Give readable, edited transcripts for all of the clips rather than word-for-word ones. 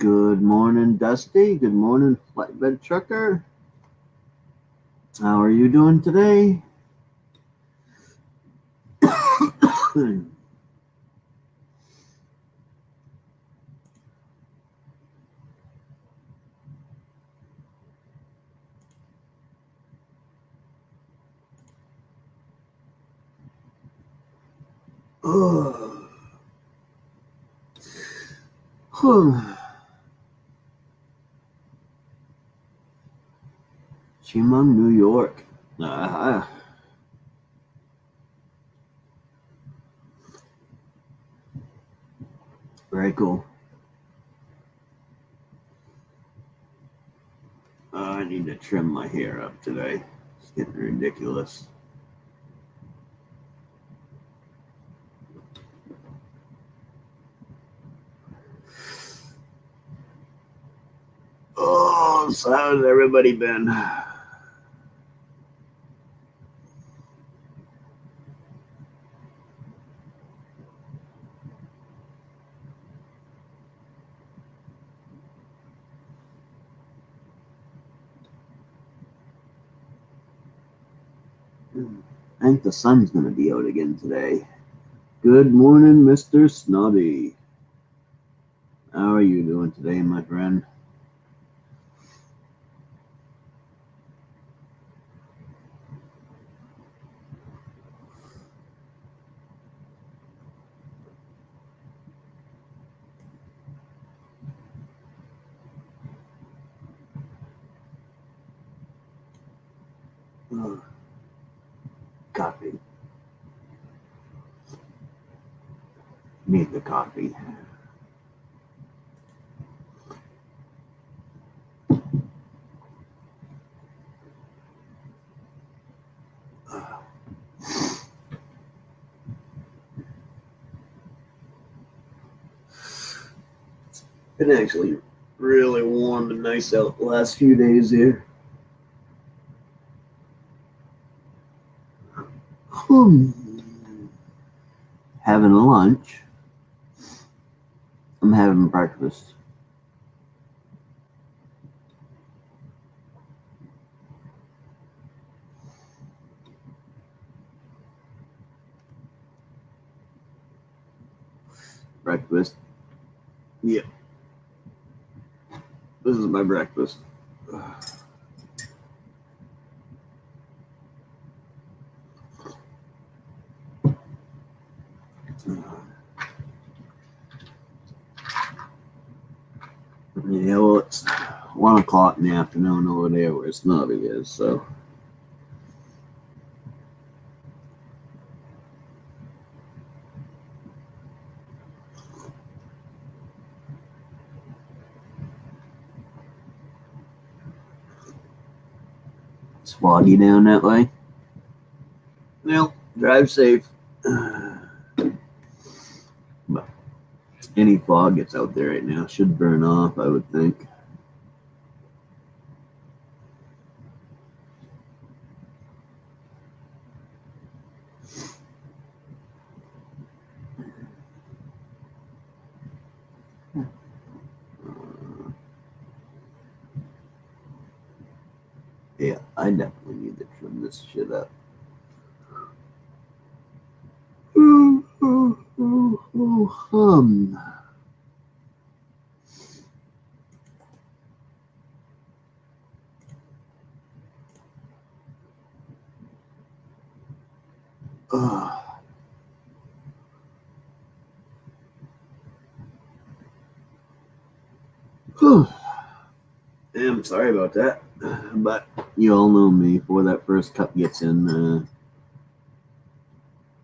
Good morning, Dusty. Good morning, Flatbed Trucker. How are you doing today? Oh. Chemung, New York. Uh, Very cool. I need to trim my hair up today. It's getting ridiculous. Oh, so how's everybody been? I think the sun's going to be out again today. Good morning, Mr. Snobby. How are you doing today, my friend? Coffee. Need the coffee. Been actually really warm and nice out the last few days here. Having a lunch. I'm having breakfast. Breakfast. Yeah. This is my breakfast. Yeah, well, it's 1 o'clock in the afternoon over there where Snobby is, so. It's foggy down that way. Well, drive safe. But any fog that's out there right now should burn off, I would think. Yeah, I definitely need to trim this shit up. I'm sorry about that, but you all know me. Before that first cup gets in, not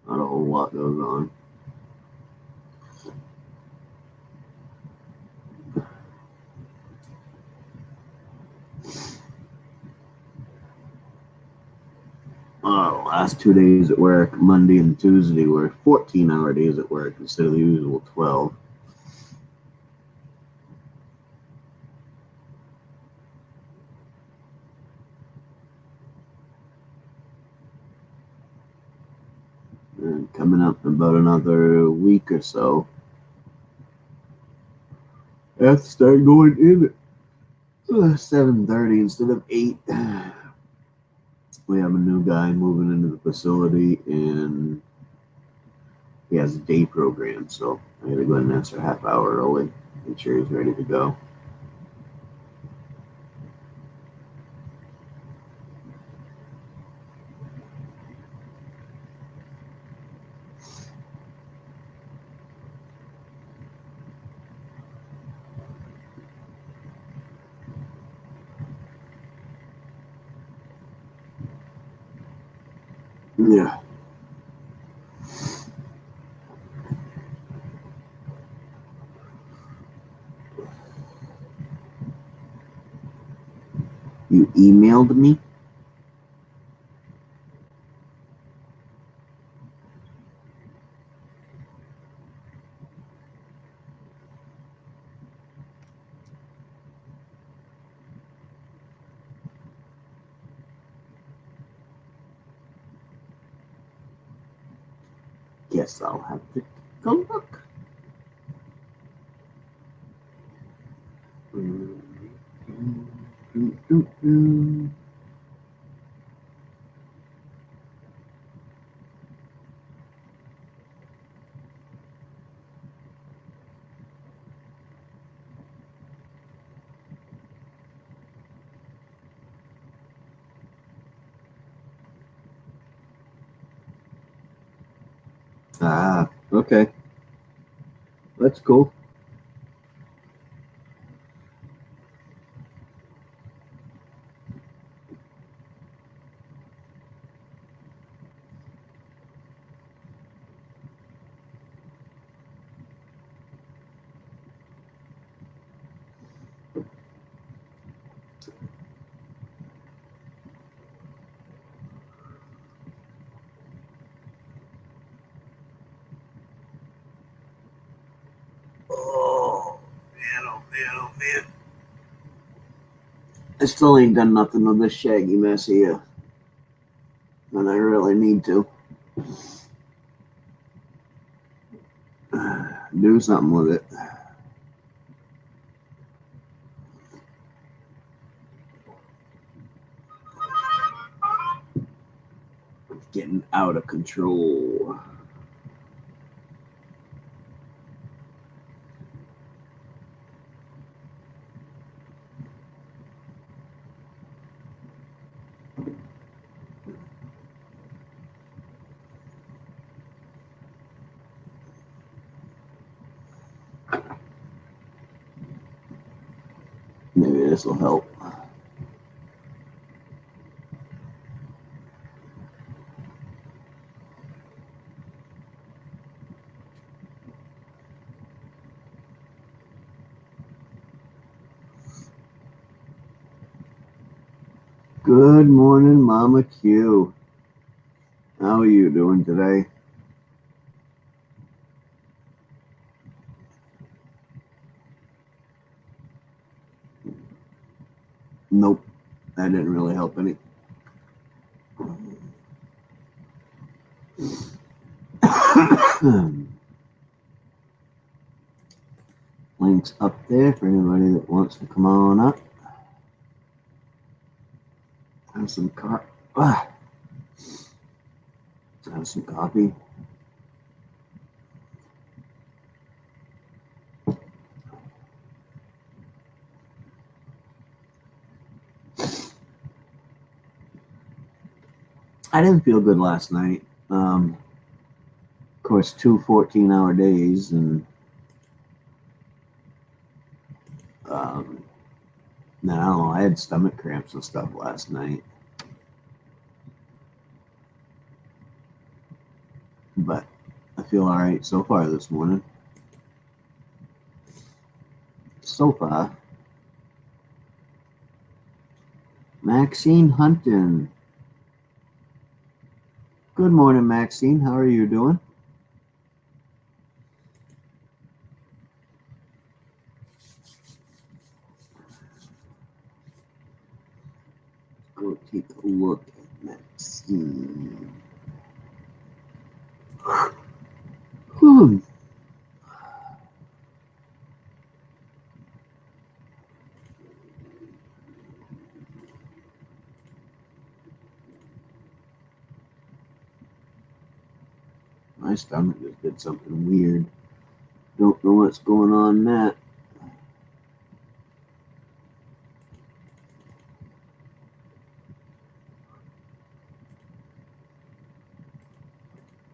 a whole lot goes on. Last 2 days at work, Monday and Tuesday, were 14-hour days at work instead of the usual 12. And coming up in about another week or so, have to start going in at 7:30 instead of 8. We have a new guy moving into the facility, and he has a day program, so I gotta go ahead and answer a half hour early, make sure he's ready to go. Yeah. You emailed me? Guess I'll have to go look. Ah, okay. That's cool. Oh man. I still ain't done nothing with this shaggy mess here, and I really need to do something with it. Getting out of control. Maybe this will help. Good morning, Mama Q. How are you doing today? Nope, that didn't really help any. Links up there for anybody that wants to come on up. Have some have some coffee. I didn't feel good last night. Of course, 2 14-hour days, and I don't know, I had stomach cramps and stuff last night. But I feel all right so far this morning. So far. Maxine Hunton. Good morning, Maxine. How are you doing? Go take a look at Maxine. stomach just did something weird. Don't know what's going on in that.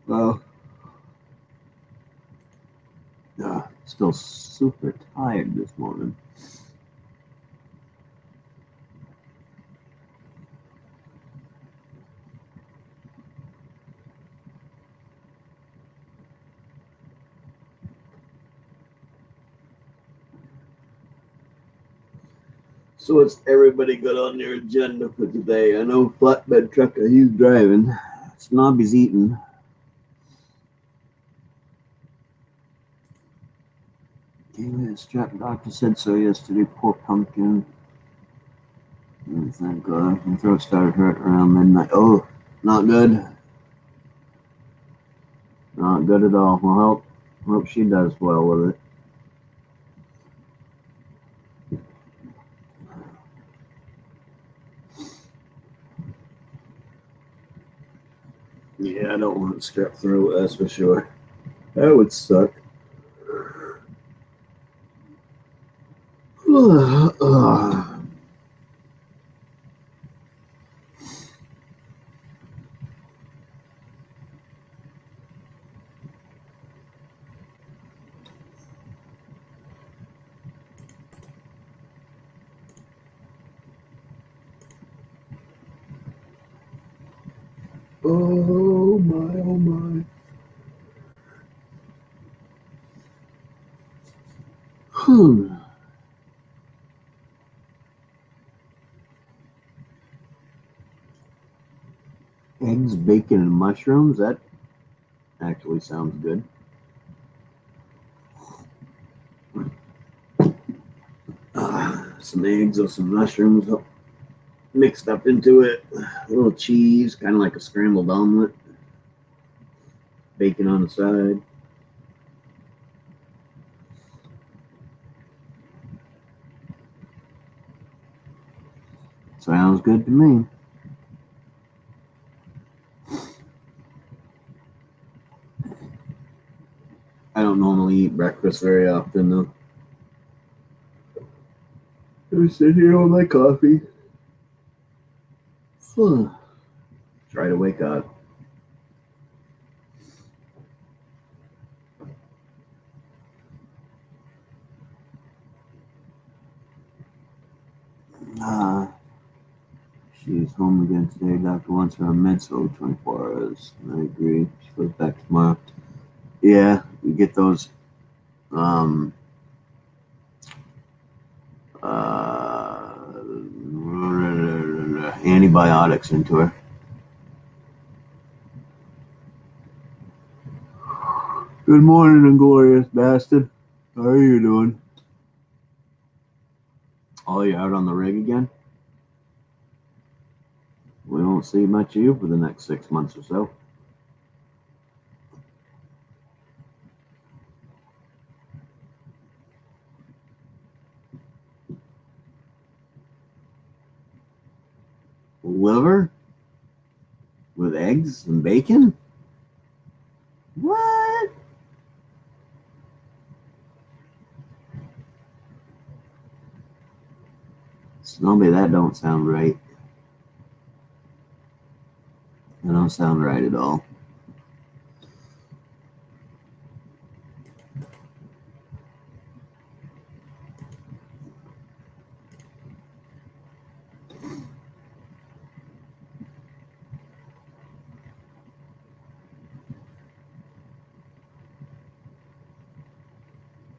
Well, still super tired this morning. So what's everybody got on their agenda for today? I know flatbed trucker, he's driving. Snobby's eating. Strap doctor said so yesterday. Poor pumpkin. Thank God. My throat started hurt around midnight. Oh, not good. Not good at all. Well, hope she does well with it. Yeah, I don't want strep throat, that's for sure. That would suck. Oh my, oh my. Eggs, bacon, and mushrooms? That actually sounds good. Some eggs or some mushrooms mixed up into it. A little cheese, kind of like a scrambled omelet. Bacon on the side. Sounds good to me. I don't normally eat breakfast very often, though. I sit here with my coffee. Try to wake up. She's home again today. Doctor wants her on meds for 24 hours. I agree. She goes back tomorrow. Yeah, we get those antibiotics into her. Good morning, Inglorious Bastard. How are you doing? Oh, you're out on the rig again? We won't see much of you for the next 6 months or so. Liver? With eggs and bacon? What? Snobby, that don't sound right. That don't sound right at all.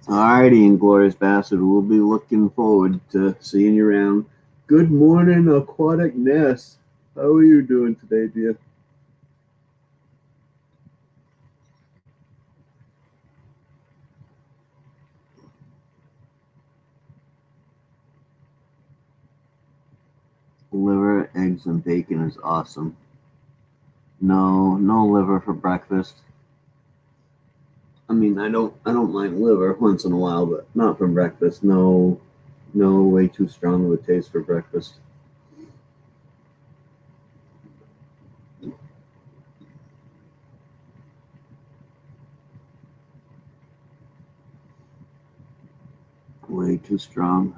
Alrighty, Inglorious Bastard. We'll be looking forward to seeing you around. Good morning, Aquatic Ness. How are you doing today, dear? Liver, eggs, and bacon is awesome. No liver for breakfast. I mean, I don't mind liver once in a while, but not for breakfast. No, way too strong of a taste for breakfast. too strong.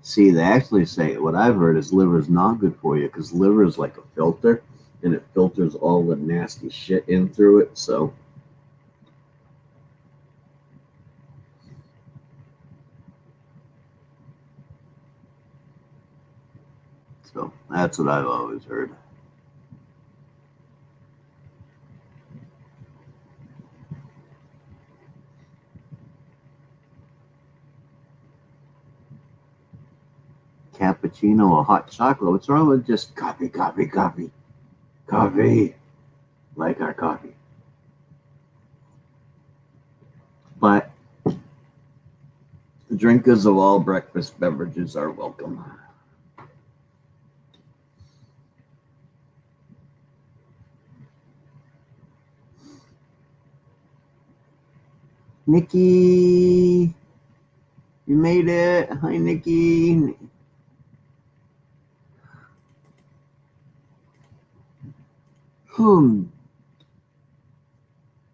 See, they actually say, what I've heard is liver is not good for you because liver is like a filter and it filters all the nasty shit in through it. So that's what I've always heard. Cappuccino or hot chocolate. What's wrong with just coffee, coffee, coffee, coffee? Like our coffee. But the drinkers of all breakfast beverages are welcome. Nikki, you made it. Hi, Nikki.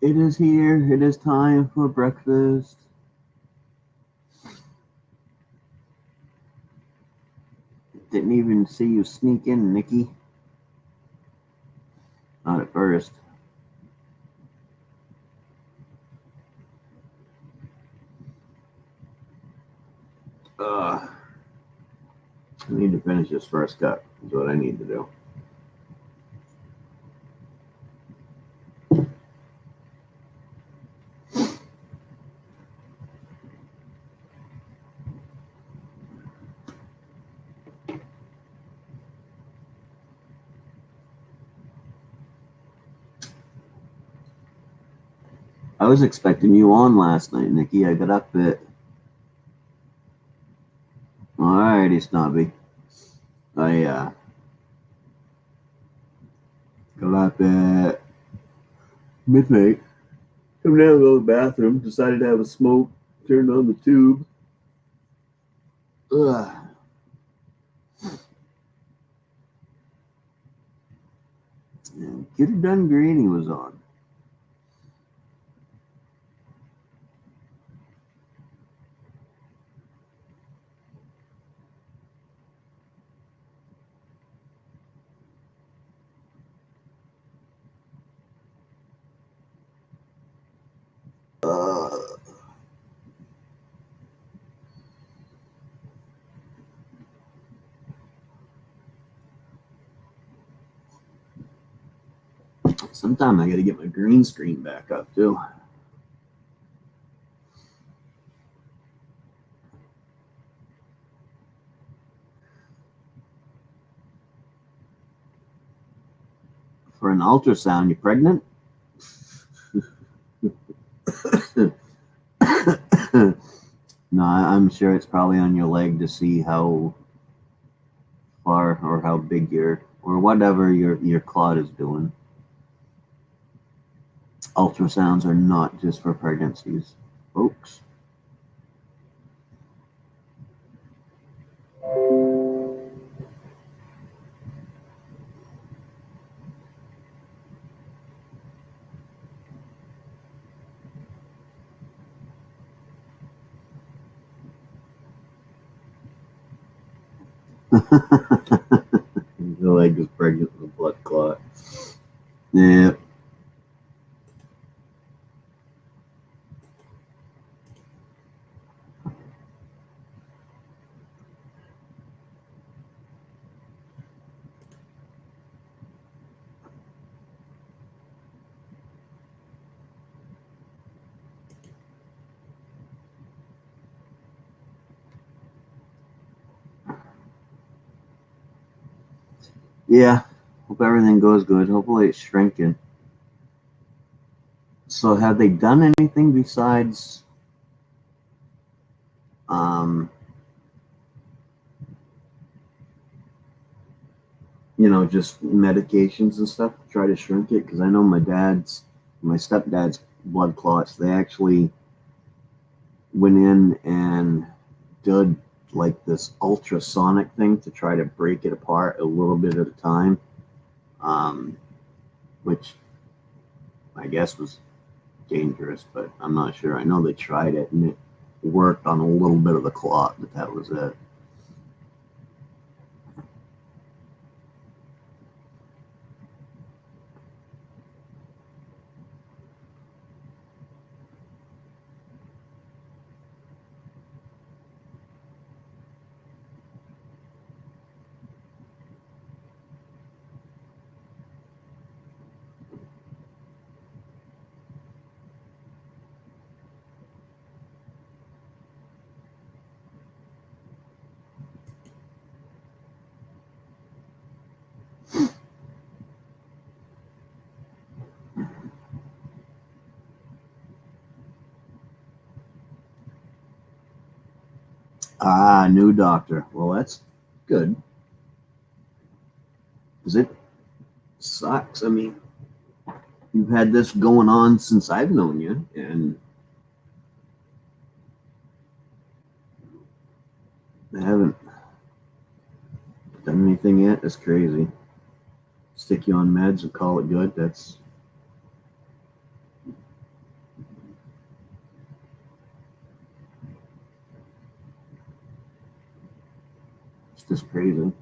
It is here. It is time for breakfast. Didn't even see you sneak in, Nikki. Not at first. I need to finish this first cup. Is what I need to do. I was expecting you on last night, Nikki. I got up at... Alrighty, Snobby. I got up at midnight. Come down to go to the bathroom. Decided to have a smoke. Turned on the tube. Ugh. And Get It Done Greeny was on. Sometime I gotta get my green screen back up too. For an ultrasound, you pregnant? No, I'm sure it's probably on your leg to see how far or how big or whatever your clot is doing. Ultrasounds are not just for pregnancies, folks. The leg is pregnant with a blood clot. Yeah. Yeah. Hope everything goes good. Hopefully it's shrinking. So have they done anything besides just medications and stuff to try to shrink it? Because I know my stepdad's blood clots, they actually went in and did like this ultrasonic thing to try to break it apart a little bit at a time, which I guess was dangerous, but I'm not sure. I know they tried it and it worked on a little bit of the clot, but that was it. Ah, new doctor. Well, that's good. Because it sucks. I mean, you've had this going on since I've known you, and I haven't done anything yet. That's crazy. Stick you on meds and call it good. That's it's just crazy.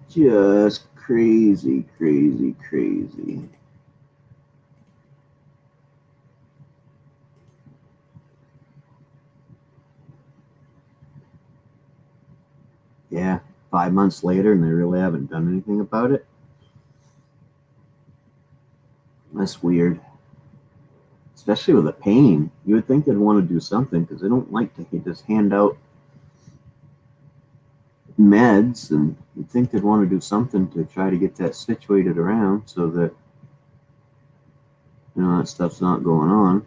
Just crazy, crazy, crazy. Yeah, 5 months later, and they really haven't done anything about it. That's weird. Especially with the pain. You would think they'd want to do something because they don't like to just hand out meds, and you'd think they'd want to do something to try to get that situated around so that that stuff's not going on.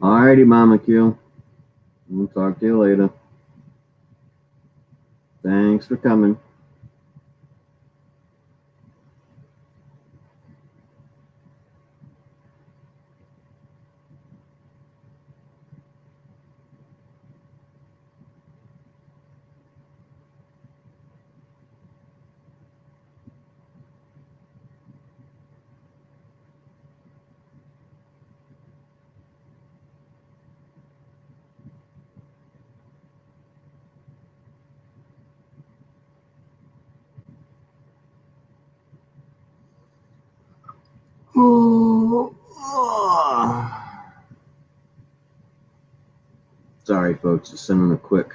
Alrighty, Mama Q. We'll talk to you later. Thanks for coming. Oh, sorry, folks. Just sending a quick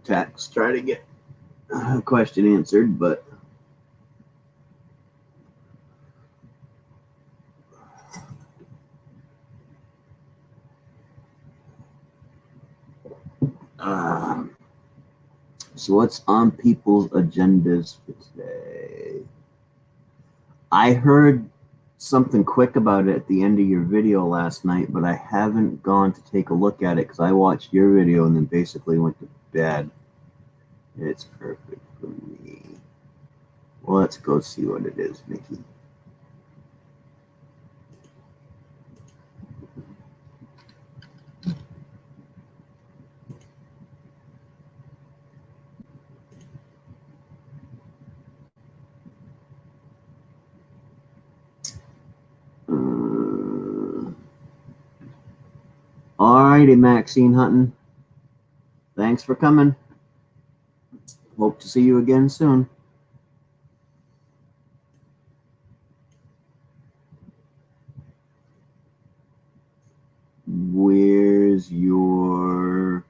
text. Try to get a question answered, but so what's on people's agendas for today? I heard something quick about it at the end of your video last night, but I haven't gone to take a look at it because I watched your video and then basically went to bed. It's perfect for me. Well, let's go see what it is, Mickey. Alrighty, Maxine Hutton. Thanks for coming. Hope to see you again soon. Where's your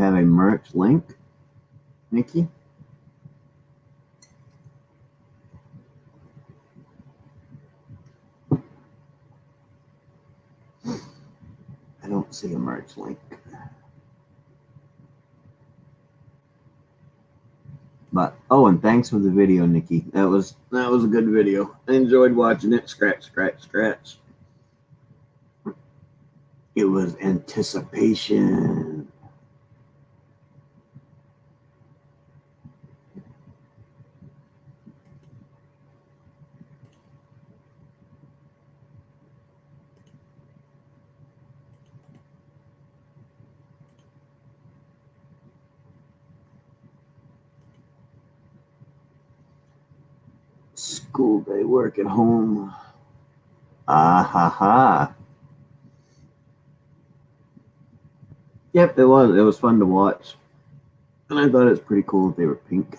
have a merch link, Nikki? I don't see a merch link. But and thanks for the video, Nikki. That was a good video. I enjoyed watching it. Scratch, scratch, scratch. It was anticipation. School day, work at home. Ah ha ha. Yep, it was. It was fun to watch. And I thought it was pretty cool that they were pink.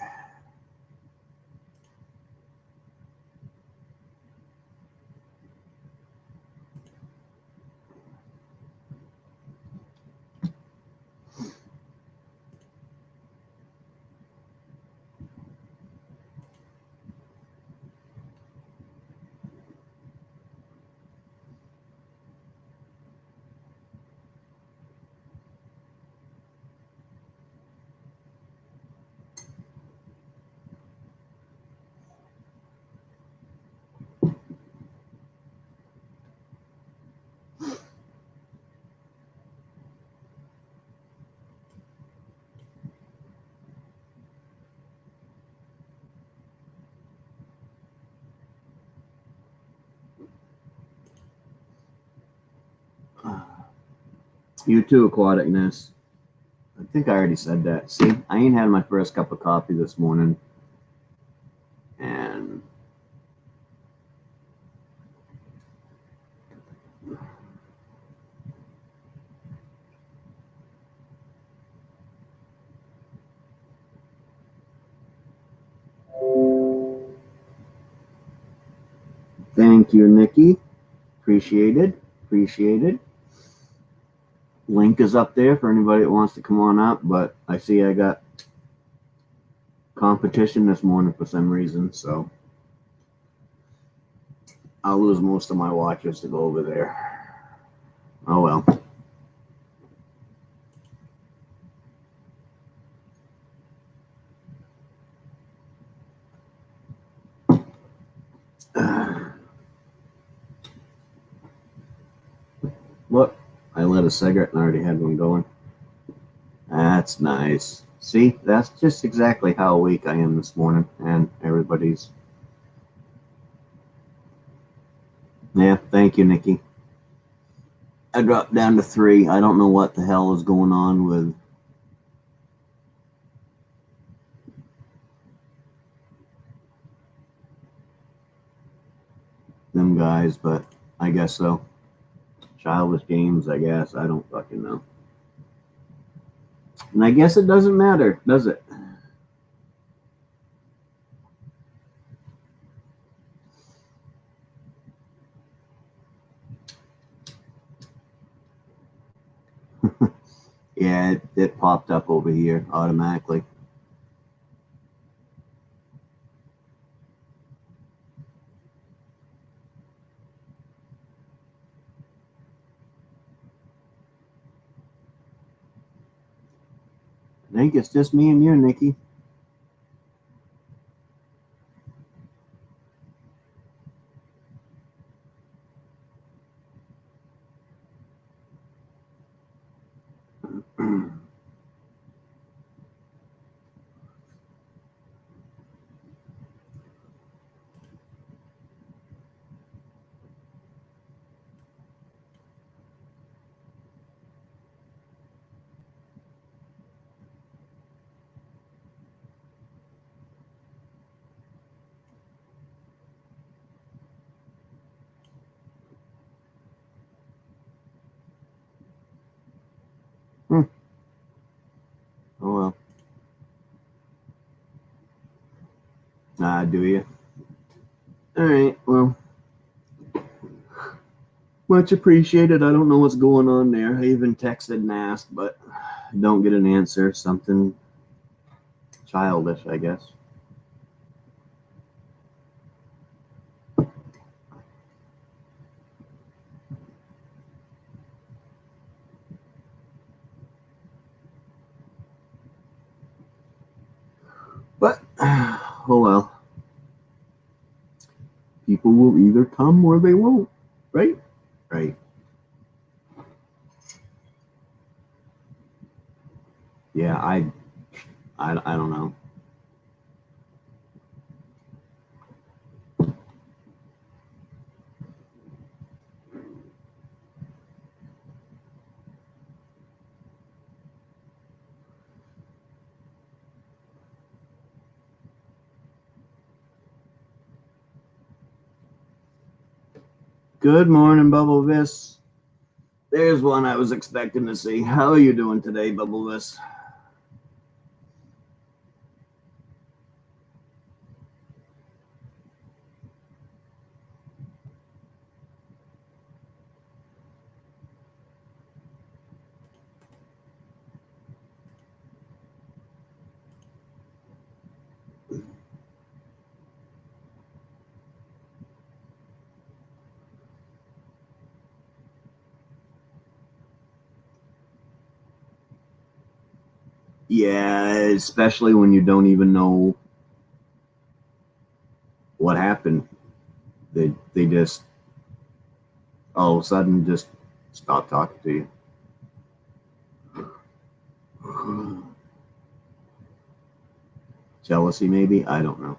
You too, Aquaticness. I think I already said that. See, I ain't had my first cup of coffee this morning. And thank you, Nikki. Appreciated. Appreciated. Link is up there for anybody that wants to come on up, but I see I got competition this morning for some reason, so I'll lose most of my watchers to go over there. Oh well. Look, I lit a cigarette and I already had one going. That's nice. See, that's just exactly how awake I am this morning, and everybody's. Yeah, thank you, Nikki. I dropped down to 3. I don't know what the hell is going on with them guys, but I guess so. Childish games, I guess. I don't fucking know. And I guess it doesn't matter, does it? Yeah, it popped up over here automatically. I think it's just me and you, Nikki. Oh well. Do you? All right. Well, much appreciated. I don't know what's going on there. I even texted and asked, but don't get an answer, something childish, I guess. But, oh well. People will either come or they won't, right? Right. Yeah, I don't know. Good morning, Bubble Vis. There's one I was expecting to see. How are you doing today, Bubble Vis? Yeah, especially when you don't even know what happened. They just all of a sudden just stop talking to you. Jealousy, maybe? I don't know.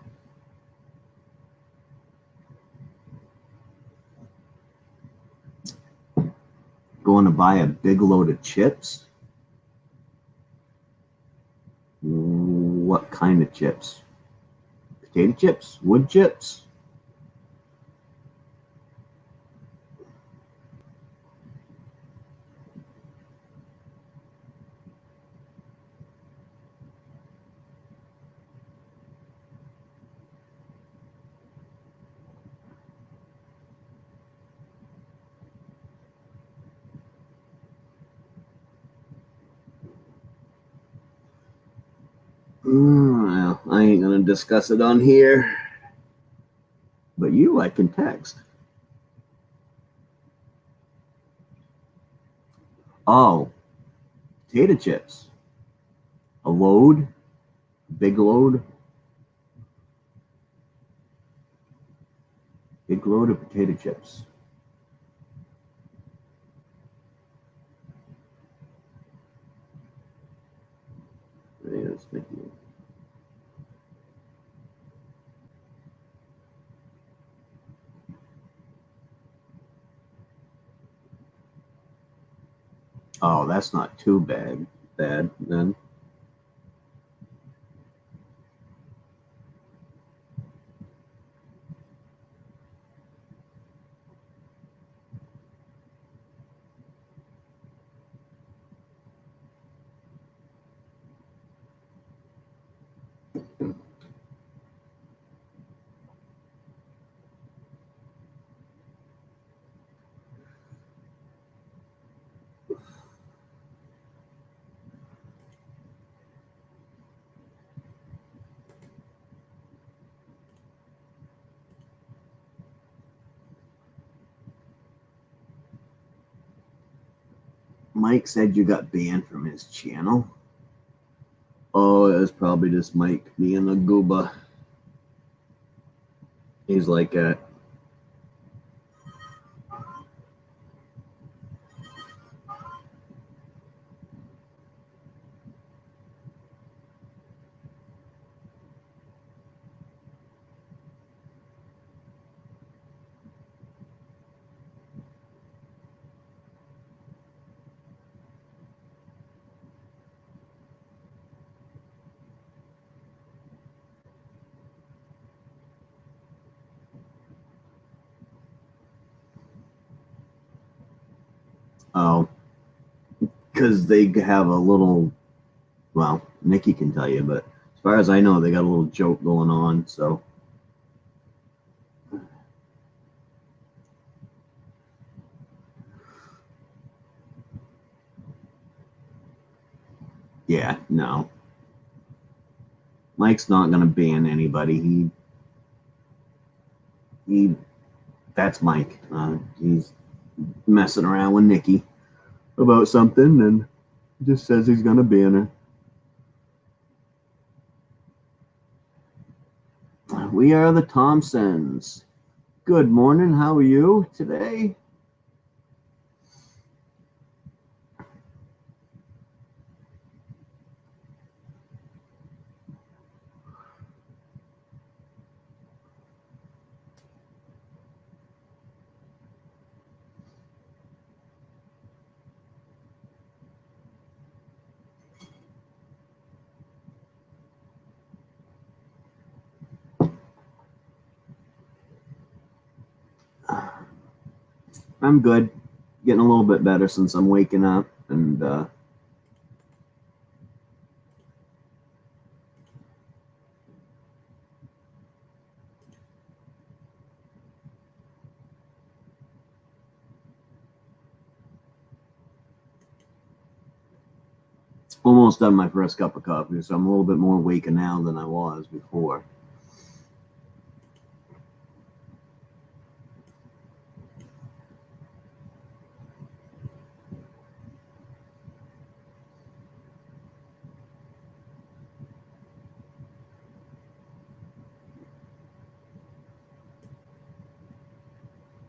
Going to buy a big load of chips? What kind of chips? Potato chips? Wood chips? Well, I ain't gonna discuss it on here. But you, I can text. Oh, potato chips. A load? Big load? Big load of potato chips. Oh, that's not too bad then. Mike said you got banned from his channel. Oh, it was probably just Mike being a gooba. He's like a oh, because they have a little. Well, Nikki can tell you, but as far as I know, they got a little joke going on. So Yeah, no. Mike's not gonna ban anybody. He that's Mike. He's messing around with Nikki about something and just says he's gonna ban her. We are the Thompsons. Good morning. How are you today? I'm good. Getting a little bit better since I'm waking up and almost done my first cup of coffee, so I'm a little bit more awake now than I was before.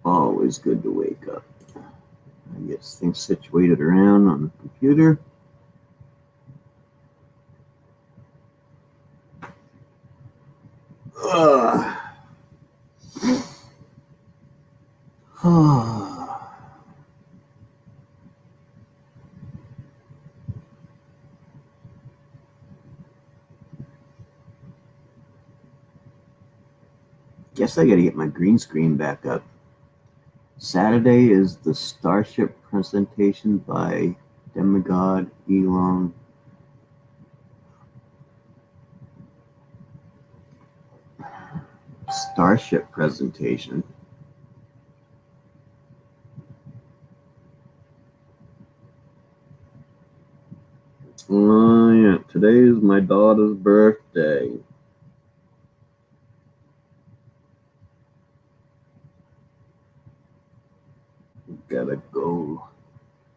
Always good to wake up. I get things situated around on the computer. Guess I gotta get my green screen back up. Saturday is the Starship presentation by Demigod Elon. Starship presentation. Oh yeah, today is my daughter's birthday. Gotta go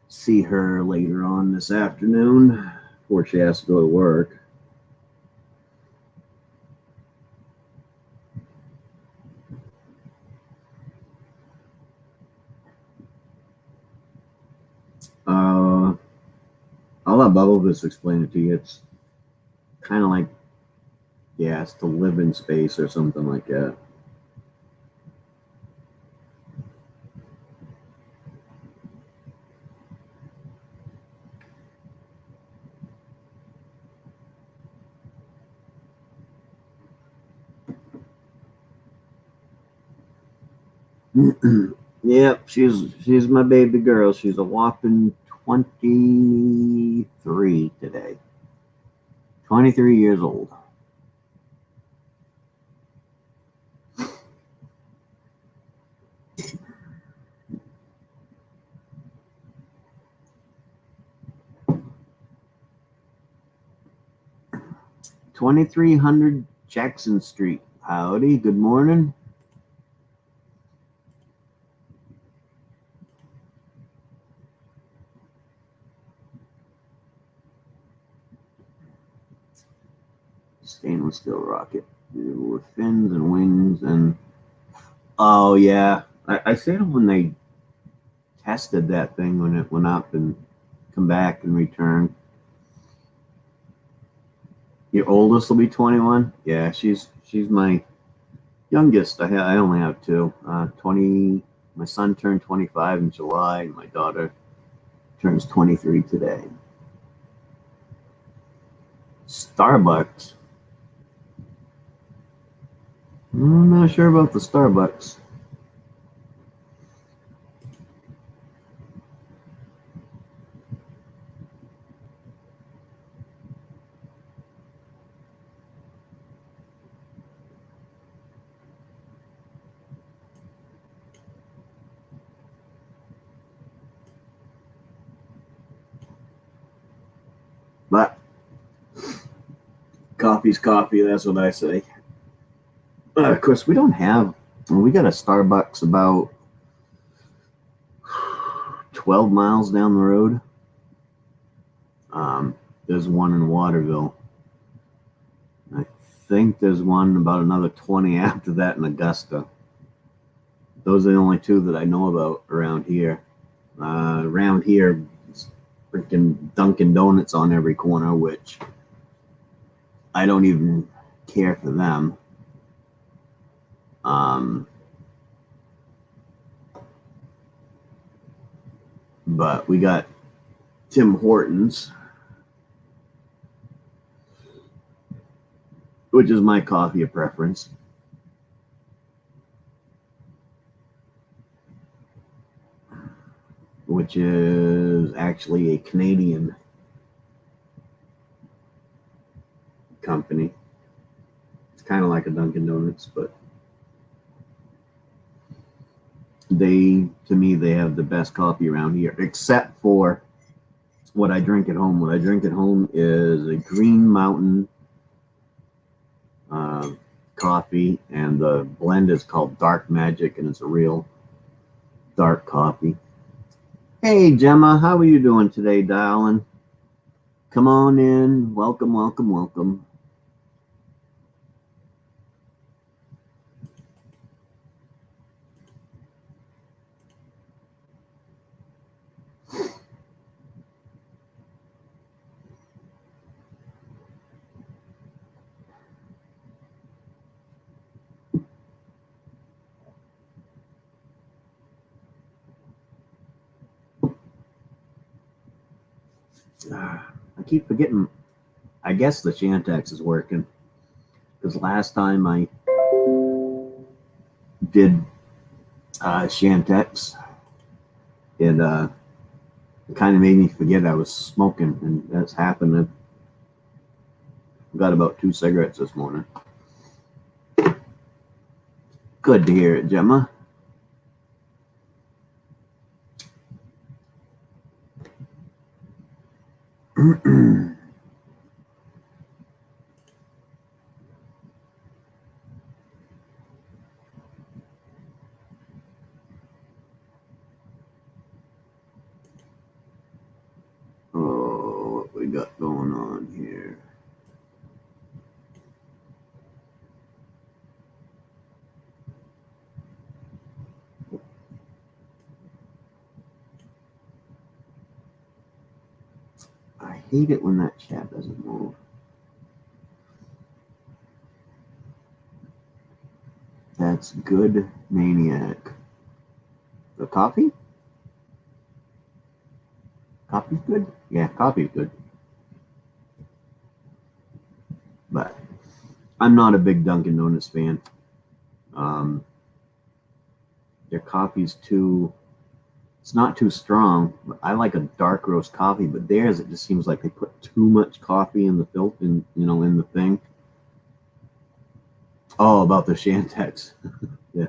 see her later on this afternoon before she has to go to work. I'll let Bubble just explain it to you. It's kind of like, yeah, it's to live in space or something like that. Yep, she's my baby girl. She's a whopping 23 today. 23 years old. $2,300 Jackson Street. Howdy, good morning. Stainless steel rocket with fins and wings and oh yeah, I seen when they tested that thing when it went up and come back and return. Your oldest will be 21. Yeah, she's my youngest. I only have two. 20. My son turned 25 in July. And my daughter turns 23 today. Starbucks. I'm not sure about the Starbucks. But coffee's coffee. That's what I say. Of course, we don't have. We got a Starbucks about 12 miles down the road. There's one in Waterville. I think there's one about another 20 after that in Augusta. Those are the only two that I know about around here. Around here, it's freaking Dunkin' Donuts on every corner, which I don't even care for them. But we got Tim Hortons, which is my coffee of preference. Which is actually a Canadian company. It's kind of like a Dunkin' Donuts, but to me, they have the best coffee around here, except for what I drink at home. What I drink at home is a Green Mountain coffee, and the blend is called Dark Magic, and it's a real dark coffee. Hey, Gemma, how are you doing today, darling? Come on in. Welcome, welcome, welcome. I keep forgetting. I guess the Shantex is working, because last time I did Shantex, it kind of made me forget I was smoking, and that's happened. I got about 2 cigarettes this morning. Good to hear it, Gemma. Oh, what we got going on here? I hate it when that chat doesn't move. That's good, Maine-iac. The coffee? Coffee's good? Yeah, coffee's good. But I'm not a big Dunkin' Donuts fan. Their coffee's it's not too strong. I like a dark roast coffee, but theirs, it just seems like they put too much coffee in the filter, in the thing. Oh, about the Shantex. Yeah.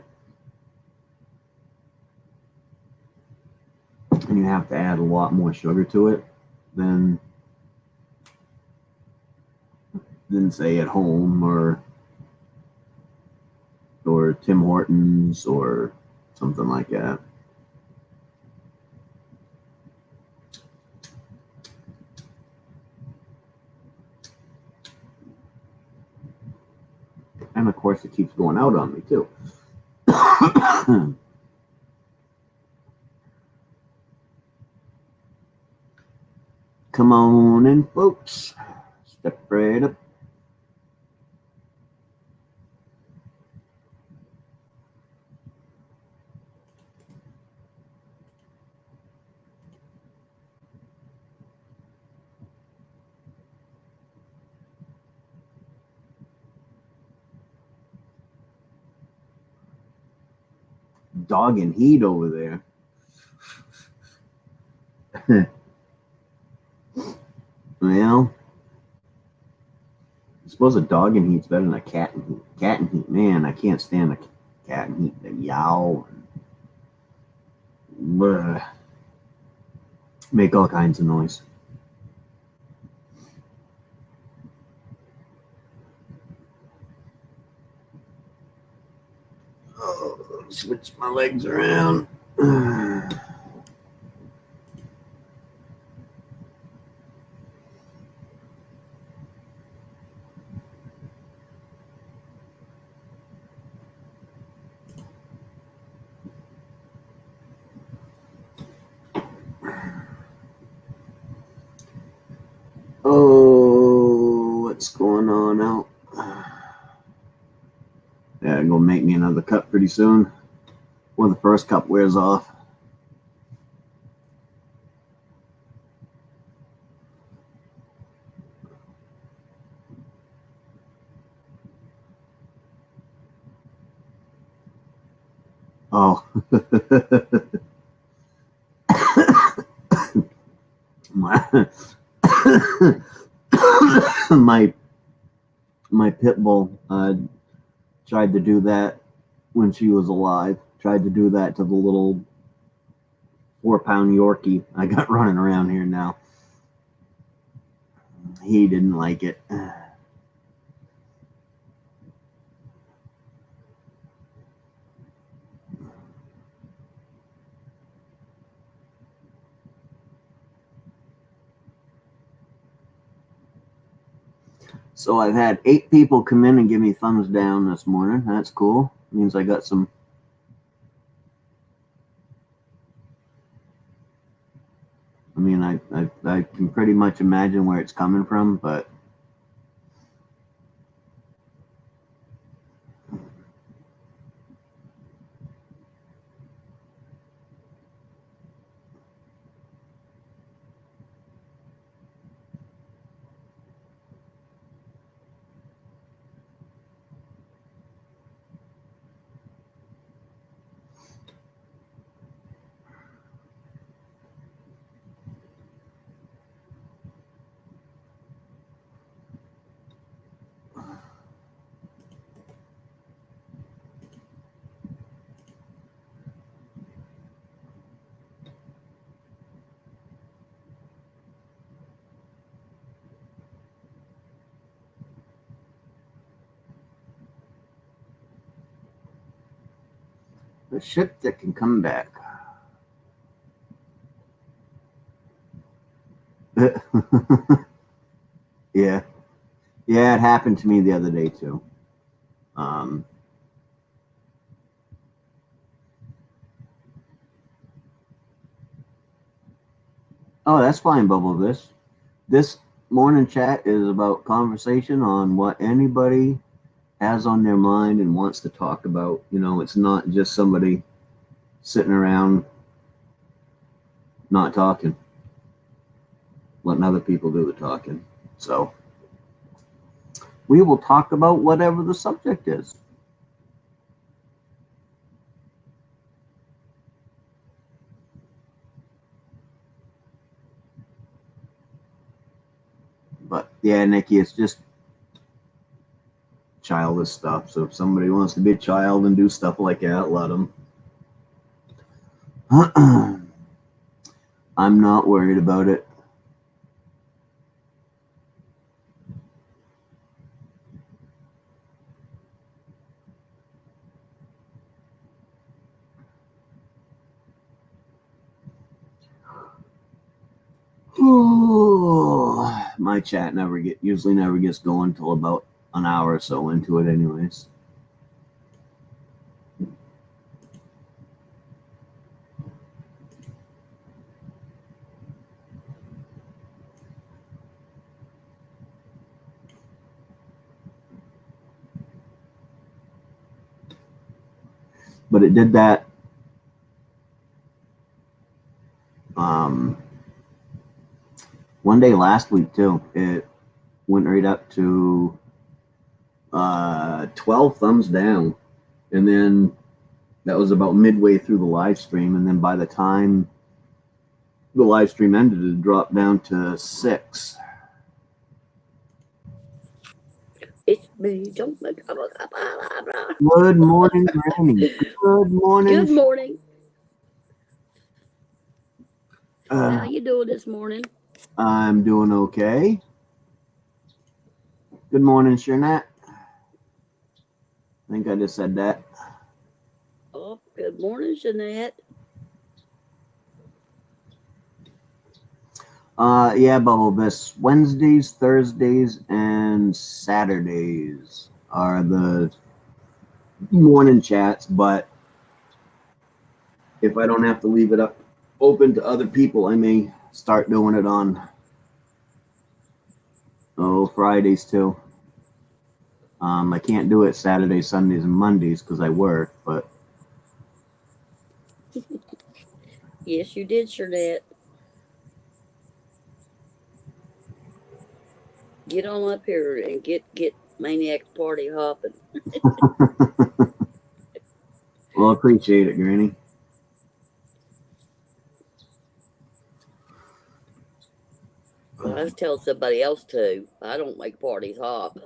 And you have to add a lot more sugar to it than say at home or Tim Hortons or something like that. And of course, it keeps going out on me too. Come on in, folks. Step right up. Dog and heat over there. Well, I suppose a dog in heat's better than a cat in heat. Cat in heat, man, I can't stand a cat in heat. They yowl and make all kinds of noise. Oh, switch my legs around. Oh, what's going on out? Yeah, gonna make me another cup pretty soon. When the first cup wears off. Oh. my my pit bull tried to do that when she was alive. Tried to do that to the little 4-pound Yorkie I got running around here now. He didn't like it. So I've had 8 people come in and give me thumbs down this morning. That's cool. Means I got some. I mean, I can pretty much imagine where it's coming from, but the ship that can come back. Yeah. Yeah, it happened to me the other day too. Oh, that's fine, Bubble. This morning chat is about conversation on what anybody has on their mind and wants to talk about. You know, it's not just somebody sitting around not talking, letting other people do the talking. So we will talk about whatever the subject is. But yeah, Nikki, it's just childish stuff. So if somebody wants to be a child and do stuff like that, let them. I'm not worried about it. My chat usually never gets going until about an hour or so into it, anyways. But it did that. One day last week too. It went right up to 12 thumbs down, and then that was about midway through the live stream, and then by the time the live stream ended, it dropped down to 6. It's me. Good morning, Granny. Good morning. Good morning. How you doing this morning? I'm doing okay. Good morning, Shernat. I think I just said that. Good morning, Jeanette. Yeah, Bubble. This Wednesdays, Thursdays, and Saturdays are the morning chats, but if I don't have to leave it up open to other people, I may start doing it on Fridays too. I can't do it Saturdays, Sundays, and Mondays because I work, but Yes, you did, Jeanette. Get on up here and get Maine-iac party hopping. well, appreciate it, Granny. Well, I was telling somebody else too. I don't make parties hop.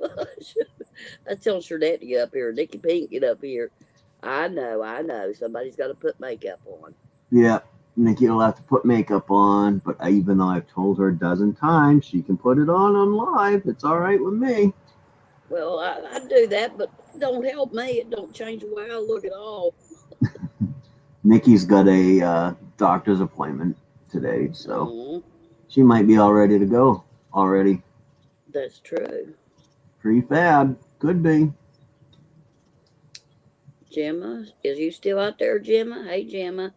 I tell Jeanette to get up here. Nikki Pink, get up here. I know, I know. Somebody's got to put makeup on. Yeah, Nikki will have to put makeup on, but even though I've told her a dozen times she can put it on live, it's all right with me. Well, I do that, but don't help me. It don't change the way I look at all. Nikki's got a doctor's appointment today, so Oh, she might be all ready to go already. that's true. Prefab, could be. Gemma, is you still out there, Gemma? Hey, Gemma.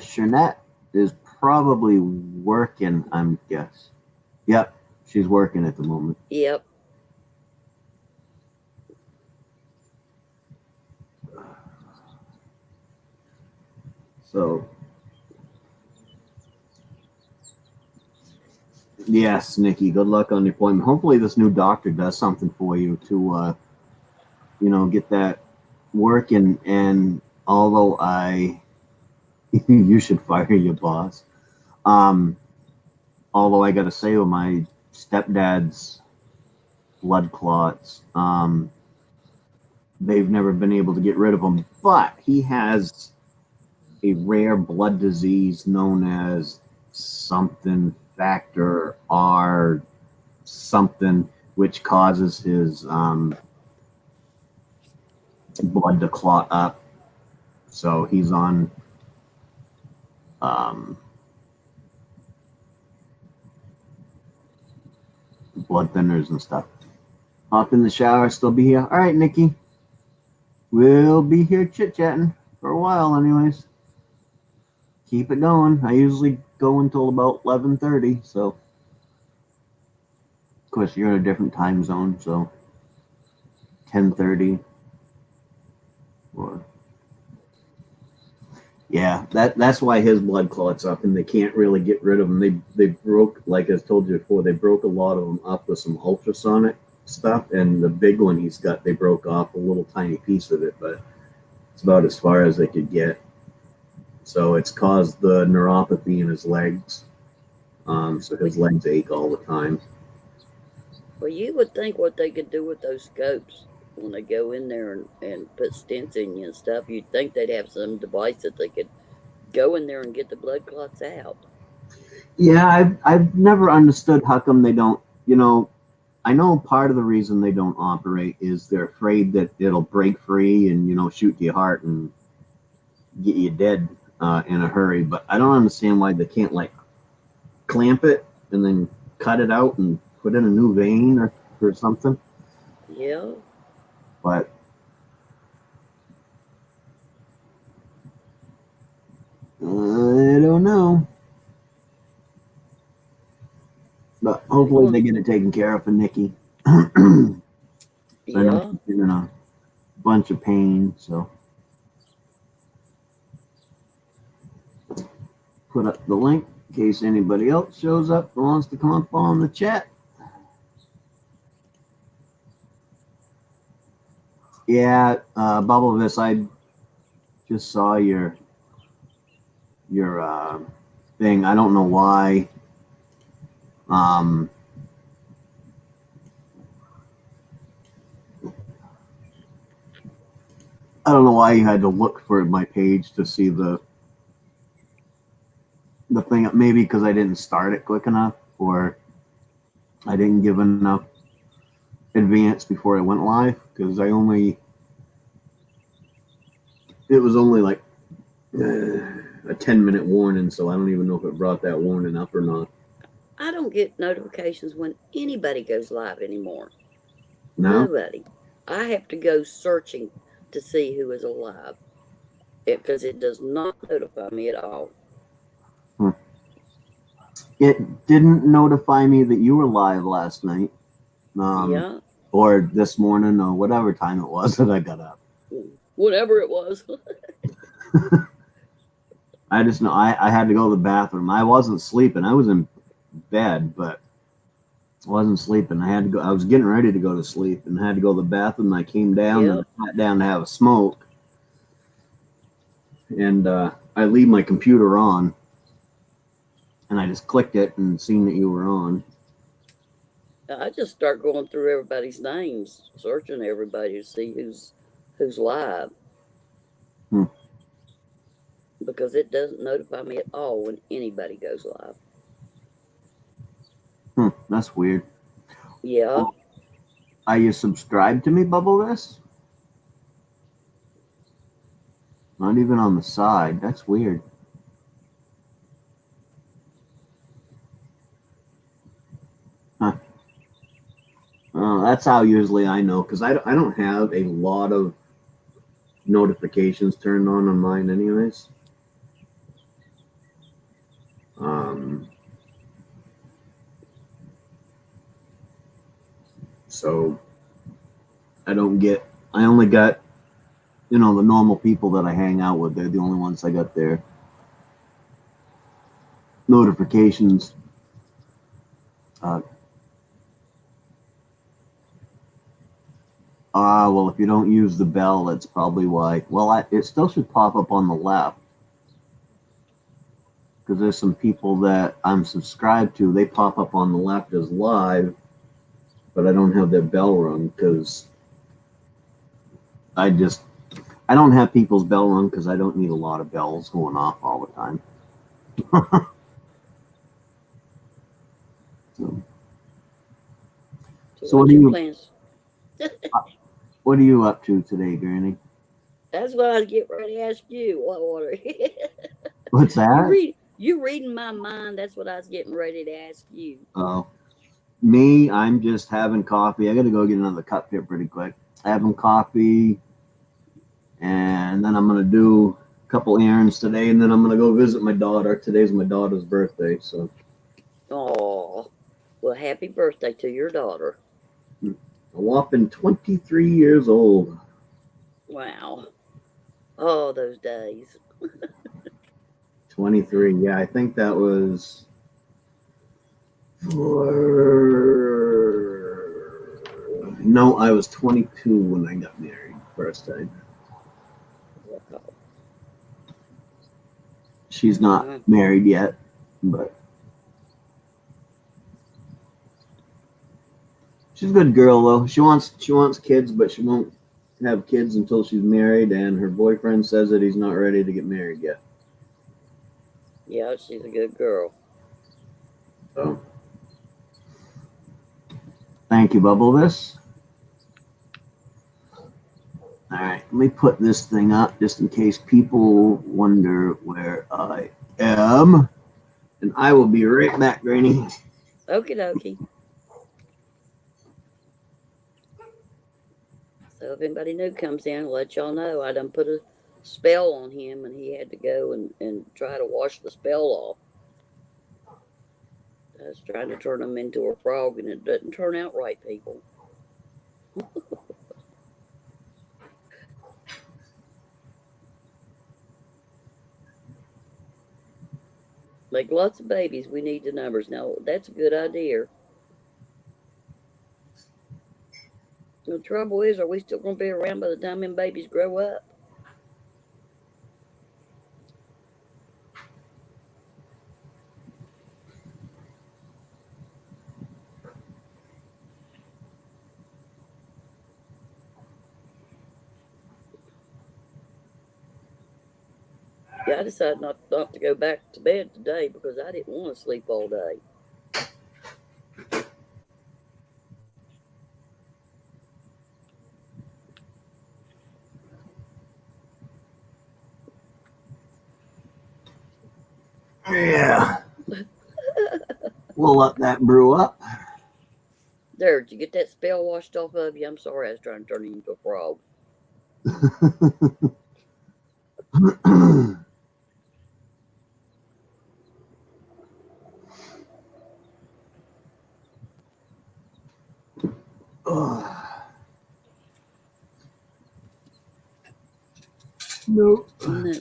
Shanette is probably working, I'm guess. Yep, she's working at the moment. Yep. So, yes, Nikki, good luck on the appointment. Hopefully, this new doctor does something for you to, get that working. And although you should fire your boss. Um, although I got to say, with my stepdad's blood clots, they've never been able to get rid of them. But he has a rare blood disease known as something factor R something, which causes his blood to clot up. So he's on um, blood thinners and stuff. Hop in the shower, still be here. All right, Nikki. We'll be here chit chatting for a while, anyways. Keep it going. I usually go until about 11:30. So, of course, you're in a different time zone. So, 10:30 or yeah, that's why his blood clots up, and they can't really get rid of them. They broke, like I told you before, they broke a lot of them up with some ultrasonic stuff, and the big one he's got, they broke off a little tiny piece of it, but it's about as far as they could get. So it's caused the neuropathy in his legs. So his legs ache all the time. Well, you would think what they could do with those scopes when they go in there and put stents in you and stuff, you'd think they'd have some device that they could go in there and get the blood clots out. Yeah, I've never understood how come they don't. I know part of the reason they don't operate is they're afraid that it'll break free and shoot to your heart and get you dead in a hurry. But I don't understand why they can't like clamp it and then cut it out and put in a new vein or something. Yeah. But I don't know. But hopefully they get it taken care of for Nikki. I know Yeah. she's in a bunch of pain, so put up the link in case anybody else shows up and wants to come up on the chat. Yeah, Bubble Vis, I just saw your thing. I don't know why. Um, I don't know why you had to look for my page to see the thing. Maybe because I didn't start it quick enough, or I didn't give enough advance before I went live. Because it was only like a 10-minute warning, so I don't even know if it brought that warning up or not. I don't get notifications when anybody goes live anymore. No? Nobody. I have to go searching to see who is alive because it does not notify me at all. It didn't notify me that you were live last night. Yeah. Or this morning, or whatever time it was that I got up. Whatever it was. I just know I had to go to the bathroom. I wasn't sleeping. I was in bed, but I wasn't sleeping. I had to go. I was getting ready to go to sleep, and I had to go to the bathroom. I came down and I sat down to have a smoke, and I leave my computer on, and I just clicked it and seen that you were on. I just start going through everybody's names, searching everybody to see who's live. Because it doesn't notify me at all when anybody goes live. That's weird. Yeah. Are you subscribed to me, Bubble This? Not even on the side. That's weird. Huh. Oh, that's how usually I know, because I don't have a lot of notifications turned on mine anyways. So I only got, the normal people that I hang out with. They're the only ones I got their notifications. Well, if you don't use the bell, that's probably why. Well, it still should pop up on the left. Because there's some people that I'm subscribed to, they pop up on the left as live, but I don't have their bell rung because I don't have people's bell rung because I don't need a lot of bells going off all the time. So what's your plans? What are you up to today, Granny? That's what I was getting ready to ask you. What order? What's that? You reading my mind. That's what I was getting ready to ask you. Oh, me, I'm just having coffee. I got to go get another cup here pretty quick. Having coffee, and then I'm gonna do a couple errands today, and then I'm gonna go visit my daughter. Today's my daughter's birthday, so. Oh, well, happy birthday to your daughter. A whopping 23 years old. Wow. Oh, those days. 23. Yeah, I think that was No, I was 22 when I got married first time. Wow. She's not married yet, but she's a good girl though. She wants kids, but she won't have kids until she's married, and her boyfriend says that he's not ready to get married yet. Yeah, she's a good girl. So, thank you, Bubble This. All right, let me put this thing up just in case people wonder where I am. And I will be right back, Granny. Okie dokie. So if anybody new comes in, I'll let y'all know I done put a spell on him and he had to go and try to wash the spell off. I was trying to turn him into a frog and it doesn't turn out right, people. Make lots of babies. We need the numbers. Now, that's a good idea. The trouble is, are we still going to be around by the time them babies grow up? Yeah, I decided not to go back to bed today because I didn't want to sleep all day. Yeah. We'll let that brew up. There, did you get that spell washed off of you? I'm sorry, I was trying to turn you into a frog. Nope. No,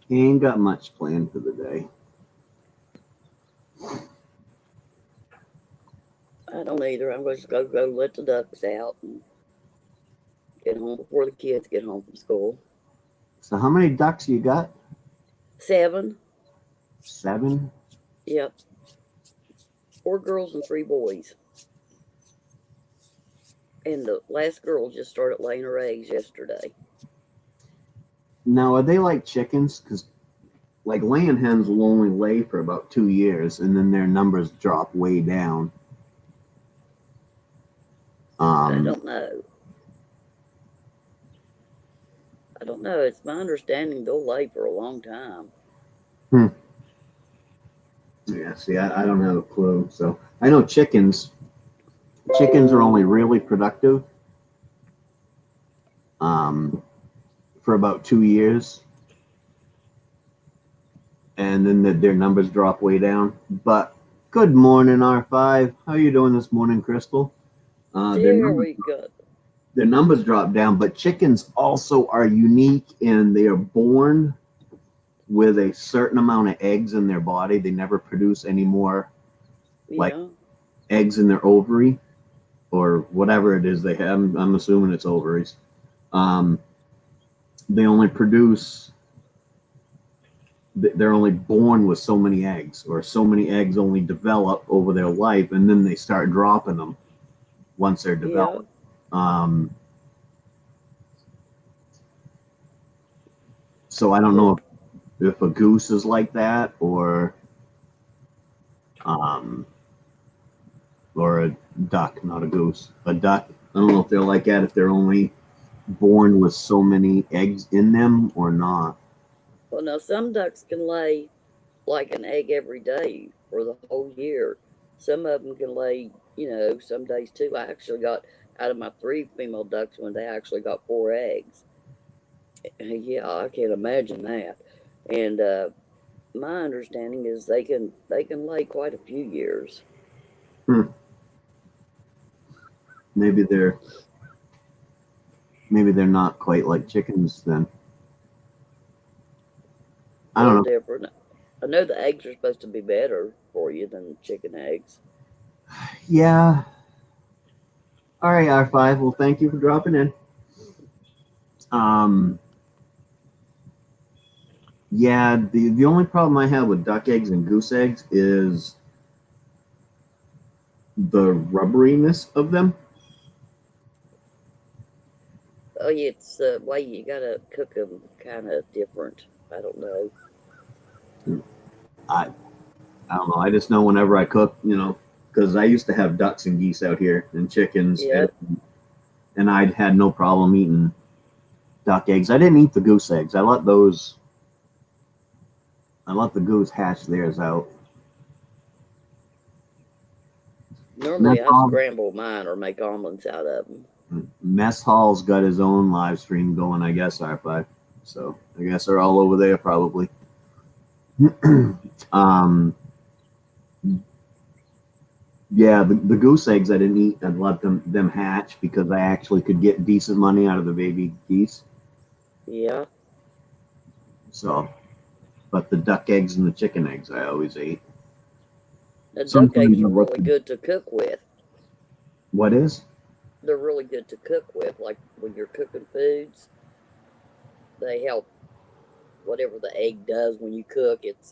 He ain't got much planned for the day. I don't either. I'm going to go let the ducks out and get home before the kids get home from school. So how many ducks you got? 7. 7? Yep. 4 girls and 3 boys. And the last girl just started laying her eggs yesterday. Now, are they like chickens? Because like laying hens will only lay for about 2 years, and then their numbers drop way down. I don't know. I don't know. It's my understanding they'll lay for a long time. Yeah, see, I don't have a clue. So I know chickens are only really productive for about 2 years, and then their numbers drop way down. But good morning, R5. How you doing this morning, Crystal? There we go. Their numbers drop down, but chickens also are unique and they are born with a certain amount of eggs in their body. They never produce any more like eggs in their ovary or whatever it is they have. I'm assuming it's ovaries. They only produce, they're only born with so many eggs, or so many eggs only develop over their life, and then they start dropping them once they're developed. So I don't know if a goose is like that, or a duck, not a goose, a duck. I don't know if they're like that, if they're only born with so many eggs in them or not. Well, now some ducks can lay like an egg every day for the whole year. Some of them can lay, some days 2. I actually got out of my 3 female ducks one day. I actually got 4 eggs. Yeah, I can't imagine that. And my understanding is they can lay quite a few years. Maybe they're not quite like chickens then. I don't know. Different. I know the eggs are supposed to be better for you than chicken eggs. Yeah. All right, R5. Well, thank you for dropping in. Yeah, the only problem I have with duck eggs and goose eggs is the rubberiness of them. Oh, yeah, it's the way you gotta cook them kind of different. I don't know. I don't know. I just know whenever I cook, because I used to have ducks and geese out here and chickens, and I had no problem eating duck eggs. I didn't eat the goose eggs. I let the goose hatch theirs out. Normally, I scramble mine or make omelets out of them. Mess Hall's got his own live stream going, I guess, R5. So I guess they're all over there probably. Yeah, the goose eggs I didn't eat. I'd let them hatch because I actually could get decent money out of the baby geese. Yeah. So, but the duck eggs and the chicken eggs I always ate. The duck eggs are really good to cook with. What is? They're really good to cook with, like when you're cooking foods. They help whatever the egg does when you cook. It's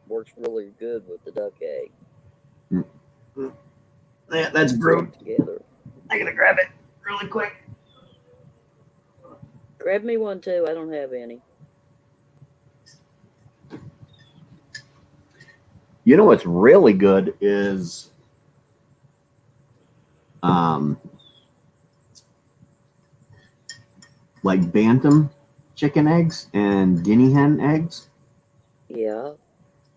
works really good with the duck egg. Yeah, that's brewed together. I gotta grab it really quick. Grab me one too. I don't have any. You know what's really good is like bantam chicken eggs and guinea hen eggs. Yeah.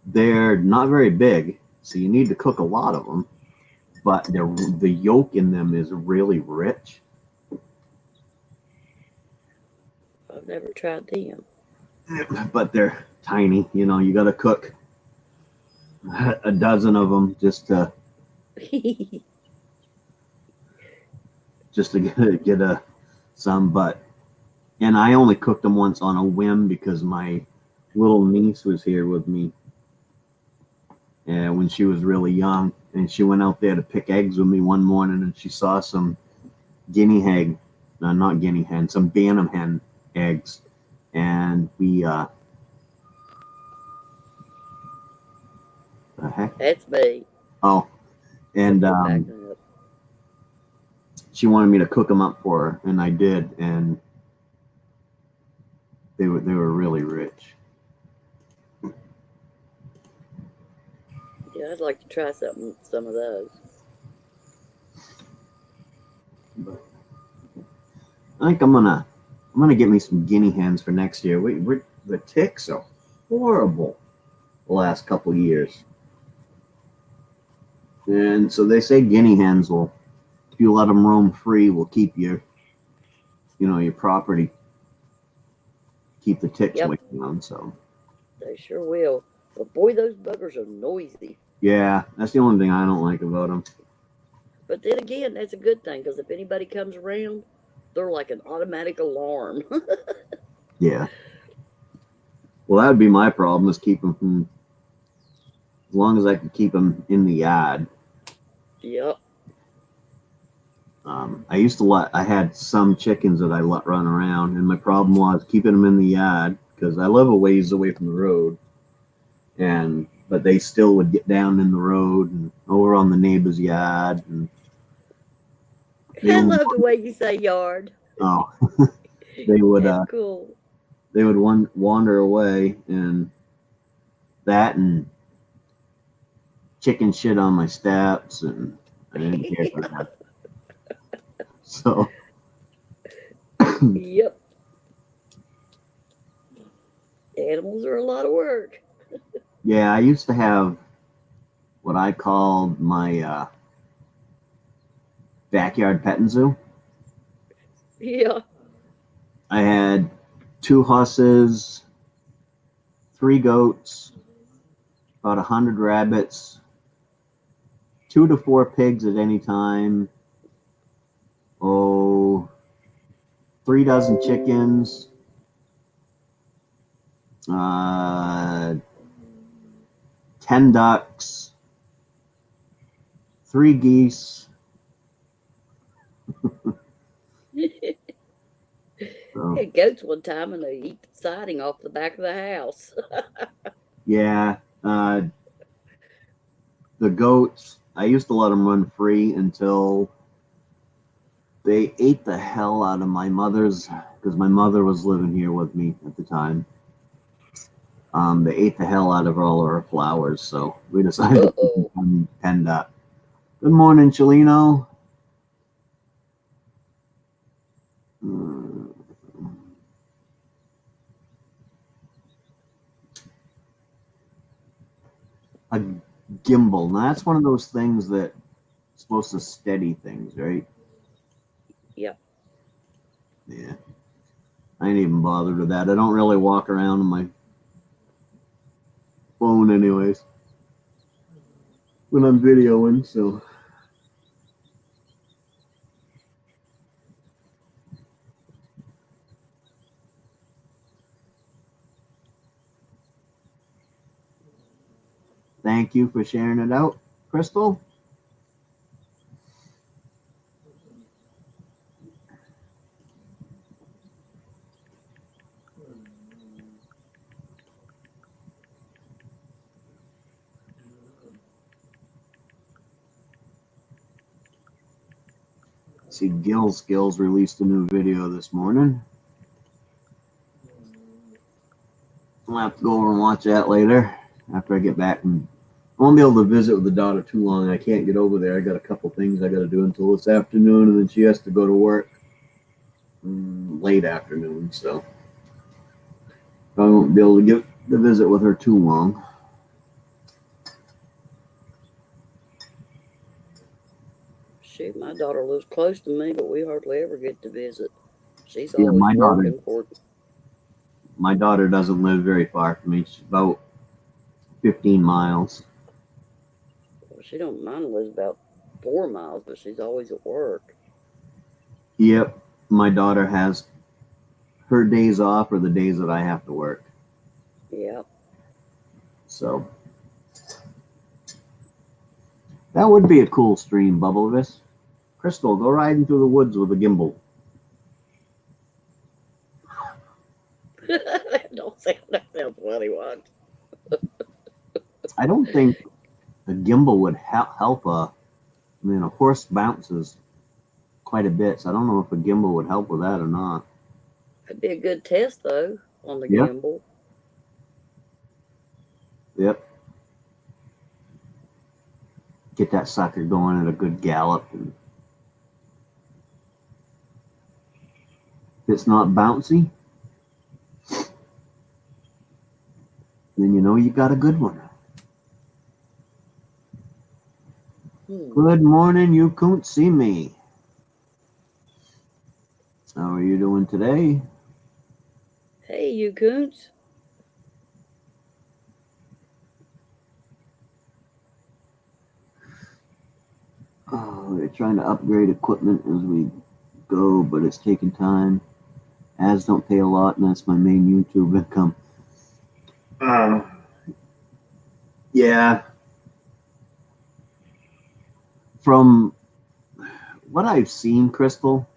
They're not very big, so you need to cook a lot of them. But the yolk in them is really rich. I've never tried them. But they're tiny. You know, you got to cook a dozen of them just to get a some. But and I only cooked them once on a whim because my little niece was here with me, and when she was really young, and she went out there to pick eggs with me one morning, and she saw some guinea hen, no, not guinea hen, some bantam hen eggs, and we the heck, That's me. oh, and Quit backing up. she wanted me to cook them up for her, and I did, and they were really rich. Yeah, I'd like to try some of those. But I think I'm gonna get me some guinea hens for next year. The ticks are horrible the last couple years, and so they say guinea hens will, if you let them roam free, will keep your property, keep the ticks Yep, way down. So they sure will. But boy, those buggers are noisy. yeah, that's the only thing I don't like about them. But then again, that's a good thing because if anybody comes around, they're like an automatic alarm. Yeah. Well, that would be my problem is keep them from as long as I can keep them in the yard. Yep. I had some chickens that I let run around, and my problem was keeping them in the yard because I live a ways away from the road, and but they still would get down in the road and over on the neighbor's yard, and they I would love the way you say yard. oh they would That's cool. wander away, and that and chicken shit on my steps, and I didn't care for that. So Yep. Animals are a lot of work. yeah, I used to have what I called my backyard petting zoo. Yeah. I had 2 horses, 3 goats, about 100 rabbits, 2 to 4 pigs at any time. Oh, 3 dozen chickens, uh, 10 ducks, 3 geese. So, Had goats one time and they eat the siding off the back of the house. yeah, the goats. I used to let them run free until they ate the hell out of my mother's because my mother was living here with me at the time. They ate the hell out of all of our flowers, so we decided to keep Uh-oh. them penned up. Good morning, Chelino. Hmm, a gimbal. Now that's one of those things that's supposed to steady things, right? Yep. Yeah. I ain't even bothered with that. I don't really walk around on my phone anyways when I'm videoing, so thank you for sharing it out, Crystal. See, Gil Skills released a new video this morning. I'll have to go over and watch that later after I get back. And I won't be able to visit with the daughter too long. I can't get over there. I got a couple things I got to do until this afternoon, and then she has to go to work late afternoon. So I won't be able to to visit with her too long. Shoot, my daughter lives close to me, but we hardly ever get to visit. She's Yeah, always working for. my daughter doesn't live very far from me. She's about 15 miles. Well, she don't mind lives about 4 miles, but she's always at work. Yep, my daughter has her days off or the days that I have to work. Yeah. So that would be a cool stream, Bubblevis. Crystal, go riding through the woods with a gimbal. That sounds funny, what? I don't think a gimbal would help a. I mean, a horse bounces quite a bit, so I don't know if a gimbal would help with that or not. That'd be a good test, though, on the Yep. gimbal. Yep. Get that sucker going at a good gallop. And if it's not bouncy, then you know you got a good one. Good morning, you couldn't see me. How are you doing today? Hey, you coons. Oh, we're trying to upgrade equipment as we go, but it's taking time. Ads don't pay a lot, and that's my main YouTube income. Yeah. From what I've seen, Crystal,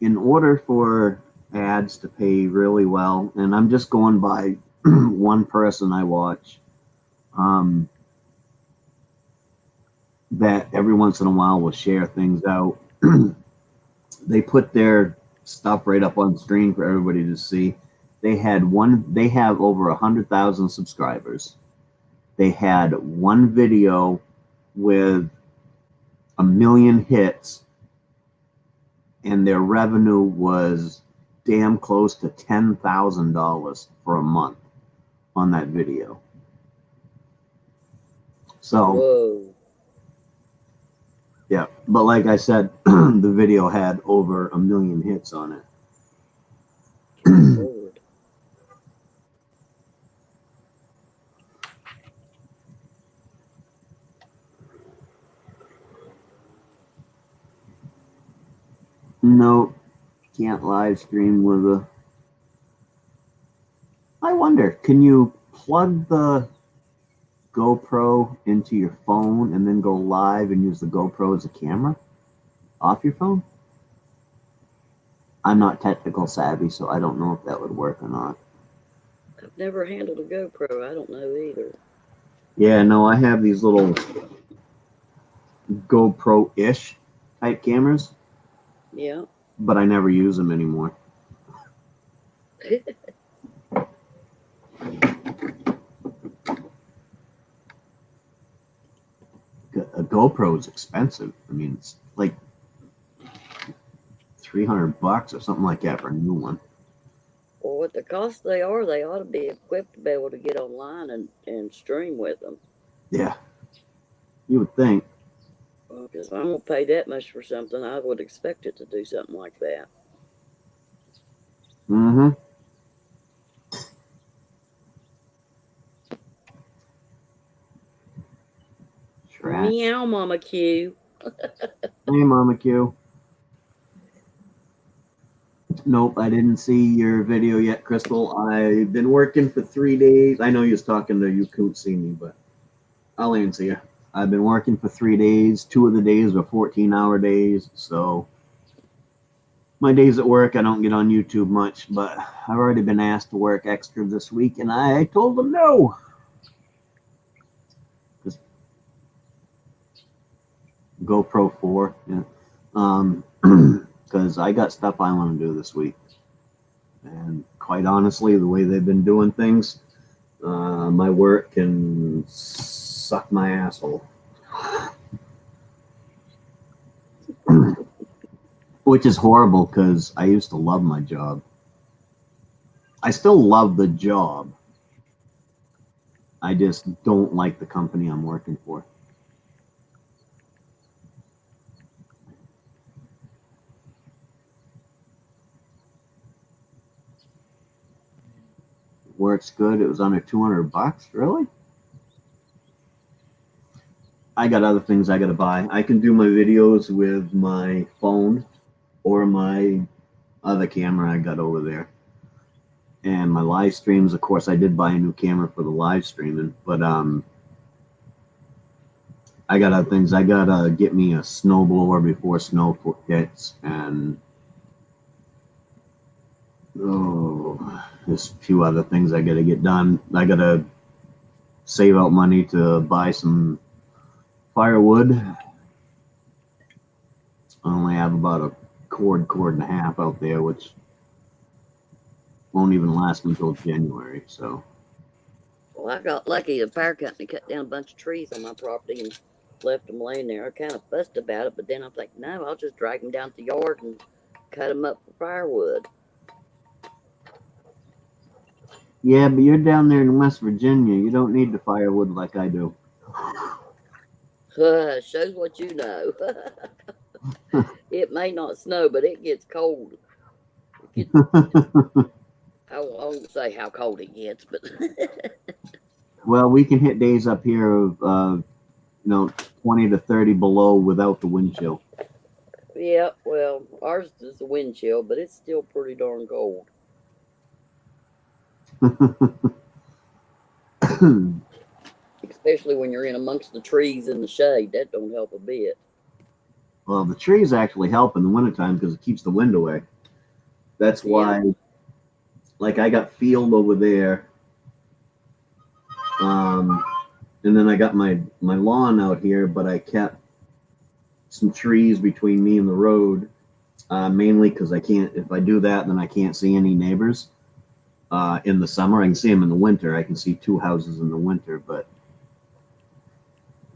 in order for ads to pay really well, and I'm just going by one person I watch, that every once in a while will share things out. They put their stuff right up on screen for everybody to see. They have over 100,000 subscribers. They had one video with 1 million hits, and their revenue was damn close to $10,000 for a month on that video. So, whoa. Yeah, but like I said, the video had over 1 million hits on it. Lord. No, can't live stream with a. I wonder, can you plug the GoPro into your phone and then go live and use the GoPro as a camera off your phone? I'm not technical savvy, so I don't know if that would work or not. I've never handled a GoPro. I don't know either. Yeah, no, I have these little GoPro-ish type cameras. Yeah. But I never use them anymore. A GoPro is expensive. I mean, it's like $300 or something like that for a new one. Well, what the cost they are, they ought to be equipped to be able to get online and stream with them. Yeah, you would think. Well, because if I'm going to pay that much for something, I would expect it to do something like that. Mm-hmm. Trash. Meow, Mama Q. Hey, Mama Q. Nope, I didn't see your video yet, Crystal. I've been working for 3 days. I know you was talking to you couldn't see me, but I'll answer you. I've been working for 3 days. 2 of the days were 14-hour days, so my days at work, I don't get on YouTube much, but I've already been asked to work extra this week, and I told them no. Just GoPro 4, yeah. Because I got stuff I want to do this week. And quite honestly, the way they've been doing things, my work can suck my asshole. Which is horrible because I used to love my job. I still love the job, I just don't like the company I'm working for. Works good. It was under $200. Really? I got other things I got to buy. I can do my videos with my phone or my other camera I got over there. And my live streams, of course, I did buy a new camera for the live streaming, but I got other things. I gotta get me a snowblower before snow hits, and there's a few other things I gotta get done. I gotta save out money to buy some firewood. I only have about a cord and a half out there, which won't even last until January. So, Well, I got lucky. The fire company cut down a bunch of trees on my property and left them laying there. I kind of fussed about it, but then I'm like, no, I'll just drag them down to the yard and cut them up for firewood. yeah, but you're down there in West Virginia. You don't need the firewood like I do. Shows what you know. It may not snow, but it gets cold. I won't say how cold it gets, but Well, we can hit days up here of 20 to 30 below without the wind chill. yeah, well, ours is the wind chill, but it's still pretty darn cold. Especially when you're in amongst the trees in the shade. That don't help a bit. Well, the trees actually help in the wintertime because it keeps the wind away. That's why, Yeah. like, I got field over there, and then I got my lawn out here, but I kept some trees between me and the road, mainly because I can't. If I do that, then I can't see any neighbors. In the summer, I can see them in the winter. I can see two houses in the winter, but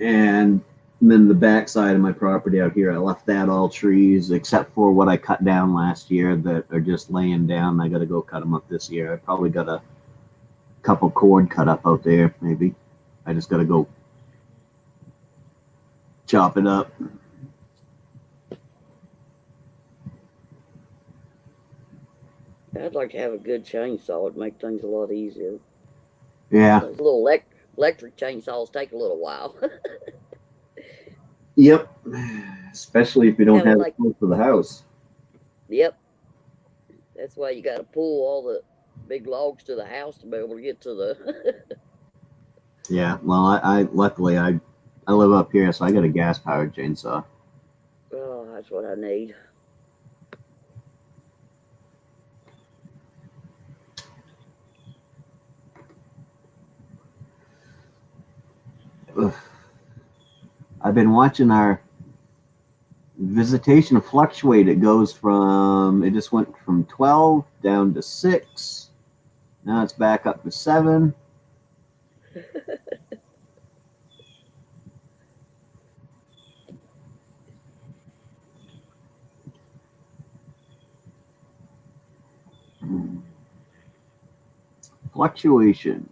and then the back side of my property out here, I left that all trees except for what I cut down last year that are just laying down. I got to go cut them up this year. I probably got a couple cord cut up out there, maybe. I just got to go chop it up. I'd like to have a good chainsaw. It'd make things a lot easier. Yeah. Those little electric chainsaws take a little while. Yep. Especially if you don't Kind of have like, it close to the house. yep. That's why you got to pull all the big logs to the house to be able to get to the. Yeah. Well, I luckily I live up here, so I got a gas powered chainsaw. Oh, that's what I need. Ugh. I've been watching our visitation fluctuate. It just went from 12 down to 6. Now it's back up to 7. Fluctuation.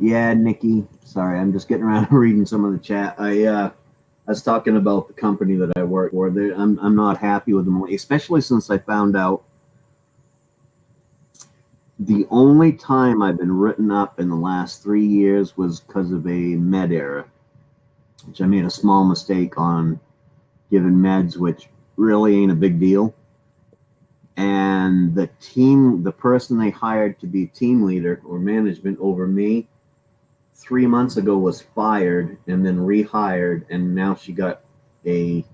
Yeah, Nikki. Sorry, I'm just getting around to reading some of the chat. I was talking about the company that I work for. I'm not happy with them, especially since I found out the only time I've been written up in the last 3 years was because of a med error, which I made a small mistake on giving meds, which really ain't a big deal. And the person they hired to be team leader or management over me 3 months ago was fired and then rehired, and now she got a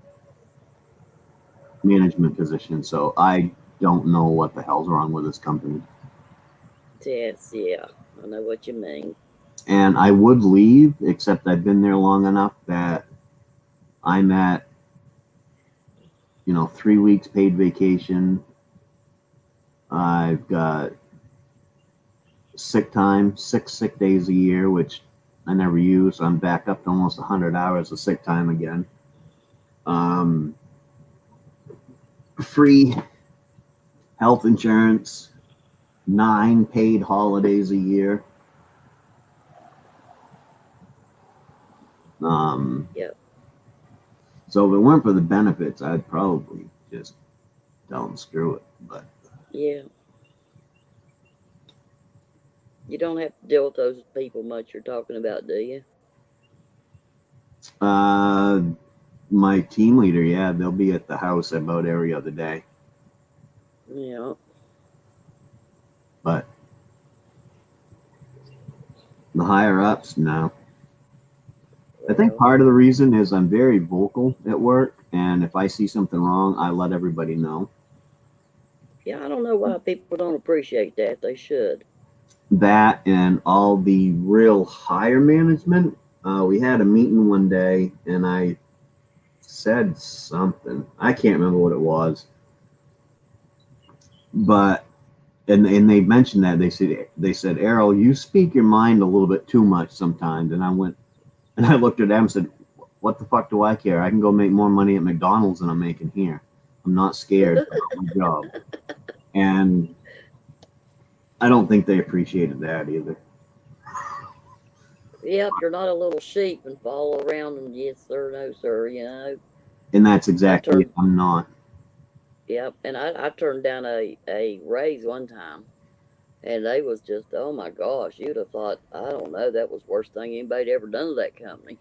management position. So I don't know what the hell's wrong with this company. Yes, yeah. I know what you mean. And I would leave, except I've been there long enough that I'm at, 3 weeks paid vacation. I've got sick time, 6 sick days a year, which I never use. I'm back up to almost 100 hours of sick time again. Um, Free health insurance, 9 paid holidays a year. Yep. So if it weren't for the benefits, I'd probably just tell them screw it. But Yeah. You don't have to deal with those people much you're talking about, do you? uh, my team leader, yeah, they'll be at the house about every other day. Yeah. But the higher ups, no. I think Well, part of the reason is I'm very vocal at work, and if I see something wrong, I let everybody know. yeah, I don't know why people don't appreciate that. They should. That and all the real higher management. We had a meeting one day, and I said something. I can't remember what it was, but and they mentioned that they said Errol, you speak your mind a little bit too much sometimes. And I went and I looked at them and said, what the fuck do I care? I can go make more money at McDonald's than I'm making here. I'm not scared about my job. And I don't think they appreciated that either. Yep, you're not a little sheep and follow around and yes sir, no sir. And that's I exactly it. turned. I'm not. Yep, and I turned down a raise one time, and they was just, oh my gosh, you'd have thought, I don't know, that was the worst thing anybody ever done to that company.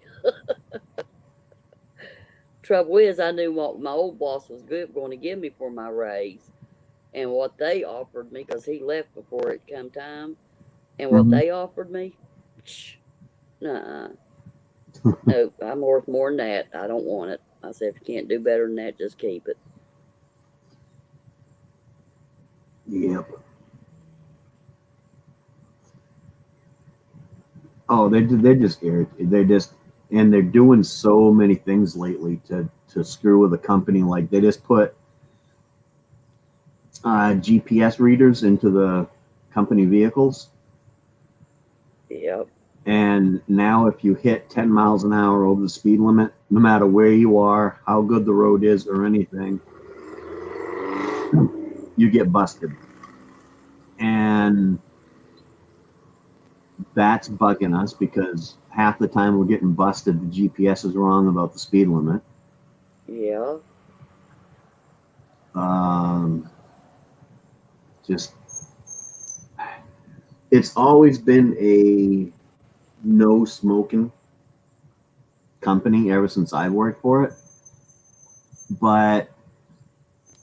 Trouble is, I knew what my old boss was good going to give me for my raise, and what they offered me, because he left before it come time, and what Mhm. they offered me, nah, nope, I'm worth more than that. I don't want it. I said, if you can't do better than that, just keep it. Yep. Oh, they're just irritated. And they're doing so many things lately to screw with the company. Like they just put GPS readers into the company vehicles. Yep, And now, if you hit 10 miles an hour over the speed limit, no matter where you are, how good the road is, or anything, you get busted. And that's bugging us because half the time we're getting busted, the GPS is wrong about the speed limit. yeah, Um, just, it's always been a no smoking company ever since I worked for it, but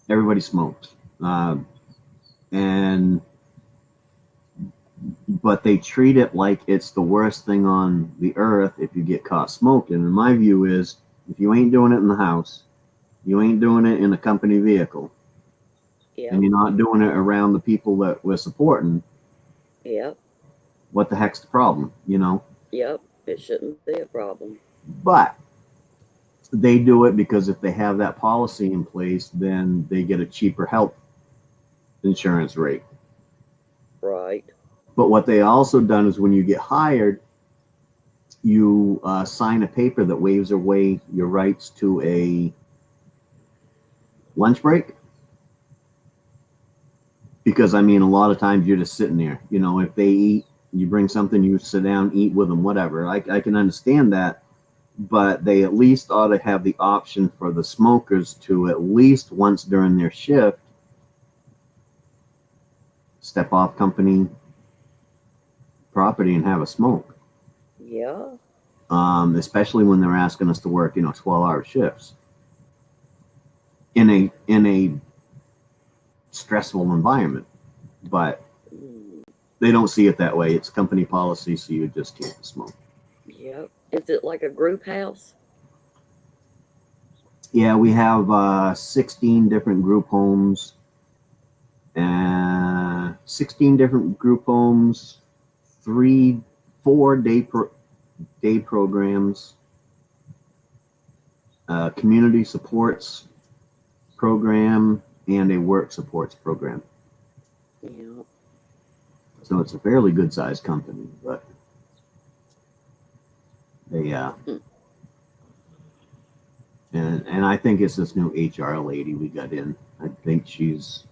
everybody smokes. And but they treat it like it's the worst thing on the earth if you get caught smoking. And my view is, if you ain't doing it in the house, you ain't doing it in a company vehicle, and yep, you're not doing it around the people that we're supporting, yep, what the heck's the problem? yep. It shouldn't be a problem. But they do it because if they have that policy in place, then they get a cheaper health insurance rate. Right. But what they also done is when you get hired, you sign a paper that waives away your rights to a lunch break. Because I mean, a lot of times you're just sitting there. If they eat, you bring something, you sit down, eat with them, whatever. I can understand that, but they at least ought to have the option for the smokers to at least once during their shift step off company property and have a smoke. Yeah. Especially when they're asking us to work, 12-hour shifts in a stressful environment. But Mm, they don't see it that way. It's company policy, so you just can't smoke. yep. Is it like a group house? Yeah, we have 16 different group homes, 16 different group homes, 4 day programs, community supports program, and a work supports program. Yeah. So it's a fairly good sized company, but they and I think it's this new HR lady we got in. I think she's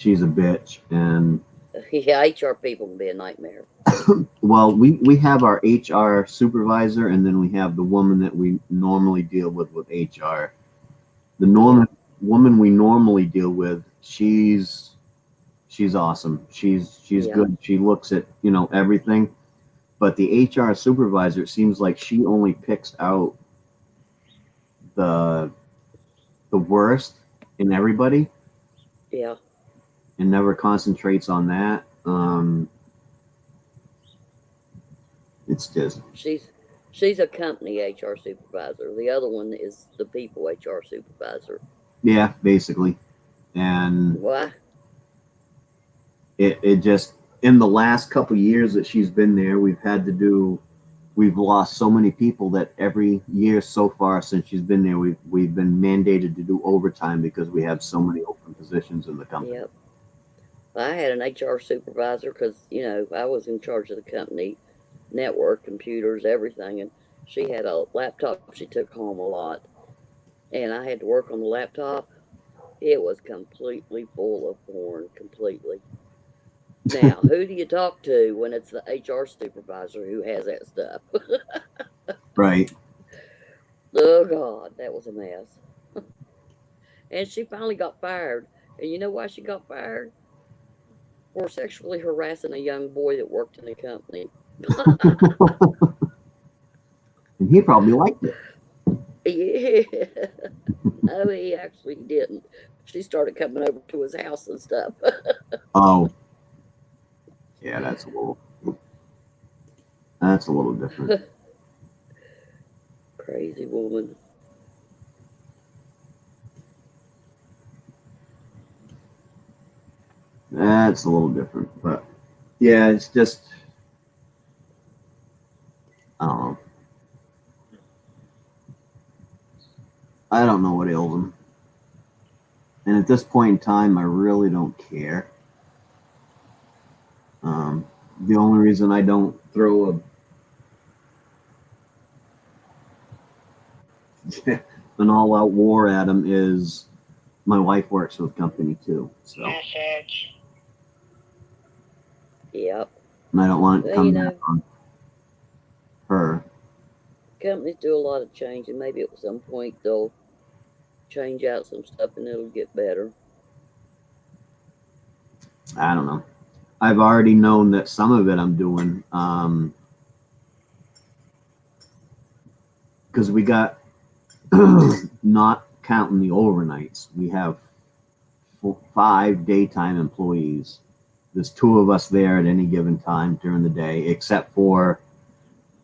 a bitch, and Yeah, HR people can be a nightmare. well, we have our HR supervisor, and then we have the woman that we normally deal with HR. The woman we normally deal with, she's awesome. She's Yeah. good. She looks at everything. But the HR supervisor, it seems like she only picks out the worst in everybody Yeah. and never concentrates on that. It's just She's a company HR supervisor. The other one is the people HR supervisor. yeah, basically. And Why? it just in the last couple of years that she's been there, we've lost so many people that every year so far since she's been there, we've been mandated to do overtime because we have so many open positions in the company. Yep. I had an HR supervisor because I was in charge of the company, network, computers, everything, and she had a laptop she took home a lot, and I had to work on the laptop. It was completely full of porn, completely. Now, who do you talk to when it's the HR supervisor who has that stuff? Right. Oh God, that was a mess. And she finally got fired. And you know why she got fired? For sexually harassing a young boy that worked in the company. And he probably liked it. Yeah. No, he actually didn't. She started coming over to his house and stuff. Oh, yeah, that's a little different. Crazy woman. That's a little different, but yeah, it's just I don't know. I don't know what ails him, and at this point in time, I really don't care. The only reason I don't throw an all-out war at him is my wife works for the company too, so Yep. and I don't want it to Well, come back on her. companies do a lot of change, and maybe at some point they'll change out some stuff and it'll get better. I don't know. I've already known that some of it I'm doing because we got not counting the overnights. We have 5 daytime employees. There's 2 of us there at any given time during the day, except for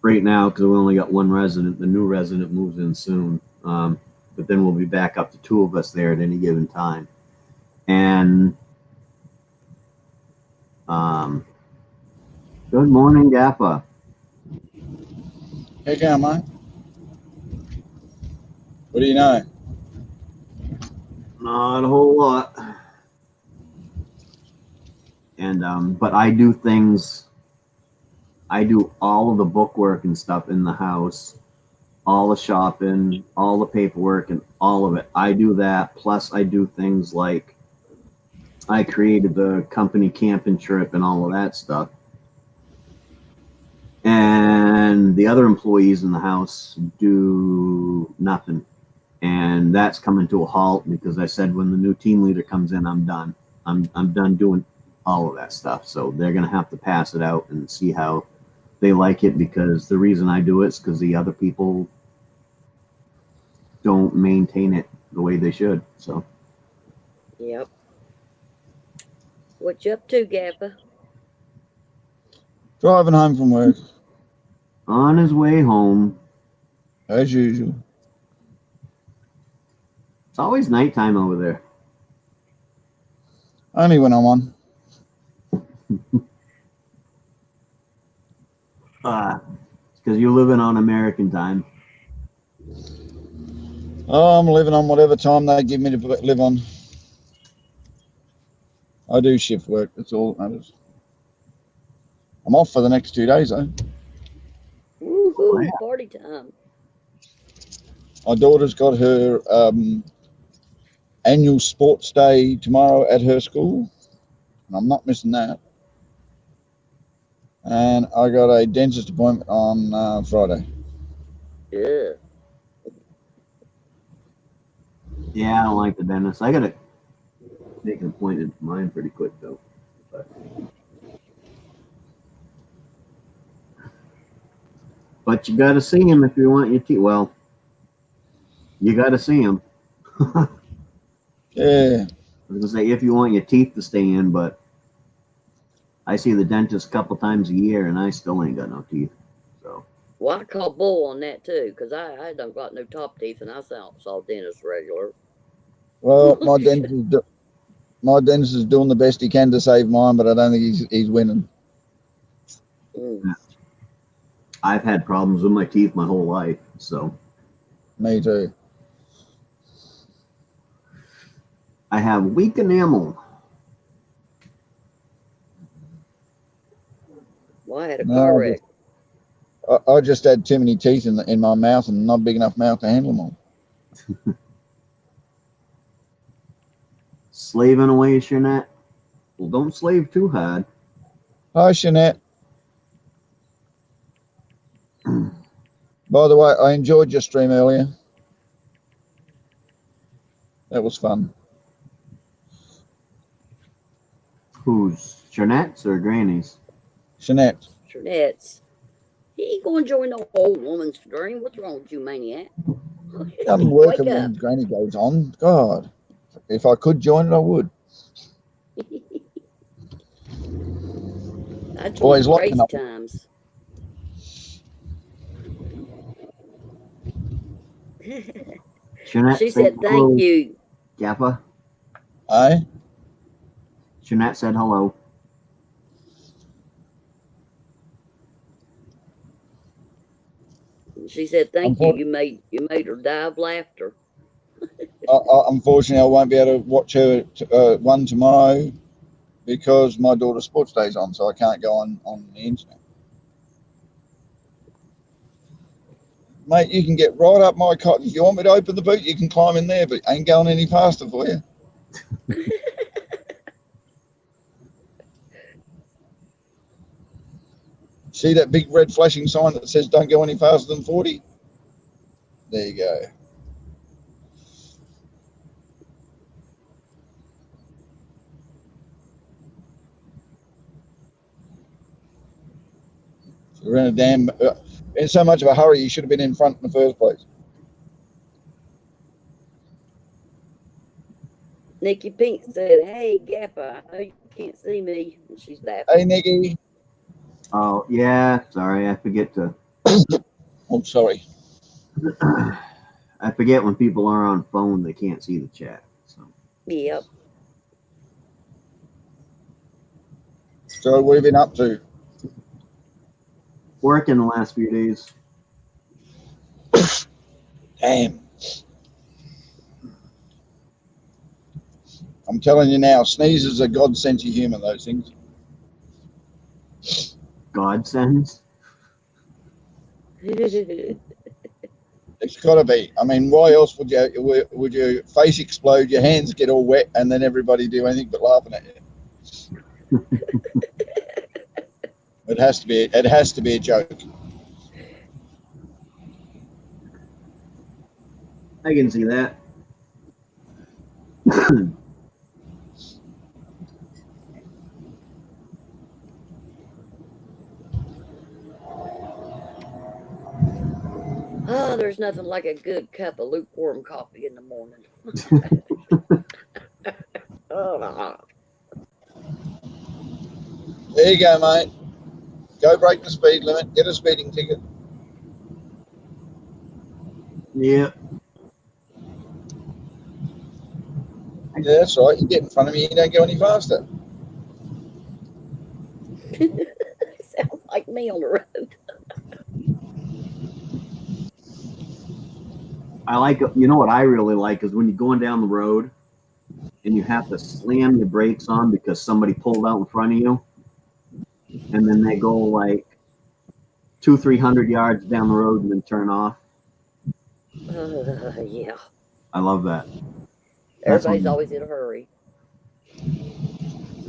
right now because we only got 1 resident. The new resident moves in soon, but then we'll be back up to 2 of us there at any given time. And good morning, Gappa. Hey, Jeremiah. What do you know? Not a whole lot. And but I do things. I do all of the bookwork and stuff in the house, all the shopping, all the paperwork, and all of it. I do that. Plus, I do things like I created the company camping trip and all of that stuff. And the other employees in the house do nothing. And that's coming to a halt because I said when the new team leader comes in, I'm done. I'm done doing all of that stuff. So they're gonna have to pass it out and see how they like it because the reason I do it is because the other people don't maintain it the way they should. So Yep. What you up to, Gaffa? Driving home from work, on his way home, as usual. it's always nighttime over there. Only when I'm on. Because you're living on American time. Oh, I'm living on whatever time they give me to live on. I do shift work. That's all that matters. I'm off for the next 2 days, though. Woohoo! Party time. My daughter's got her annual sports day tomorrow at her school, and I'm not missing that. And I got a dentist appointment on Friday. Yeah. Yeah, I don't like the dentist. I gotta make an appointment for mine pretty quick though. But you gotta see him if you want your teeth. Well, you gotta see him. Yeah. I was gonna say if you want your teeth to stay in, but I see the dentist a couple times a year and I still ain't got no teeth. So Well, I call bull on that too, because I don't got no top teeth and I saw dentist regular. Well, my dentist is doing the best he can to save mine, but I don't think he's winning. I've had problems with my teeth my whole life, so Me too. I have weak enamel. Well, I had a car wreck. I just had too many teeth in my mouth and not big enough mouth to handle them all. Slaving away, Shanette. Well, don't slave too hard. Hi, Shanette. By the way, I enjoyed your stream earlier. That was fun. Who's Shanette's or Granny's? Shanette. Shanette's. He ain't going to join the whole woman's stream. What's wrong with you, Maine-iac? I'm working when Granny goes on. God, if I could join it, I would. I joined crazy times. Shanette She said, "Thank you, Gaffa." Aye. Shanette said hello. She said, "Thank you. You made her die of laughter." Unfortunately, I won't be able to watch her one tomorrow because my daughter's sports day's on, so I can't go on the internet. Mate, you can get right up my cot. If you want me to open the boot, you can climb in there, but ain't going any faster for you. See that big red flashing sign that says don't go any faster than 40? There you go. You're in a damn... in so much of a hurry, you should have been in front in the first place. Nikki Pink said, "Hey, Gappa, I know you can't see me." And she's laughing. Hey, Nikki. Oh, yeah. Sorry, I forget to... Oh, sorry. I forget when people are on phone, they can't see the chat. So. Yep. So what have you been up to? Working the last few days. Damn. I'm telling you now, sneezes are God's sense of humour, those things. God sends? It's got to be. I mean, why else would your face explode, your hands get all wet, and then everybody do anything but laughing at you? It has to be. It has to be a joke. I can see that. Oh, there's nothing like a good cup of lukewarm coffee in the morning. Oh. There you go, mate. Go break the speed limit. Get a speeding ticket. Yeah. Yeah, that's right. You get in front of me, you don't go any faster. Sounds like me on the road. I like, you know what I really like is when you're going down the road and you have to slam your brakes on because somebody pulled out in front of you, and then they go like 200-300 yards down the road and then turn off. Yeah. I love that. That's Everybody's when, always in a hurry.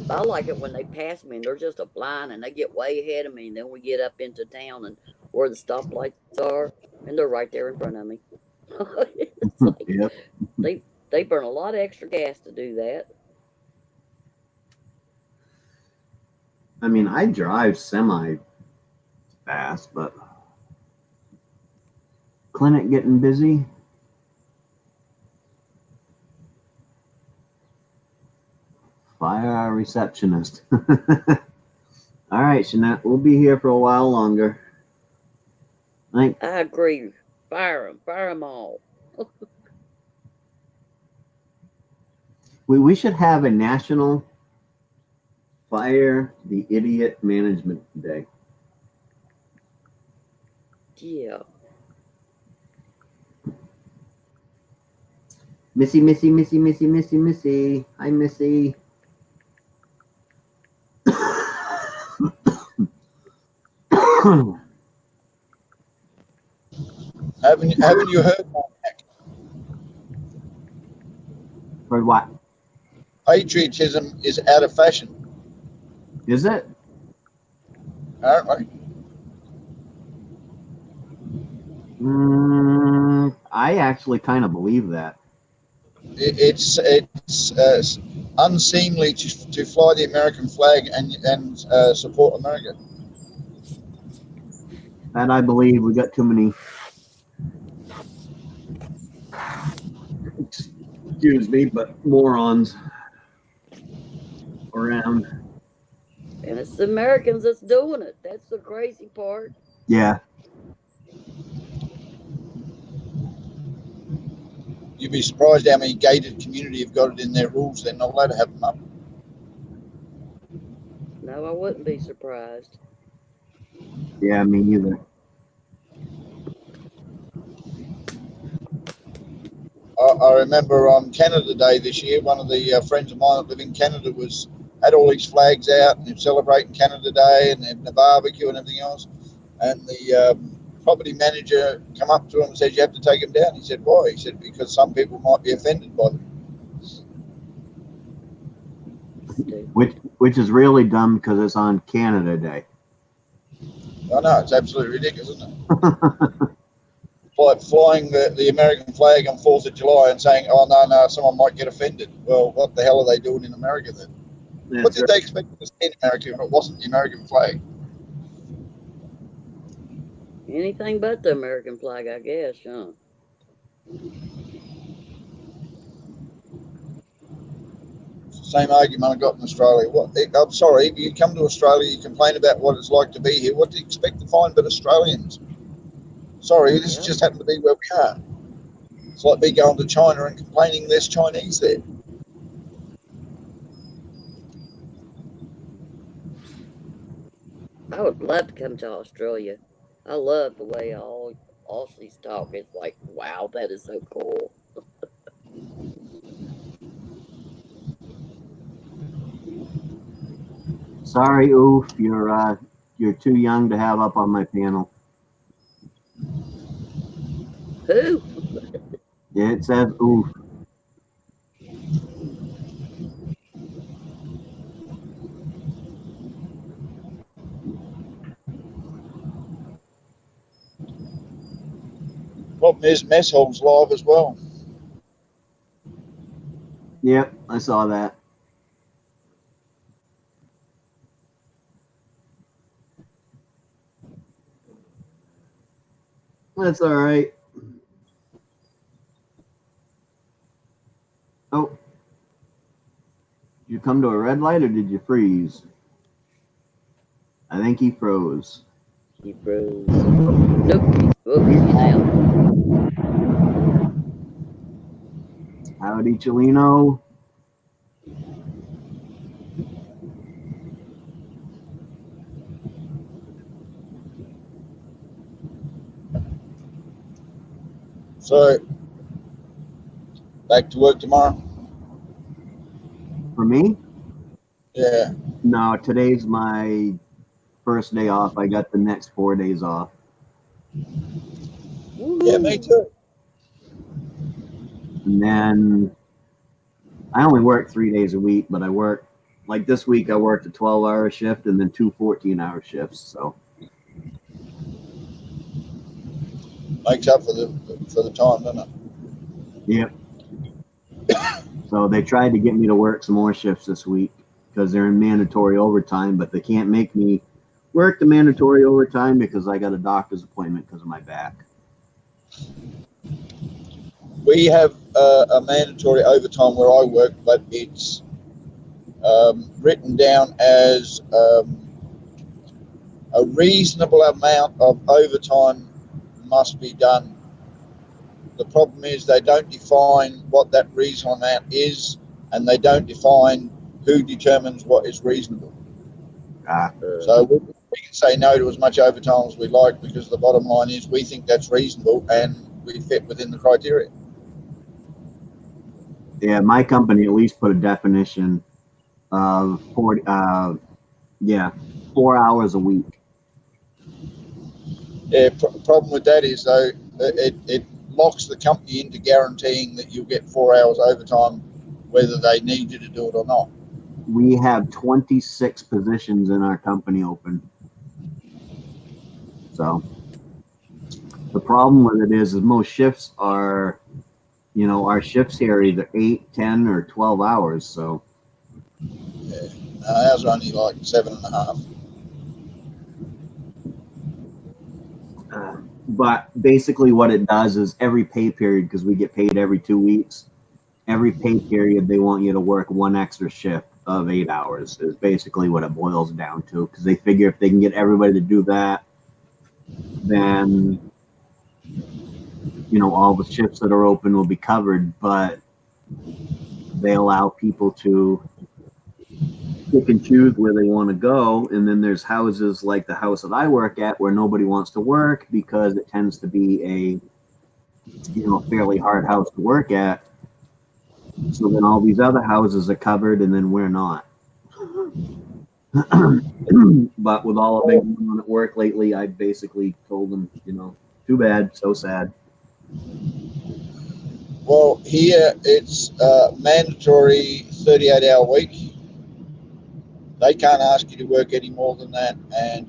I like it when they pass me and they're just a flying and they get way ahead of me, and then we get up into town and where the stoplights are, and they're right there in front of me. It's like yep. they burn a lot of extra gas to do that. I mean, I drive semi fast, but clinic getting busy. Fire receptionist. All right, Jeanette, we'll be here for a while longer. I agree. Fire them all. We should have a national fire the idiot management day. Yeah. Missy, Missy, Missy, Missy, Missy, Missy. Hi, Missy. Haven't you heard? For what? Patriotism is out of fashion, Is it? apparently. I actually kind of believe that. It's unseemly to fly the American flag and support America. That I believe. We got too many, excuse me, but morons around. And it's the Americans that's doing it. That's the crazy part. Yeah. You'd be surprised how many gated community have got it in their rules. They're not allowed to have them up. No, I wouldn't be surprised. Yeah, me neither. I remember on Canada Day this year, one of the friends of mine that live in Canada had all these flags out and they're celebrating Canada Day and having a barbecue and everything else. And the property manager come up to him and said, "You have to take them down." He said, "Why?" He said, "Because some people might be offended by them." Which is really dumb because it's on Canada Day. I know, it's absolutely ridiculous, isn't it? Like flying the American flag on 4th of July and saying, "Oh, no, someone might get offended." Well, what the hell are they doing in America then? That's What did right. they expect to see in America if it wasn't the American flag? Anything but the American flag, I guess, huh? Same argument I got in Australia. I'm sorry, you come to Australia, you complain about what it's like to be here. What do you expect to find but Australians? Sorry, this just happened to be where we are. It's like me going to China and complaining there's Chinese there. I would love to come to Australia. I love the way all Aussies talk. It's like, wow, that is so cool. Sorry, Oof, you're too young to have up on my panel. Who? It says Oof. Problem is, mess hall's live as well. Yep, I saw that. That's all right. Oh, did you come to a red light or did you freeze? I think he froze. He froze. Nope. He's now. Howdy, Chelino. So Back to work tomorrow? For me, Yeah. no, today's my first day off. I got the next 4 days off. Yeah, me too. And then I only work 3 days a week, but I work, like this week, I worked a 12-hour shift and then two 14-hour shifts. So, Makes up for the time, doesn't it? yep. So they tried to get me to work some more shifts this week because they're in mandatory overtime, but they can't make me work the mandatory overtime because I got a doctor's appointment because of my back. We have a mandatory overtime where I work, but it's written down as a reasonable amount of overtime must be done. The problem is they don't define what that reasonable amount is, and they don't define who determines what is reasonable. So we can say no to as much overtime as we like, because the bottom line is we think that's reasonable and we fit within the criteria. Yeah, my company at least put a definition of 4 hours a week. Yeah, problem with that is though it locks the company into guaranteeing that you'll get 4 hours overtime whether they need you to do it or not. We have 26 positions in our company open. So the problem with it is most shifts are, our shifts here are either 8, 10, or 12 hours. So Yeah, ours are only like 7.5. but basically what it does is every pay period, because we get paid every 2 weeks, every pay period they want you to work one extra shift of 8 hours is basically what it boils down to, because they figure if they can get everybody to do that, then all the shifts that are open will be covered. But they allow people to pick and choose where they want to go, and then there's houses like the house that I work at where nobody wants to work because it tends to be a fairly hard house to work at. So then all these other houses are covered and then we're not. But with all of it going on at work lately, I basically told them, too bad, so sad. Well, here it's mandatory 38-hour week. They can't ask you to work any more than that, and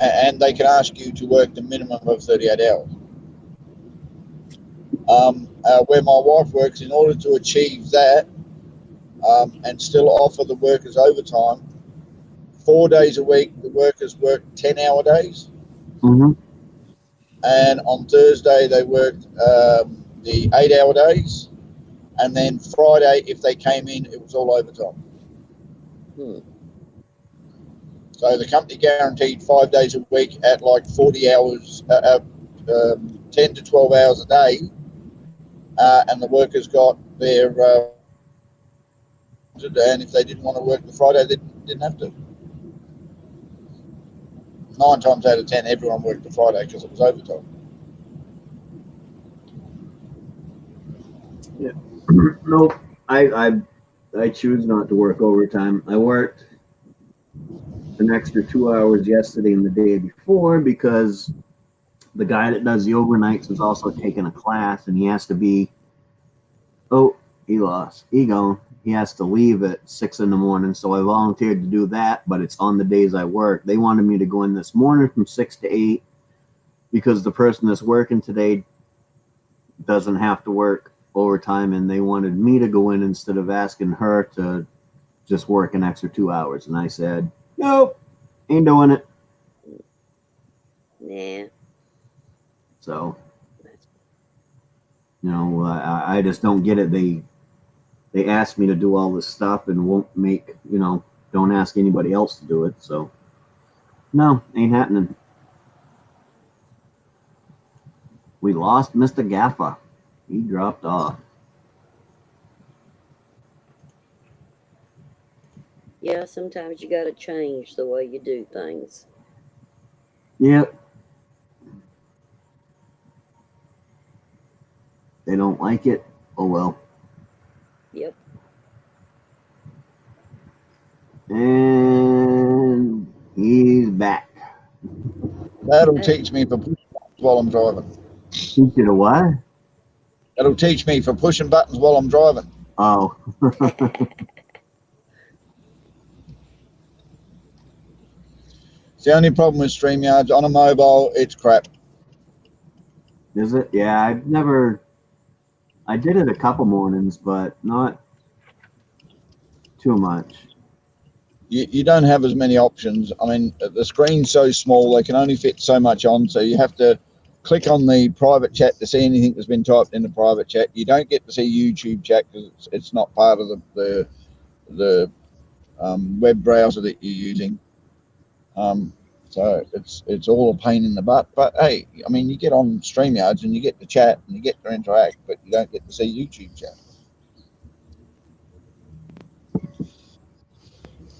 and they can ask you to work the minimum of 38 hours. Where my wife works, in order to achieve that and still offer the workers overtime, 4 days a week the workers work 10-hour days. Mm-hmm. And on Thursday they worked the 8-hour days, and then Friday, if they came in, it was all overtime. So the company guaranteed 5 days a week at like 40 hours, 10 to 12 hours a day, and the workers got their and if they didn't want to work the Friday, they didn't have to. 9 times out of 10, everyone worked the Friday because it was overtime. Yeah. Nope. I choose not to work overtime. I worked an extra 2 hours yesterday and the day before because the guy that does the overnights is also taking a class, and he has to be. Oh, he lost. He gone. He has to leave at 6 in the morning, so I volunteered to do that. But it's on the days I work. They wanted me to go in this morning from 6 to 8 because the person that's working today doesn't have to work overtime, and they wanted me to go in instead of asking her to just work an extra 2 hours. And I said, nope, ain't doing it. Yeah. So, I just don't get it. They ask me to do all this stuff and won't make, don't ask anybody else to do it. So, no, ain't happening. We lost Mr. Gaffa. He dropped off. Yeah, sometimes you got to change the way you do things. Yep. don't like it, oh well. Yep. And he's back. That'll teach me for pushing buttons while I'm driving. Teach you to what? That'll teach me for pushing buttons while I'm driving. Oh. It's the only problem with StreamYards. On a mobile, it's crap. Is it? Yeah, I've never. I did it a couple mornings, but not too much. You don't have as many options. I mean, the screen's so small, they can only fit so much on, so you have to click on the private chat to see anything that's been typed in the private chat. You don't get to see YouTube chat because it's not part of the web browser that you're using. So it's all a pain in the butt. But hey, I mean, you get on StreamYards and you get to chat and you get to interact, but you don't get to see YouTube chat.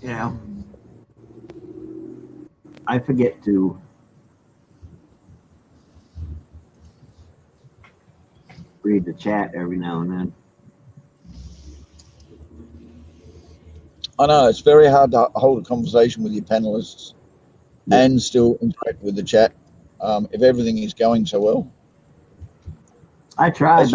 Yeah. I forget to read the chat every now and then. I know it's very hard to hold a conversation with your panelists and still interact with the chat if everything is going so well. I tried.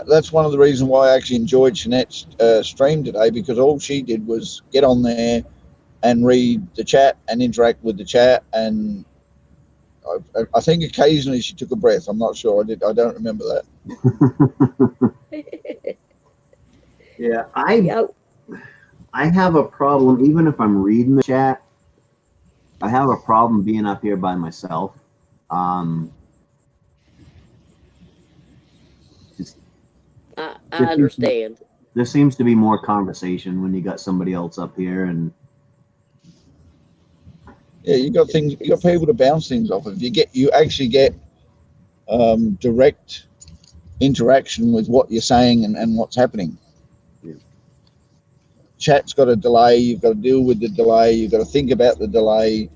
That's one of the reasons why I actually enjoyed Jeanette's stream today, because all she did was get on there and read the chat and interact with the chat, and I think occasionally she took a breath. I'm not sure. I don't remember that. Yeah, I have a problem, even if I'm reading the chat, I have a problem being up here by myself. I understand. There seems to be more conversation when you got somebody else up here, and yeah, you got people to bounce things off of. You actually get direct interaction with what you're saying and what's happening. Yeah. Chat's got a delay. You've got to deal with the delay. You've got to think about the delay.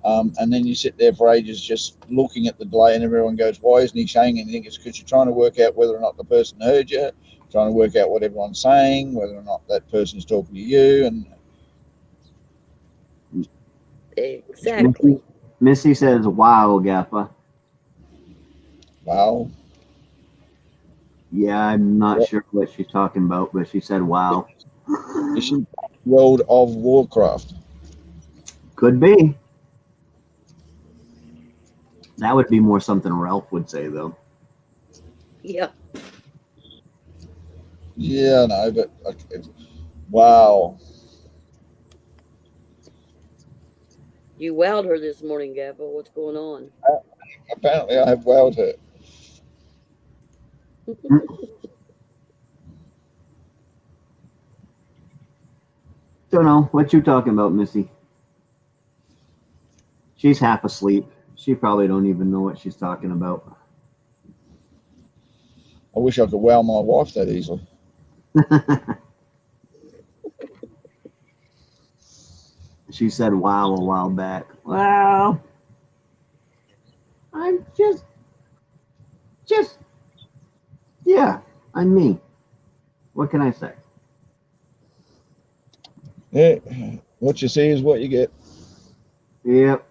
And then you sit there for ages just looking at the delay, and everyone goes, why isn't he saying anything? It's because you're trying to work out whether or not the person heard you, trying to work out what everyone's saying, whether or not that person's talking to you. And exactly. Missy says, wow, Gaffa. Wow. Yeah, I'm not sure what she's talking about, but she said, wow. Is she World of Warcraft? Could be. That would be more something Ralph would say, though. Yeah. Yeah, no, but wow. You wowed her this morning, Gaffa. What's going on? Apparently, I have wowed her. Don't know. What you talking about, Missy? She's half asleep. She probably don't even know what she's talking about. I wish I could wow my wife that easily. She said wow a while back. Well, I'm just, yeah, I'm me. What can I say? Yeah, what you see is what you get. Yep.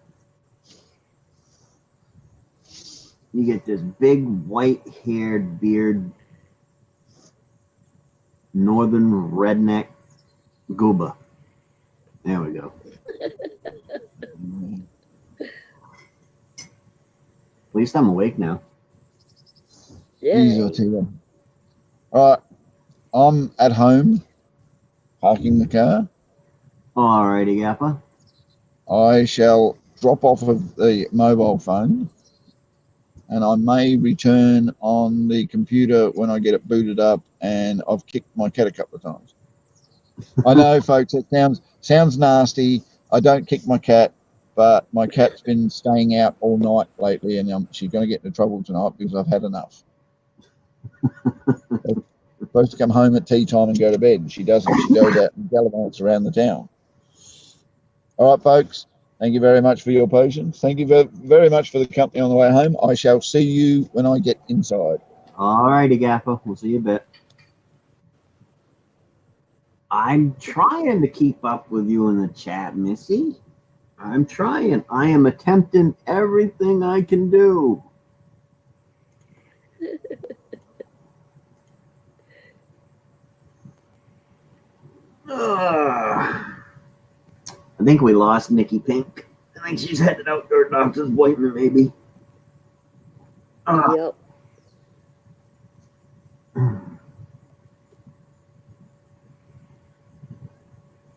You get this big white-haired beard, northern redneck gooba. There we go. At least I'm awake now. Yeah. Easy, I'll tell you. All right, I'm at home, parking the car. Alrighty, Gappa. I shall drop off of the mobile phone, and I may return on the computer when I get it booted up, and I've kicked my cat a couple of times. I know, folks, it sounds nasty. I don't kick my cat, but my cat's been staying out all night lately, and she's going to get into trouble tonight because I've had enough. She's supposed to come home at tea time and go to bed. She doesn't. She goes out and gallivants around the town. All right, folks. Thank you very much for your patience. Thank you very much for the company on the way home. I shall see you when I get inside. All righty, Gaffer. We'll see you a bit. I'm trying to keep up with you in the chat, Missy. I'm trying. I am attempting everything I can do. I think we lost Nikki Pink. I think she's headed out to her doctor's appointment, maybe. Yep.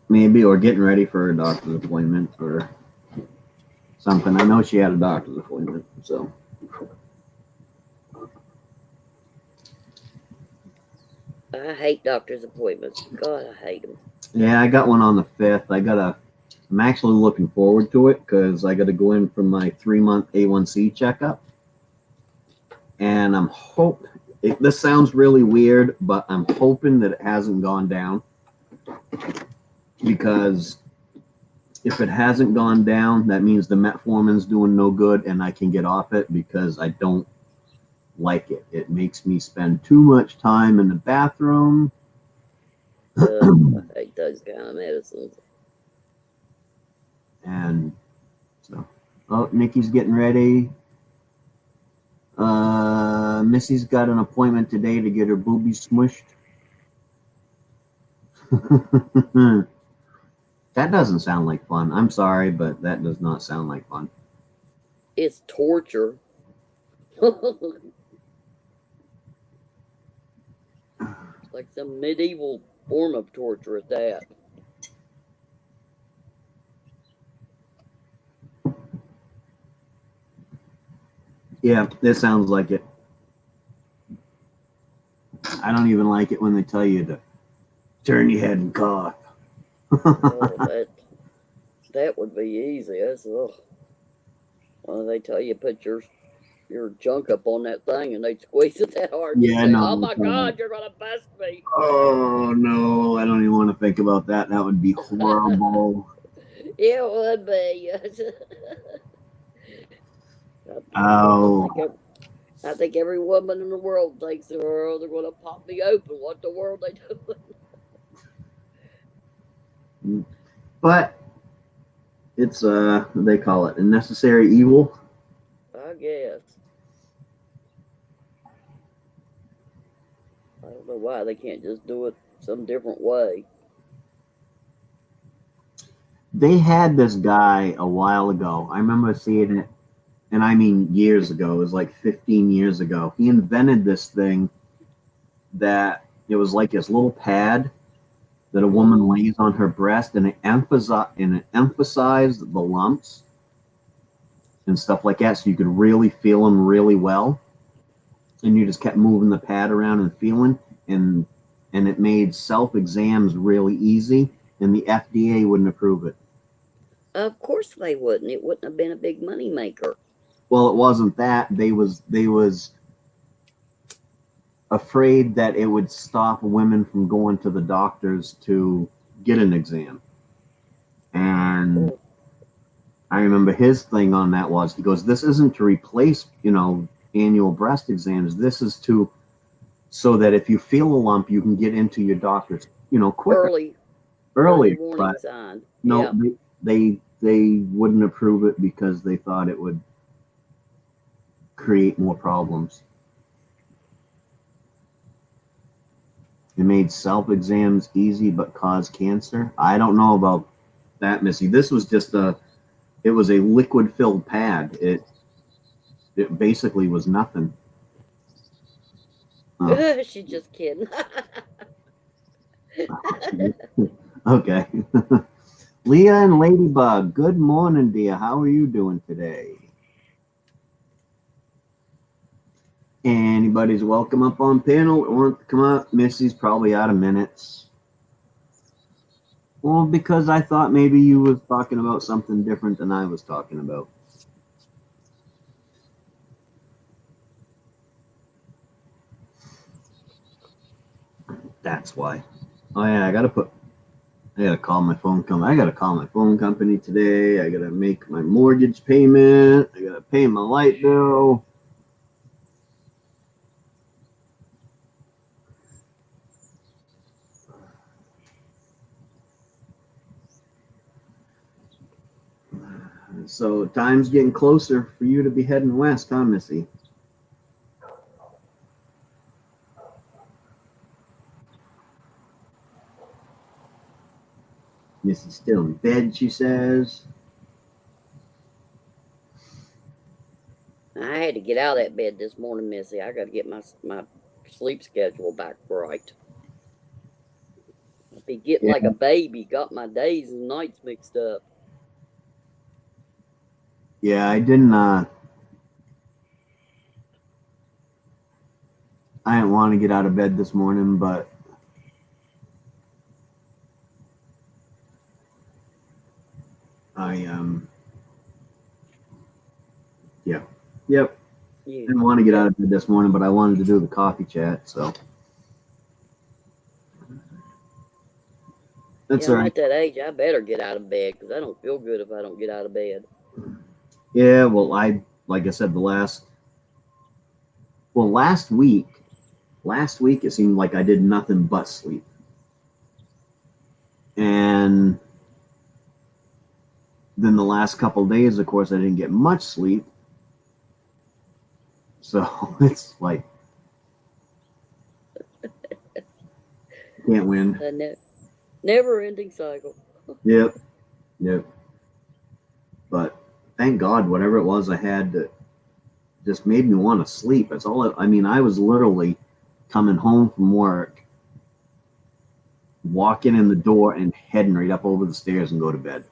Maybe, or getting ready for a doctor's appointment or something. I know she had a doctor's appointment, so. I hate doctor's appointments. God, I hate them. Yeah, I got one on the 5th. I'm actually looking forward to it because I got to go in for my 3-month A1C checkup. And this sounds really weird, but I'm hoping that it hasn't gone down, because if it hasn't gone down, that means the metformin's doing no good and I can get off it, because I don't like it. It makes me spend too much time in the bathroom. I hate those kind of medicines. And so, oh, Nikki's getting ready. Missy's got an appointment today to get her boobies smushed. That doesn't sound like fun. I'm sorry, but that does not sound like fun. It's torture. Like some medieval form of torture at that. Yeah, this sounds like it. I don't even like it when they tell you to turn your head and cough. Oh, that would be easy. That's well, they tell you put your junk up on that thing and they squeeze it that hard. Yeah, You say, no. oh my God, you're gonna bust me. Oh no, I don't even want to think about that. That would be horrible. It would be. Oh. I think every woman in the world thinks they're going to pop me open. What the world they doing? But it's they call it a necessary evil. I guess. I don't know why they can't just do it some different way. They had this guy a while ago. I remember seeing it, and I mean years ago. It was like 15 years ago. He invented this thing that it was like this little pad that a woman lays on her breast, and it emphasized the lumps and stuff like that, so you could really feel them really well. And you just kept moving the pad around and feeling, and it made self-exams really easy, and the FDA wouldn't approve it. Of course they wouldn't. It wouldn't have been a big money maker. Well, it wasn't that. They was afraid that it would stop women from going to the doctors to get an exam. And I remember his thing on that was, he goes, this isn't to replace, annual breast exams. This is so that if you feel a lump, you can get into your doctor's, quicker. Early warning sign. No, yeah. They wouldn't approve it because they thought it would create more problems. It made self-exams easy but caused cancer. I don't know about that, Missy. This was just it was a liquid-filled pad. It basically was nothing. She's just kidding. Okay. Leah and Ladybug, good morning, dear. How are you doing today? Anybody's welcome up on panel or want to come up? Missy's probably out of minutes. Well, because I thought maybe you was talking about something different than I was talking about. That's why. Oh yeah, I gotta put I gotta call my phone company. I gotta call my phone company today. I gotta make my mortgage payment. I gotta pay my light bill. So time's getting closer for you to be heading west, huh, Missy? Missy's still in bed, she says. I had to get out of that bed this morning, Missy. I got to get my sleep schedule back right. I'd be getting like a baby. Got my days and nights mixed up. Yeah, I didn't. I didn't want to get out of bed this morning, but Yep. Yeah. Didn't want to get out of bed this morning, but I wanted to do the coffee chat, so that's all I'm right. at that age. I better get out of bed because I don't feel good if I don't get out of bed. Yeah, well, like I said, last week it seemed like I did nothing but sleep, and then the last couple of days, of course, I didn't get much sleep, so it's like can't win. A never-ending cycle. Yep. But thank God, whatever it was I had that just made me want to sleep. That's all. I mean, I was literally coming home from work, walking in the door, and heading right up over the stairs and go to bed.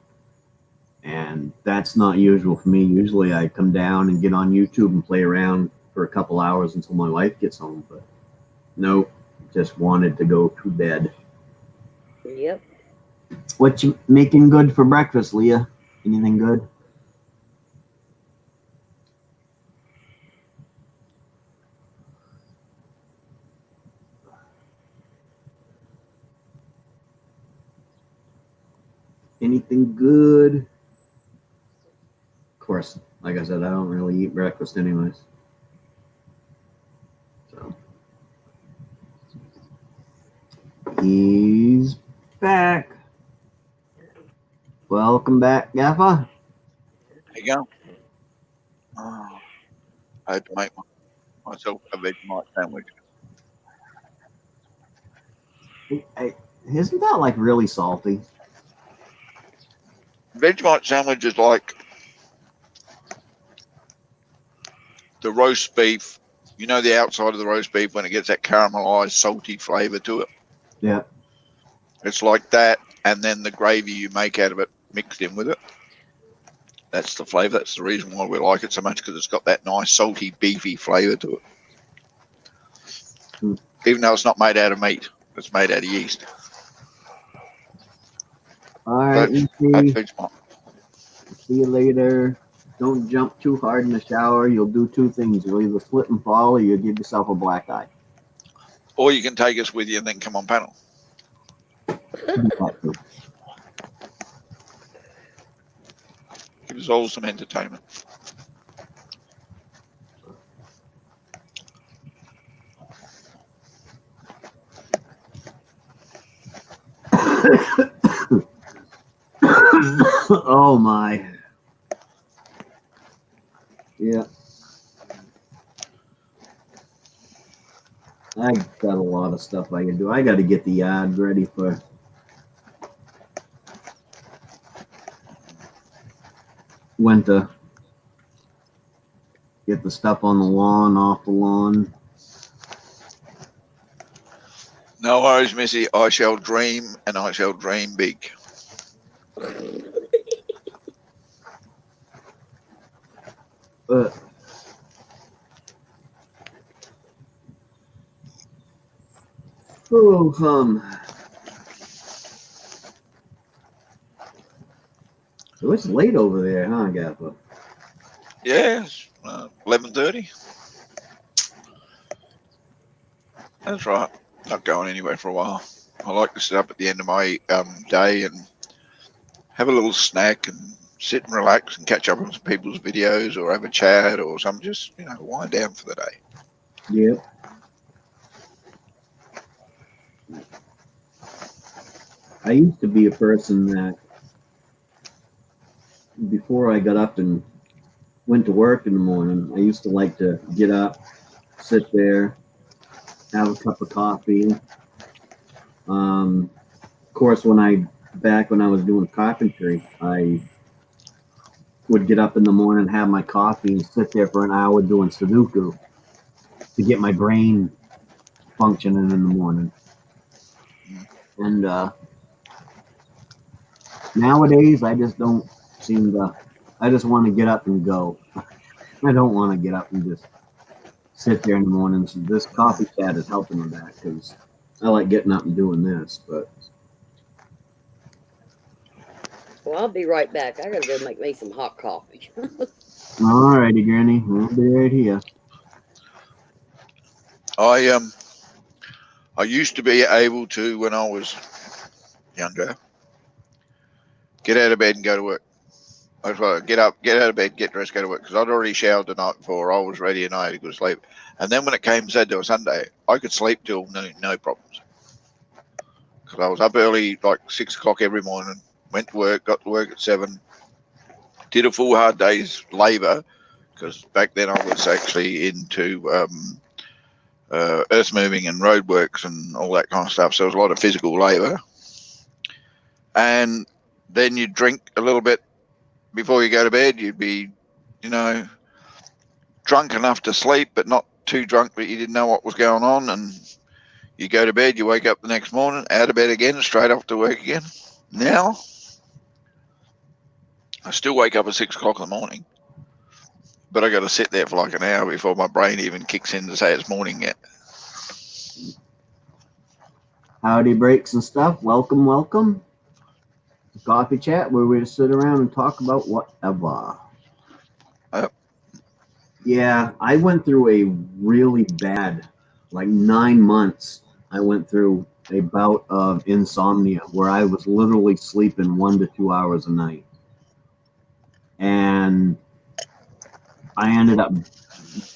And that's not usual for me. Usually, I come down and get on YouTube and play around for a couple hours until my wife gets home. But nope, just wanted to go to bed. Yep. What you making good for breakfast, Leah? Anything good? Anything good? Of course, like I said, I don't really eat breakfast anyways. So he's back. Welcome back, Gaffa. There you go. I had to make myself a Vegemite sandwich. Isn't that like really salty? Vegemite sandwich is like the roast beef. You know the outside of the roast beef when it gets that caramelized, salty flavor to it? Yeah. It's like that, and then the gravy you make out of it mixed in with it. That's the flavor. That's the reason why we like it so much, because it's got that nice, salty, beefy flavor to it. Even though it's not made out of meat, it's made out of yeast. All right, That's Vegemite. See you later. Don't jump too hard in the shower. You'll do two things. You'll either slip and fall or you'll give yourself a black eye. Or you can take us with you and then come on panel. Give us all some entertainment. Oh my. Yeah. I got a lot of stuff I can do. I got to get the yard ready for winter. Get the stuff on the lawn, off the lawn. No worries, Missy. I shall dream, and I shall dream big. So it's late over there, huh, Gaffa? Yeah, 11:30. That's right. Not going anywhere for a while. I like to sit up at the end of my day and have a little snack and sit and relax and catch up on some people's videos or have a chat or something. Just wind down for the day. Yep. I used to be a person that before I got up and went to work in the morning, I used to like to get up, sit there, have a cup of coffee. Of course, back when I was doing carpentry, I would get up in the morning, have my coffee, and sit there for an hour doing Sudoku to get my brain functioning in the morning. And nowadays, I just don't seem to. I just want to get up and go. I don't want to get up and just sit there in the mornings. This coffee chat is helping with that because I like getting up and doing this. But Well, I'll be right back. I gotta go make me some hot coffee. all righty, Granny, we'll be right here. I used to be able to, when I was younger, get out of bed and go to work. I was get up, get out of bed, get dressed, go to work, because I'd already showered the night before. I was ready and I had to go to sleep. And then when it came Saturday or Sunday, I could sleep till no problems. Because I was up early, like 6 o'clock every morning, went to work, got to work at 7, did a full hard day's labour, because back then I was actually into earth moving and roadworks and all that kind of stuff. So it was a lot of physical labour. And then you'd drink a little bit before you go to bed. You'd be, drunk enough to sleep, but not too drunk that you didn't know what was going on. And you go to bed, you wake up the next morning, out of bed again, straight off to work again. Now, I still wake up at 6 o'clock in the morning, but I got to sit there for like an hour before my brain even kicks in to say it's morning yet. Howdy, breaks and stuff. Welcome, welcome. Coffee chat where we just sit around and talk about whatever. Yeah, I went through a really bad, like 9 months. I went through a bout of insomnia where I was literally sleeping 1 to 2 hours a night. And I ended up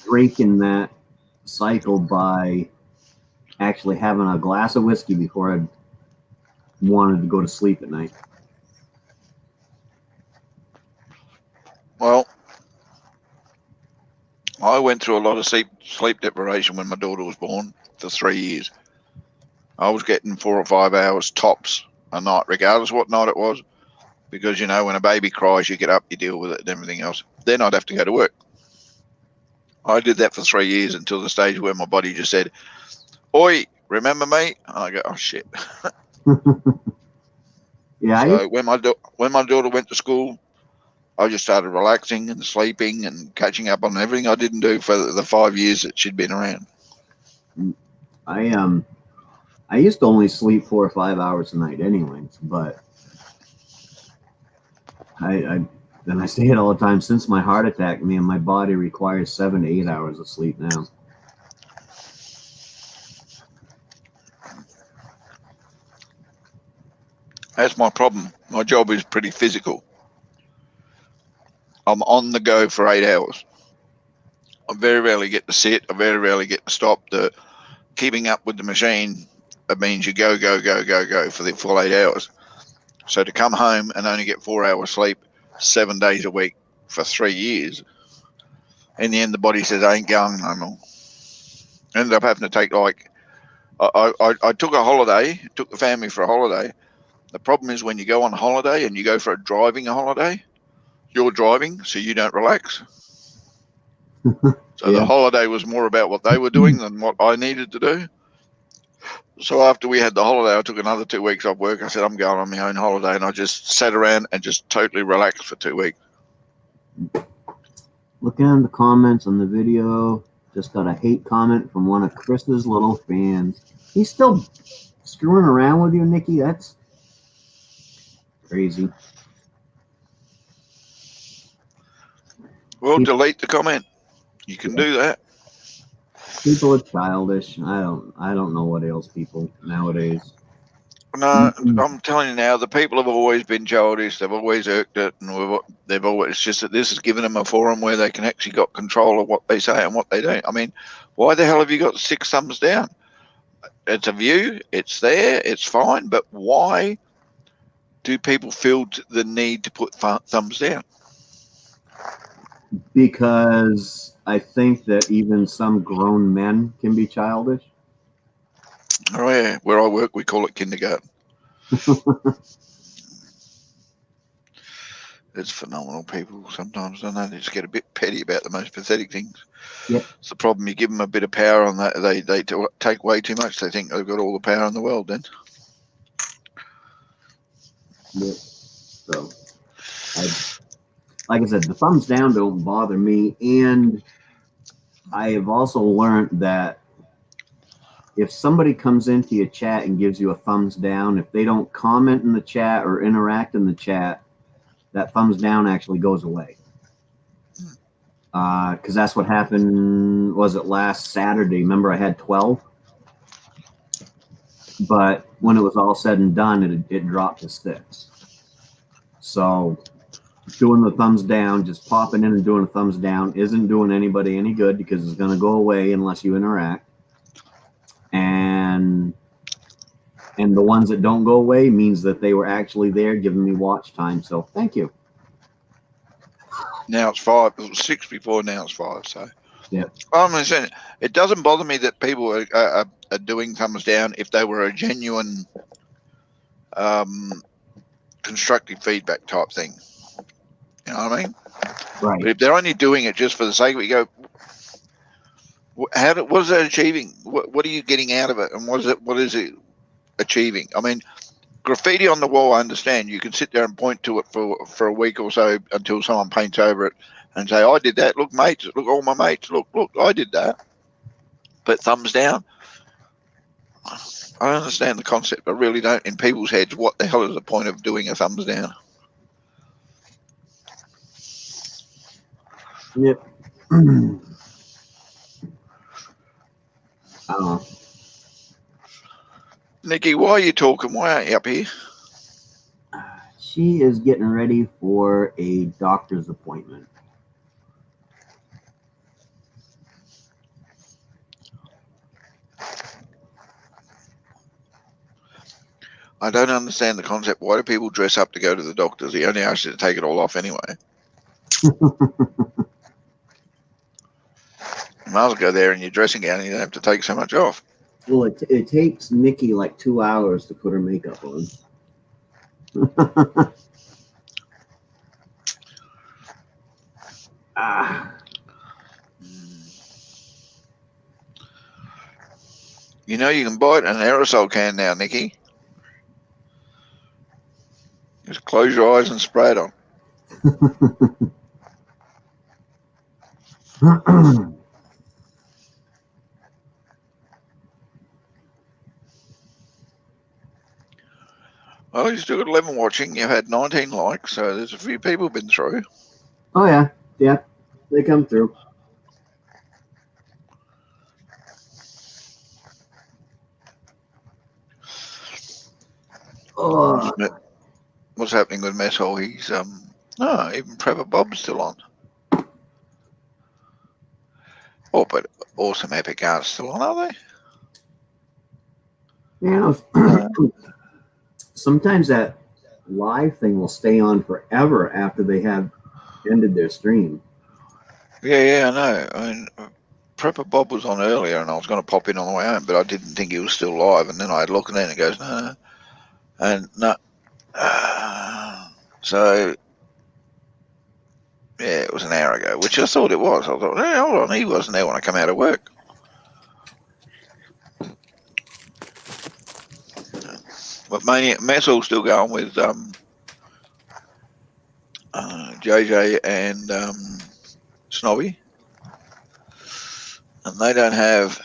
breaking that cycle by actually having a glass of whiskey before I wanted to go to sleep at night. Well, I went through a lot of sleep deprivation when my daughter was born for 3 years. I was getting 4 or 5 hours tops a night, regardless of what night it was, because, when a baby cries, you get up, you deal with it and everything else. Then I'd have to go to work. I did that for 3 years until the stage where my body just said, "Oi, remember me?" And I go, "Oh, shit." Yeah. So when my daughter went to school, I just started relaxing and sleeping and catching up on everything I didn't do for the 5 years that she'd been around. I used to only sleep 4 or 5 hours a night anyways, but I say it all the time, since my heart attack, man, my body requires 7 to 8 hours of sleep now. That's my problem. My job is pretty physical. I'm on the go for 8 hours. I very rarely get to sit. I very rarely get to stop. Keeping up with the machine, it means you go for the full 8 hours. So to come home and only get 4 hours sleep 7 days a week for 3 years, in the end the body says, I ain't going no more. Ended up having to take I took a holiday, took the family for a holiday. The problem is when you go on holiday and you go for a holiday, you're driving, so you don't relax. So Yeah. the holiday was more about what they were doing than what I needed to do. So after we had the holiday, I took another 2 weeks off work. I said, I'm going on my own holiday. And I just sat around and just totally relaxed for 2 weeks. Looking at the comments on the video, just got a hate comment from one of Chris's little fans. He's still screwing around with you, Nikki? That's crazy. Well, delete the comment. You can do that. People are childish. I don't know what ails people nowadays. No, I'm telling you now, the people have always been childish. They've always irked it, and they've always. It's just that this has given them a forum where they can actually got control of what they say and what they don't. I mean, why the hell have you got 6 thumbs down? It's a view. It's there. It's fine. But why do people feel the need to put thumbs down? Because I think that even some grown men can be childish. Oh yeah, where I work, we call it kindergarten. It's phenomenal. People sometimes, don't they? They just get a bit petty about the most pathetic things. Yep. It's the problem. You give them a bit of power on that, they take way too much. They think they've got all the power in the world. Then. Yep. So, like I said, the thumbs down don't bother me, and I have also learned that if somebody comes into your chat and gives you a thumbs down, if they don't comment in the chat or interact in the chat, that thumbs down actually goes away. Because that's what happened, was it last Saturday? Remember, I had 12? But when it was all said and done, it dropped to 6. So doing the thumbs down, just popping in and doing a thumbs down isn't doing anybody any good, because it's going to go away unless you interact. And the ones that don't go away means that they were actually there giving me watch time. So thank you. Now it's 5. It was 6 before. Now it's 5. So yeah, I'm saying it doesn't bother me that people are doing thumbs down if they were a genuine, constructive feedback type thing. You know what I mean? right. But if they're only doing it just for the sake of it, you go, what is that achieving? What are you getting out of it? And what is it achieving? I mean, graffiti on the wall, I understand. You can sit there and point to it for a week or so until someone paints over it and say, I did that. Look, mates. Look, all my mates. Look, I did that. But thumbs down. I understand the concept. I really don't. In people's heads, what the hell is the point of doing a thumbs down? Yep. I don't know. Nikki, why are you talking? Why aren't you up here? She is getting ready for a doctor's appointment. I don't understand the concept. Why do people dress up to go to the doctors? He only asks you to take it all off anyway. You might as well go there in your dressing gown and you don't have to take so much off. Well, it takes Nikki like 2 hours to put her makeup on. You know, you can buy it in an aerosol can now, Nikki. Just close your eyes and spray it on. Well, you still got 11 watching. You've had 19 likes, so there's a few people been through. Oh, yeah. Yeah. They come through. Oh. What's happening with Mess Hall? He's even Trevor Bob's still on. Oh, but Awesome Epic Art's still on, are they? Yeah. Sometimes that live thing will stay on forever after they have ended their stream. Yeah, I know. I mean, Prepper Bob was on earlier, and I was going to pop in on the way home, but I didn't think he was still live. And then I had a look, and then it goes, no. And no. So, yeah, it was an hour ago, which I thought it was. I thought, hey, hold on, he wasn't there when I come out of work. But Massall's still going with JJ and Snobby. And they don't have...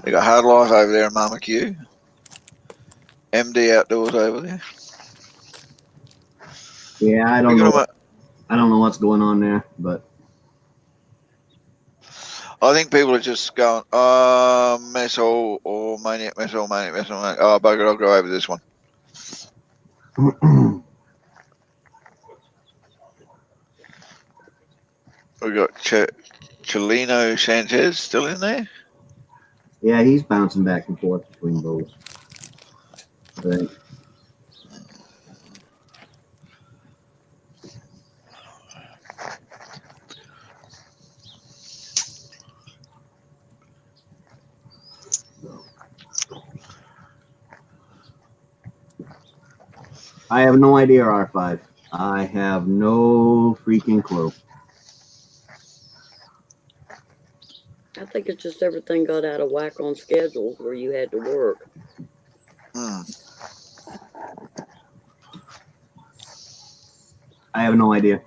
They got Hard Life over there in Mama Q. MD Outdoors over there. Yeah, I don't know what's going on there, but I think people are just going, mess hall or Maine-iac, mess hall, Maine-iac, mess hall, Maine-iac. Oh, bugger, I'll go over this one. We've got Chelino Sanchez still in there. Yeah, he's bouncing back and forth between both. Right. I have no idea, R5. I have no freaking clue. I think it's just everything got out of whack on schedules where you had to work. I have no idea.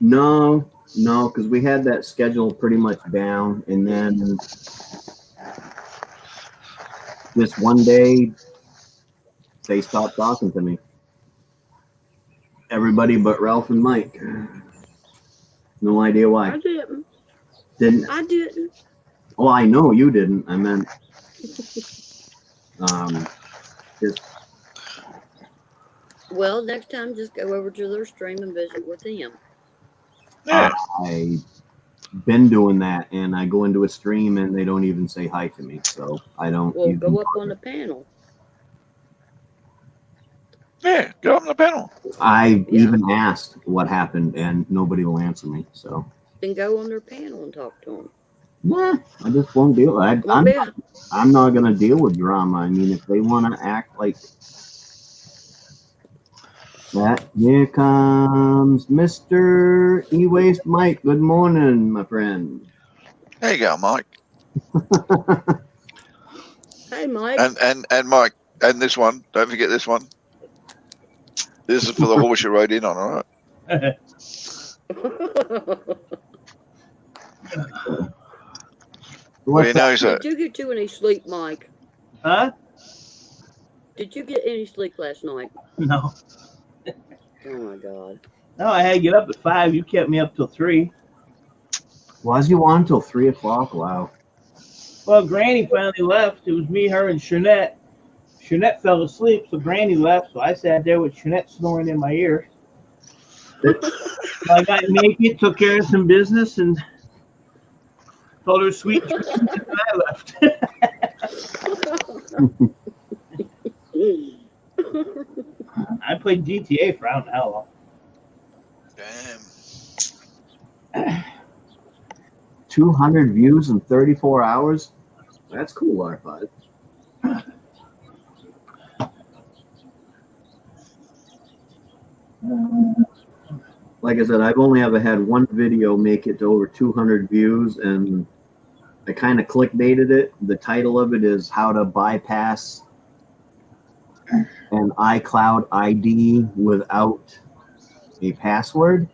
No, because we had that schedule pretty much down, and then this one day they stopped talking to me. Everybody but Ralph and Mike. No idea why. I didn't. Didn't. I didn't. Well, I know you didn't. I meant just. Well, next time just go over to their stream and visit with them. Yeah. I've been doing that, and I go into a stream and they don't even say hi to me, so I don't. Well, even go up on the panel. Yeah, go on the panel. I even asked what happened, and nobody will answer me. So Then go on their panel and talk to them. nah, I just won't deal. I'm not gonna deal with drama. I mean, if they want to act like that, here comes Mr. E-Waste Mike. Good morning, my friend. There you go, Mike. Hey, Mike. And Mike, and this one. Don't forget this one. This is for the horse you rode in on, all right? Well, you know, Did you get any sleep, Mike? Huh? Did you get any sleep last night? No. Oh my God. No, I had to get up at 5. You kept me up till 3. Was you on till 3 o'clock? Wow. Well, Granny finally left. It was me, her, and Shanette. Shanette fell asleep, so Granny left. So I sat there with Shanette snoring in my ear. I got naked, took care of some business, and told her sweet dreams, and I left. I played GTA for I don't know how long. damn. 200 views in 34 hours? That's cool, R5. Like I said, I've only ever had one video make it to over 200 views, and I kind of clickbaited it. The title of it is How to Bypass an iCloud ID Without a Password.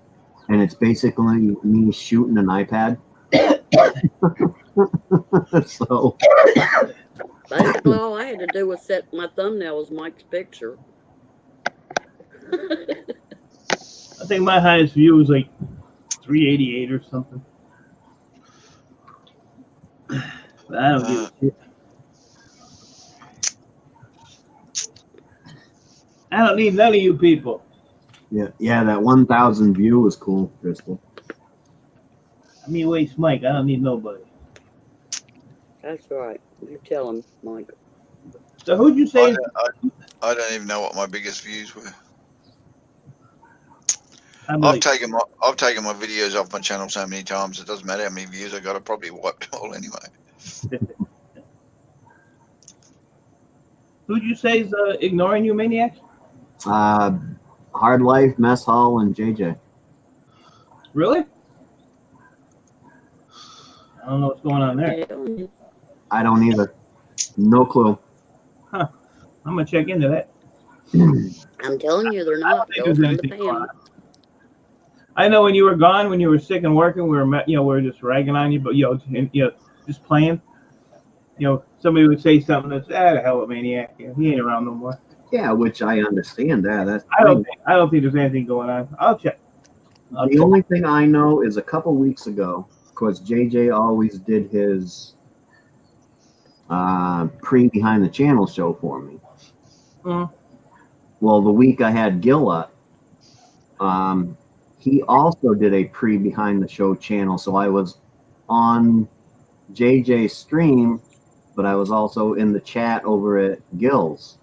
And it's basically me shooting an iPad. So basically all I had to do was set my thumbnail as Mike's picture. I think my highest view was like 388 or something. But I don't give a shit. I don't need none of you people. yeah, that 1,000 view was cool, Crystal. I mean, waste Mike. I don't need nobody. That's right. You tell him, Mike. So who'd you say? I don't even know what my biggest views were. Like, I've taken my videos off my channel so many times. It doesn't matter how many views I got. I probably wiped it all anyway. who'd you say is ignoring you, Maine-iac? Hard Life, Mess Hall, and JJ. Really? I don't know what's going on there. I don't either. No clue. Huh. I'm gonna check into that. I'm telling you, they're not. Go on the panel. I know when you were gone, when you were sick and working, we were just ragging on you, but just playing. Somebody would say something that's the hell with Maine-iac. He ain't around no more. Yeah, which I understand that. That's I don't think there's anything going on. I'll check. The only thing I know is a couple weeks ago, course, JJ always did his behind the channel show for me. Mm. Well, the week I had Gil up, he also did a behind the show channel. So I was on JJ's stream, but I was also in the chat over at Gil's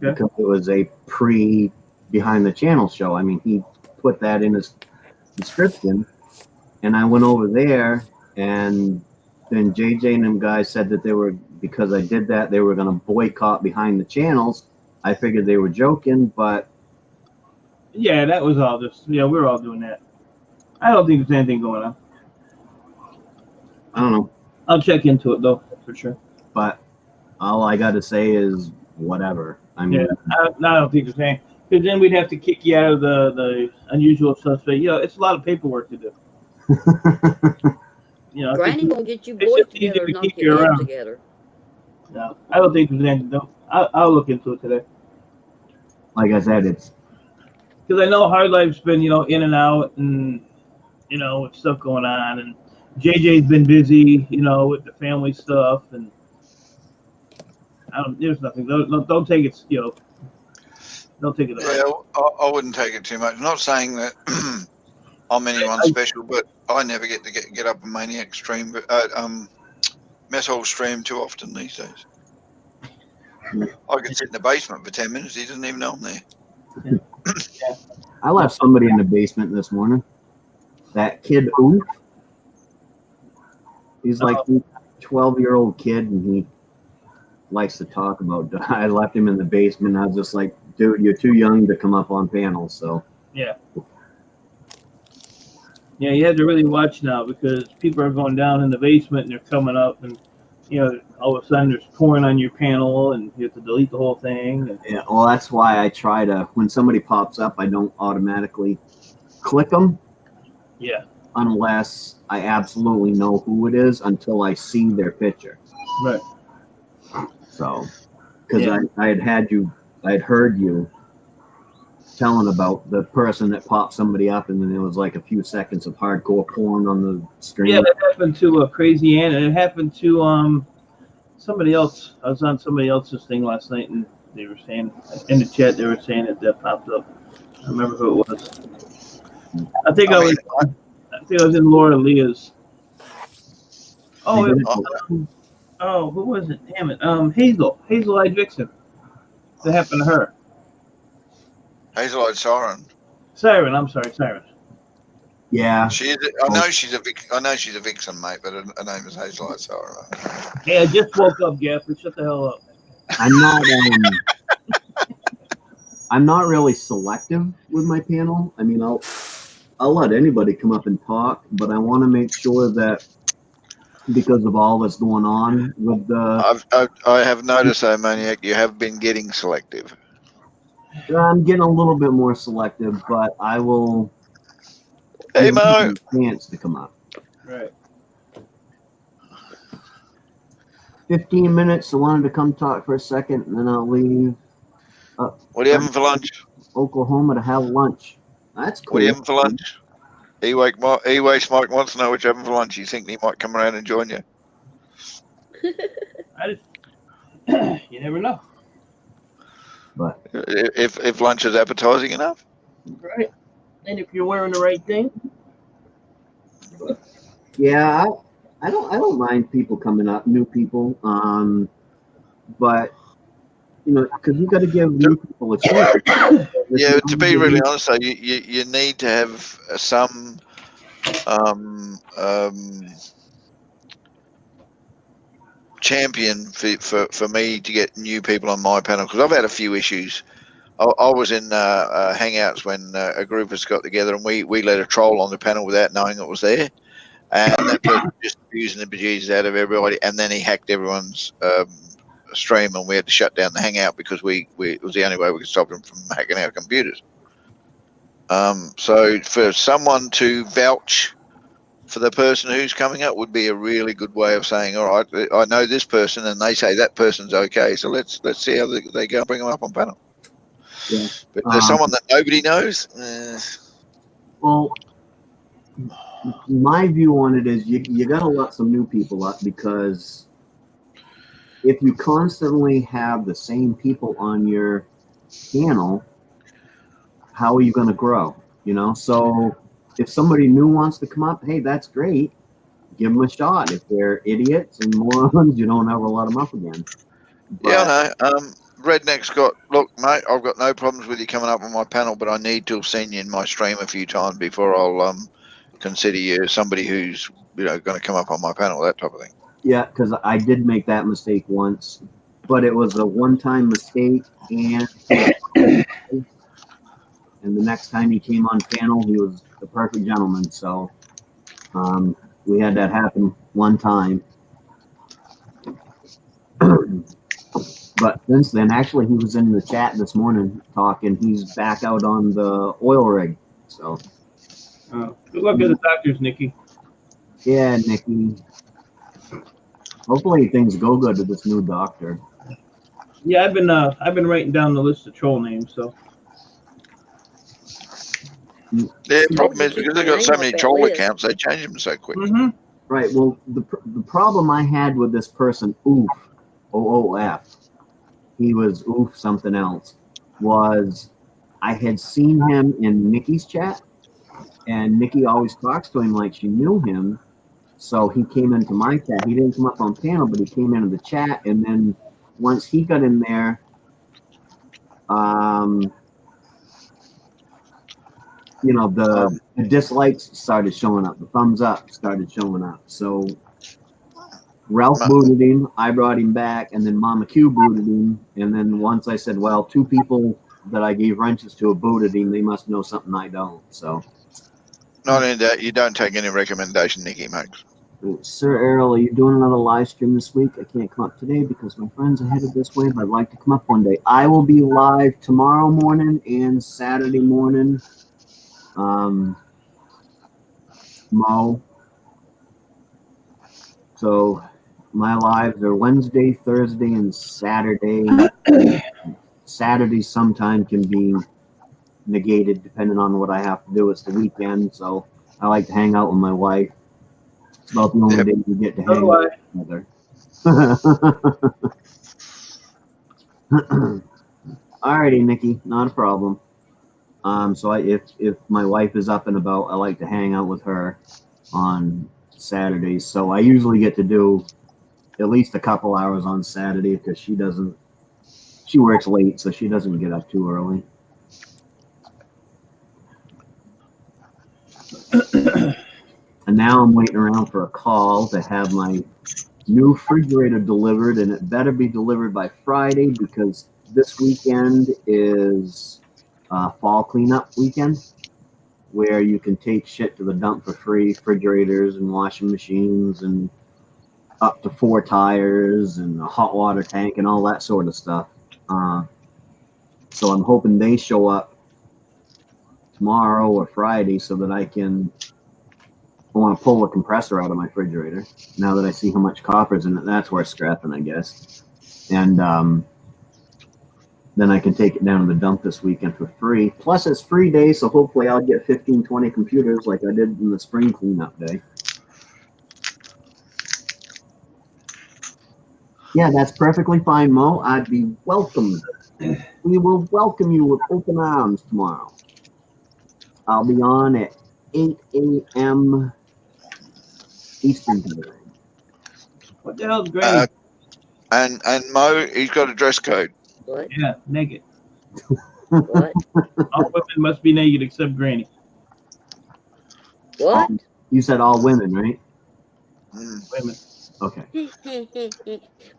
because it was a behind the channel show. I mean, he put that in his description, and I went over there, and then JJ and them guys said that because I did that, they were going to boycott behind the channels. I figured they were joking, but Yeah, that was all just, we're all doing that. I don't think there's anything going on. I don't know. I'll check into it, though, for sure. But all I got to say is whatever. I mean, I don't think there's anything. Because then we'd have to kick you out of the unusual suspect. It's a lot of paperwork to do. Granny gonna get you boys together and knock your heads together. No, I don't think there's anything. No, I'll look into it today. Like I said, it's because I know Hard Life's been in and out, and with stuff going on, and JJ's been busy, with the family stuff, and there's nothing. Don't take it. Don't take it. Yeah, I wouldn't take it too much. Not saying that I'm anyone special, but I never get to get up a Maine-iac stream, but mess hall stream too often these days. I could sit in the basement for 10 minutes. He doesn't even know I'm there. I left somebody in the basement this morning. That kid, Oof. He's like a 12-year-old kid, and he likes to talk about. I left him in the basement. I was just like, dude, you're too young to come up on panels. So yeah, you have to really watch now because people are going down in the basement and they're coming up, and all of a sudden there's porn on your panel, and you have to delete the whole thing. And, yeah, well, that's why I try to. When somebody pops up, I don't automatically click them. Yeah. Unless I absolutely know who it is until I see their picture. Right. So, because I had heard you telling about the person that popped somebody up, and then there was like a few seconds of hardcore porn on the screen. Yeah, that happened to Crazy Ann, and it happened to somebody else. I was on somebody else's thing last night, and they were saying in the chat they were saying that popped up. I remember who it was. I think I was in Laura Leah's. Oh, who was it? Damn it. Hazel Eyed Vixen. That happened to her. Hazel-eyed Siren. Siren, I'm sorry, Siren. Yeah. I know she's a vixen, mate, but her name is Hazel-eyed Siren. Hey, I just woke up, Gafford. Shut the hell up. I'm not really selective with my panel. I mean, I'll let anybody come up and talk, but I want to make sure that because of all that's going on with the... I have noticed, though, Maine-iac, you have been getting selective. I'm getting a little bit more selective, but I will give you a chance to come up. Right. 15 minutes. I wanted to come talk for a second, and then I'll leave. What are you having for lunch? Oklahoma to have lunch. That's cool. What are you having for lunch? E-Waste Mike wants to know what you're having for lunch. You think he might come around and join you? You never know. But if lunch is appetizing enough, right? And if you're wearing the right thing, yeah, I don't mind people coming up, new people. But because you got to give new people a chance. Yeah, to be really honest, though, you need to have some champion for me to get new people on my panel, because I've had a few issues. I was in Hangouts when a group of us got together, and we let a troll on the panel without knowing it was there, and that person just abusing the bejesus out of everybody, and then he hacked everyone's stream, and we had to shut down the Hangout because it was the only way we could stop him from hacking our computers. So for someone to vouch for the person who's coming up would be a really good way of saying, all right, I know this person, and they say that person's okay, so let's see how they go and bring them up on panel. Yeah. But there's someone that nobody knows. Well, my view on it is you got to let some new people up, because if you constantly have the same people on your channel, how are you going to grow? So if somebody new wants to come up, hey, that's great. Give them a shot. If they're idiots and morons, you don't ever let them up again. Yeah, But I know. Redneck's got, look, mate, I've got no problems with you coming up on my panel, but I need to have seen you in my stream a few times before I'll consider you somebody who's going to come up on my panel, that type of thing. yeah, because I did make that mistake once, but it was a one-time mistake, and the next time he came on panel, he was the perfect gentleman. So we had that happen one time. But since then, actually, he was in the chat this morning talking. He's back out on the oil rig. So Good luck at the doctors, Nikki. yeah, Nikki. Hopefully things go good to this new doctor. Yeah, I've been writing down the list of troll names. So Yeah, the problem you is keep because my they've got name so off many that troll list. accounts, they change them so quick. Right. Well, the problem I had with this person, Oof, OOF, he was Oof something else, was I had seen him in Nikki's chat, and Nikki always talks to him like she knew him. So he came into my chat. He didn't come up on panel, but he came into the chat. And then once he got in there, the dislikes started showing up. The thumbs up started showing up. So Ralph booted him. I brought him back. And then Mama Q booted him. And then once I said, well, two people that I gave wrenches to have booted him, they must know something I don't. So. Not only that, you don't take any recommendation Nikki makes. Sir Errol, are you doing another live stream this week? I can't come up today because my friends are headed this way, but I'd like to come up one day. I will be live tomorrow morning and Saturday morning. Mo. So my lives are Wednesday, Thursday, and Saturday. Saturday sometime can be negated depending on what I have to do. It's the weekend, so I like to hang out with my wife. It's about the only day we get to hang out together. Alrighty, Nikki, not a problem. So if my wife is up and about, I like to hang out with her on Saturdays. So I usually get to do at least a couple hours on Saturday because she works late, so she doesn't get up too early. And now I'm waiting around for a call to have my new refrigerator delivered, and it better be delivered by Friday because this weekend is fall cleanup weekend, where you can take shit to the dump for free, refrigerators and washing machines and up to 4 tires and a hot water tank and all that sort of stuff. So I'm hoping they show up tomorrow or Friday so that I want to pull the compressor out of my refrigerator. Now that I see how much copper's in it, that's worth scrapping, I guess. And then I can take it down to the dump this weekend for free. Plus, it's free day, so hopefully I'll get 15, 20 computers like I did in the spring cleanup day. Yeah, that's perfectly fine, Mo. I'd be welcomed. We will welcome you with open arms tomorrow. I'll be on at 8 a.m. Eastern time. What the hell's Granny? And Mo, he's got a dress code. What? Yeah, naked. What? All women must be naked except Granny. What? You said all women, right? Women. Okay.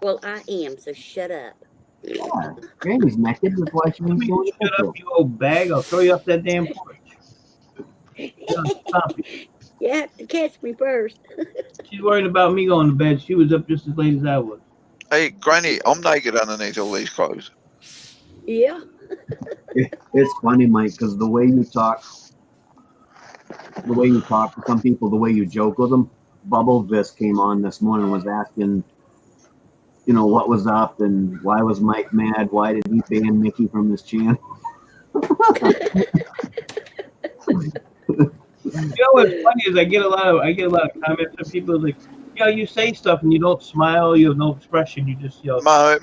Well, I am, so shut up. Yeah, Granny's naked. That's why she needs to go to Shut up, you old bag. I'll throw you off that damn porch. You have to catch me first. She's worried about me going to bed. She was up just as late as I was. Hey, Granny, I'm naked underneath all these clothes. Yeah. It's funny, Mike, because the way you talk to some people, the way you joke with them. Bubble Vis came on this morning, was asking, what was up and why was Mike mad? Why did he ban Mickey from his channel? know what's funny is I get a lot of comments from people like, you say stuff and you don't smile, you have no expression, you just Mo,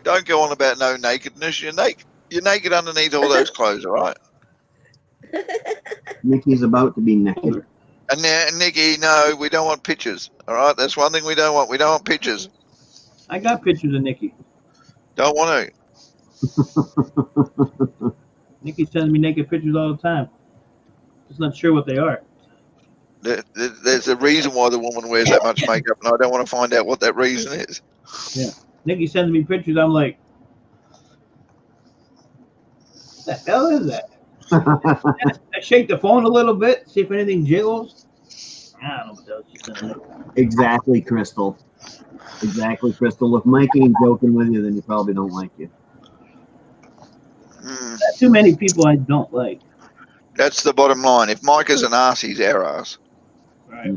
don't go on about no nakedness. You're naked. You're naked underneath all those clothes, all right? Nikki's about to be naked. And now, Nikki, no, we don't want pictures, all right? That's one thing we don't want. We don't want pictures. I got pictures of Nikki. Don't want to. Nikki sends me naked pictures all the time. Just not sure what they are. There's a reason why the woman wears that much makeup, and I don't want to find out what that reason is. Yeah. Nikki sends me pictures. I'm like, what the hell is that? I shake the phone a little bit, see if anything jiggles. I don't know what else she's doing. Exactly, Crystal. Exactly, Crystal. If Mikey ain't joking with you, then you probably don't like you. Not too many people I don't like. That's the bottom line. If Mike is an ass, he's our ass. Right.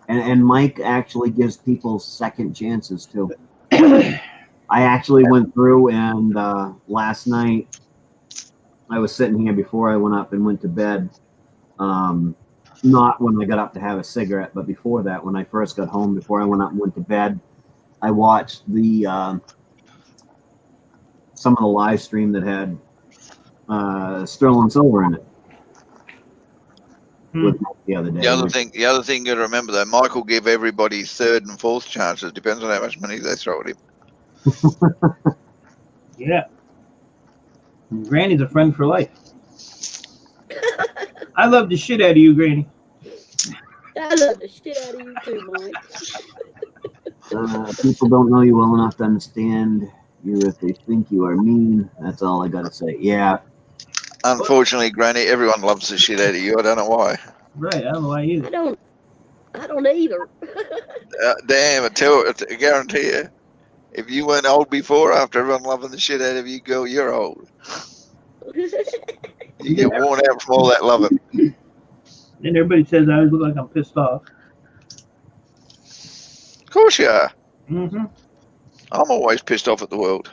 And Mike actually gives people second chances too. I actually went through and last night I was sitting here before I went up and went to bed. Not when I got up to have a cigarette, but before that, when I first got home, before I went up and went to bed, I watched the some of the live stream that had Sterling Silver in it. With the other day. The other thing you got to remember though, Mike will give everybody third and fourth chances. Depends on how much money they throw at him. Yeah. Granny's a friend for life. I love the shit out of you, Granny. I love the shit out of you too, Mike. People don't know you well enough to understand you if they think you are mean. That's all I gotta say. Yeah. Unfortunately, Granny, everyone loves the shit out of you. I don't know why. Right, I don't know why either. I don't either. Damn, I guarantee you, if you weren't old before, after everyone loving the shit out of you, girl, you're old. You get worn out from all that loving. And everybody says I always look like I'm pissed off. Of course you are. Mm-hmm. I'm always pissed off at the world.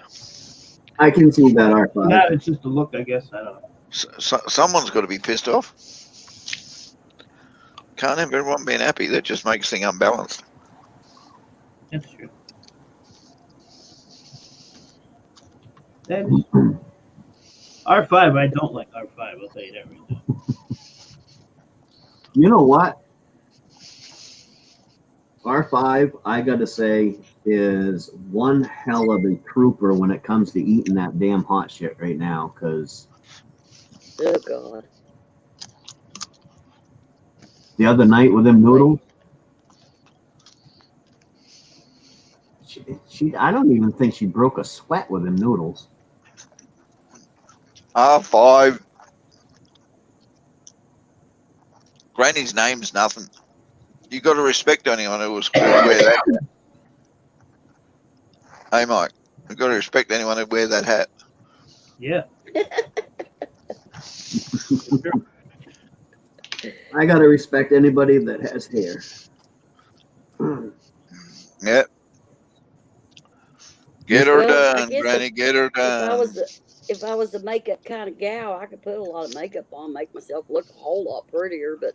I can see that, R5. No, it's just a look, I guess. I don't know. Someone's got to be pissed off. Can't have everyone being happy. That just makes things unbalanced. That's true. That is true. R5, I don't like R5. I'll tell you that right now. You know what? R5, I gotta say, is one hell of a trooper when it comes to eating that damn hot shit right now, because Oh God. the other night with them noodles, she I don't even think she broke a sweat with them noodles. R5. Granny's name's nothing. You got to respect anyone who was wear that hat. Hey, Mike, you got to respect anyone who wear that hat. Yeah. I gotta respect anybody that has hair. Yeah. Get her Well, I done, guess Granny. Get her done. if I was the makeup kind of gal, I could put a lot of makeup on, make myself look a whole lot prettier. But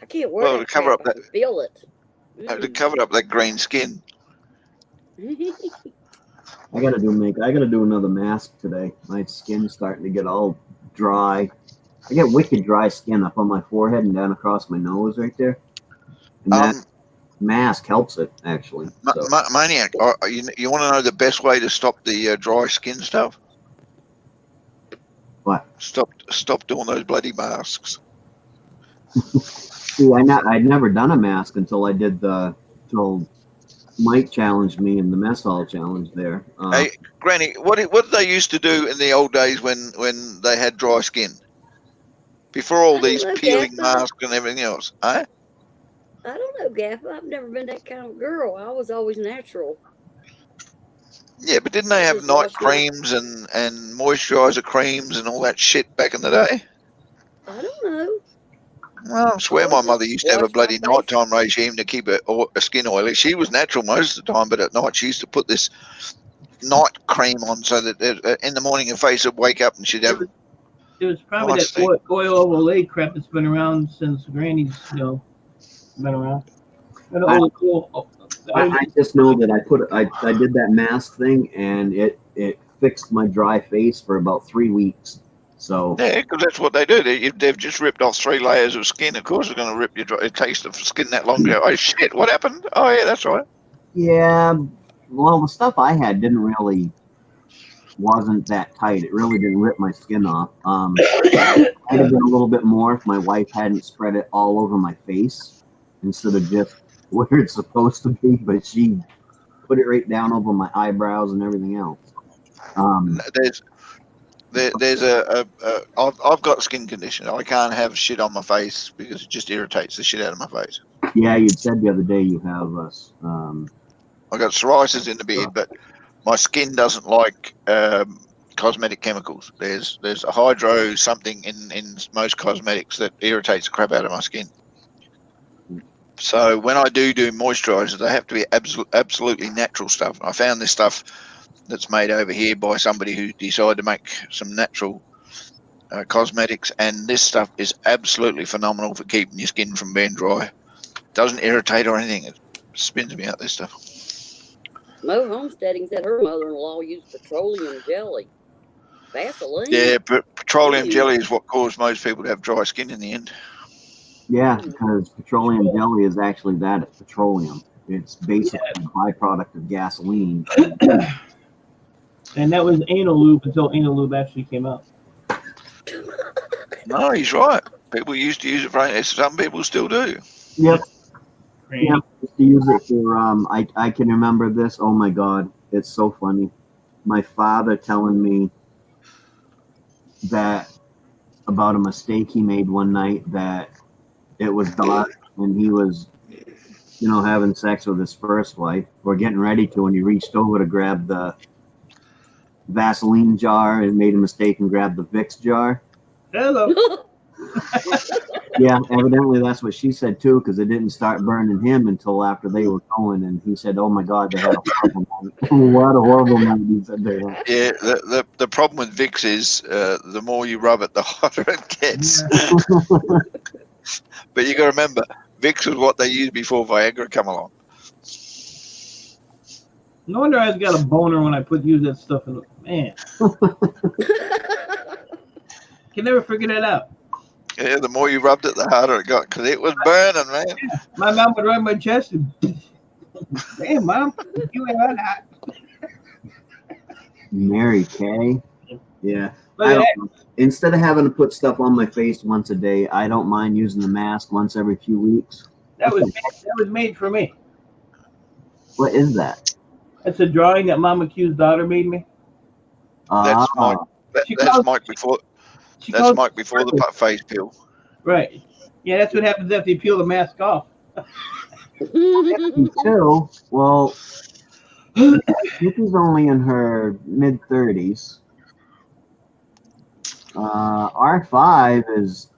I can't wear Well, that to cover crap. up that, I can feel it. to cover up that green skin. I gotta do another mask today. My skin's starting to get all dry. I get wicked dry skin up on my forehead and down across my nose right there. And that mask helps it, actually. Maine-iac, you want to know the best way to stop the dry skin stuff? What? Stop doing those bloody masks. See, I'd never done a mask until I did till Mike challenged me in the mess hall challenge there. Hey, Granny, what did they used to do in the old days when they had dry skin? Before all these peeling masks and everything else, eh? I don't know, Gaffa. I've never been that kind of girl. I was always natural. Yeah, but didn't they have night creams and moisturizer creams and all that shit back in the day? I don't know. Well, I swear my mother used to have a bloody nighttime regime to keep her skin oily. She was natural most of the time, but at night she used to put this night cream on so that in the morning her face would wake up and she'd have It was probably Nice that thing. oil of Olay crap that's been around since Granny's, been around. And the I- old cool. I just know that I did that mask thing, and it fixed my dry face for about 3 weeks. So Yeah, because that's what they do. They've just ripped off 3 layers of skin. Of course, it's going to rip your. It takes the skin that long to go, oh shit, what happened? Oh yeah, that's right. yeah, well, the stuff I had wasn't that tight. It really didn't rip my skin off. I'd have been a little bit more if my wife hadn't spread it all over my face instead of just where it's supposed to be, but she put it right down over my eyebrows and everything else. There's I've got a skin condition. I can't have shit on my face because it just irritates the shit out of my face. Yeah, you'd said the other day you have us. I got psoriasis in the beard, but my skin doesn't like cosmetic chemicals. There's a hydro something in most cosmetics that irritates the crap out of my skin. So when I do moisturizers, they have to be absolutely natural stuff. I found this stuff that's made over here by somebody who decided to make some natural cosmetics, and this stuff is absolutely phenomenal for keeping your skin from being dry. Doesn't irritate or anything. It spins me out, this stuff. Mo Homesteading said her mother-in-law used petroleum jelly. Vaseline? Yeah, but petroleum Ew. jelly is what caused most people to have dry skin in the end. Yeah, because petroleum jelly is actually that. It's petroleum. It's basically a byproduct of gasoline. And that was anal lube until anal lube actually came out. No, he's right. People used to use it for. Some people still do. Yep. Granny. Yep. Used to use it for. I can remember this. Oh my God, it's so funny. My father telling me that about a mistake he made one night, that it was dark and he was, having sex with his first wife, or getting ready to, and he reached over to grab the Vaseline jar and made a mistake and grabbed the Vicks jar. Hello. Yeah, evidently that's what she said too, because it didn't start burning him until after they were going, and he said, "Oh my God, they had a horrible night." What a horrible night he said they had. Yeah, the problem with Vicks is the more you rub it, the hotter it gets. But you got to remember, Vicks was what they used before Viagra come along. No wonder I got a boner when I use that stuff in the man. Can never figure that out. Yeah, the more you rubbed it, the harder it got, because it was burning, man. My mom would rub my chest and damn, mom, you ain't that hot. Mary Kay. Yeah. Look at that. Instead of having to put stuff on my face once a day, I don't mind using the mask once every few weeks. That was made for me. What is that? That's a drawing that Mama Q's daughter made me. That's Mike. That's Mike before. That's Mike before the face peel. Right. Yeah, that's what happens after you peel the mask off. Me too. Well, Nikki's only in her mid-30s. R5 is,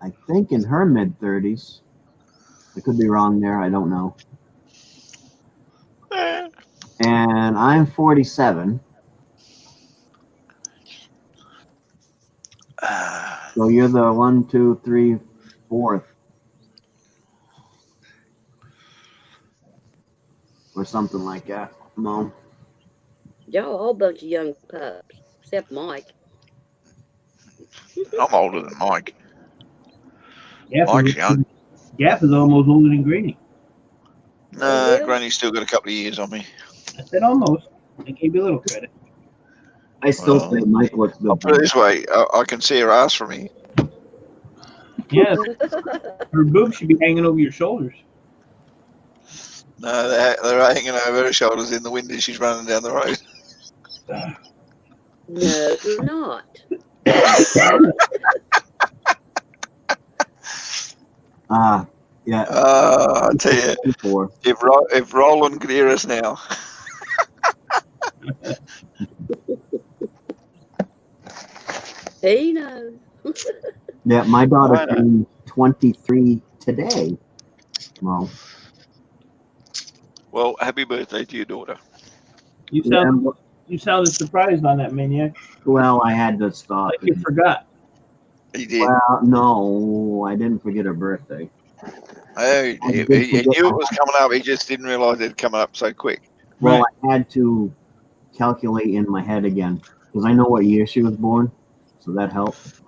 I think, in her mid-30s. I could be wrong there. I don't know. And I'm 47. So you're the 1, 2, 3, 4th. Or something like that. No. Y'all all a bunch of young pups, except Mike. I'm older than Mike. Mike's young. Gaff is almost older than Granny. No, yeah. Granny's still got a couple of years on me. I said almost. I gave you a little credit. I still think Mike looks good. I'll put it this way, I can see her ass from here. Yeah. Her boobs should be hanging over your shoulders. No, they're hanging over her shoulders in the wind as she's running down the road. No, they're not. Yeah. I tell you, if Roland could hear us now. He knows. Yeah, my daughter turned 23 today. Well, happy birthday to your daughter. You sounded surprised on that, Maine-iac. Well, I had to stop. Like you forgot. He did. Well, no, I didn't forget her birthday. Oh, I he did knew forget. it was coming up. He just didn't realise it'd come up so quick. Well, Right. I had to calculate in my head again because I know what year she was born, so that helped.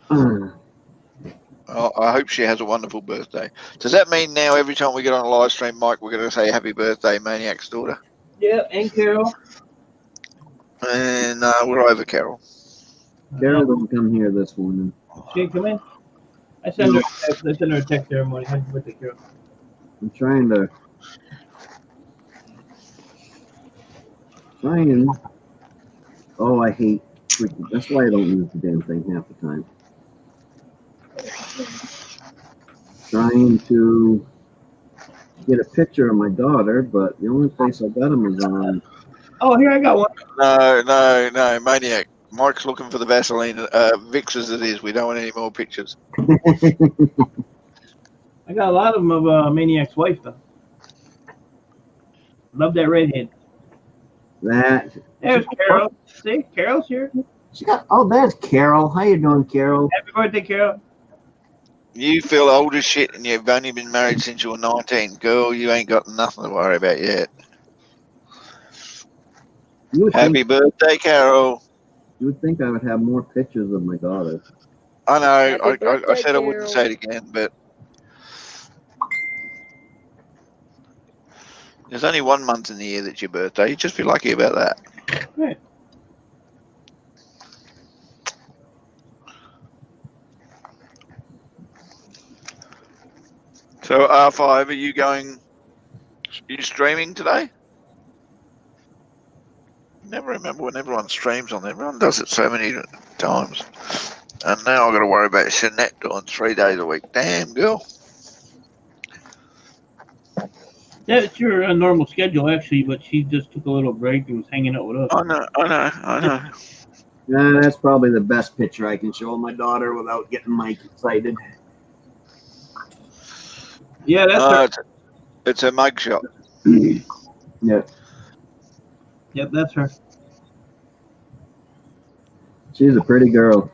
I hope she has a wonderful birthday. Does that mean now every time we get on a live stream, Mike, we're going to say happy birthday, Maine-iac's daughter? Yeah, and Carol. And we're over Carol. Carol didn't come here this morning. She ain't come in. I send her a text. I send her a text every morning. Happy birthday, Carol. I'm trying. Oh, I hate freaking. That's why I don't use the damn thing half the time. Trying to get a picture of my daughter, but the only place I got them is on. Oh, here I got one. No, Maine-iac. Mike's looking for the Vaseline. Vicks as it is. We don't want any more pictures. I got a lot of them of Maniac's wife though. Love that redhead. That There's Carol. See, Carol's here. she got. Oh, there's Carol. How you doing, Carol? Happy birthday, Carol. You feel old as shit and you've only been married since you were 19. Girl, you ain't got nothing to worry about yet. You would Happy think. birthday, Carol. You would think I would have more pictures of my daughter. I know. Happy I birthday, said I wouldn't Carol. say it again, but there's only 1 month in the year that's your birthday. You just be lucky about that. Right. So R5, are you going? Are you streaming today? Never remember when everyone streams on there. Everyone does it so many times, and now I've got to worry about Jeanette doing 3 days a week. Damn, girl. That's your normal schedule actually, but she just took a little break and was hanging out with us. I know. Yeah, that's probably the best picture I can show my daughter without getting Mike excited. Yeah, that's her. It's a mugshot. Yeah, Yep, that's her. she's a pretty girl.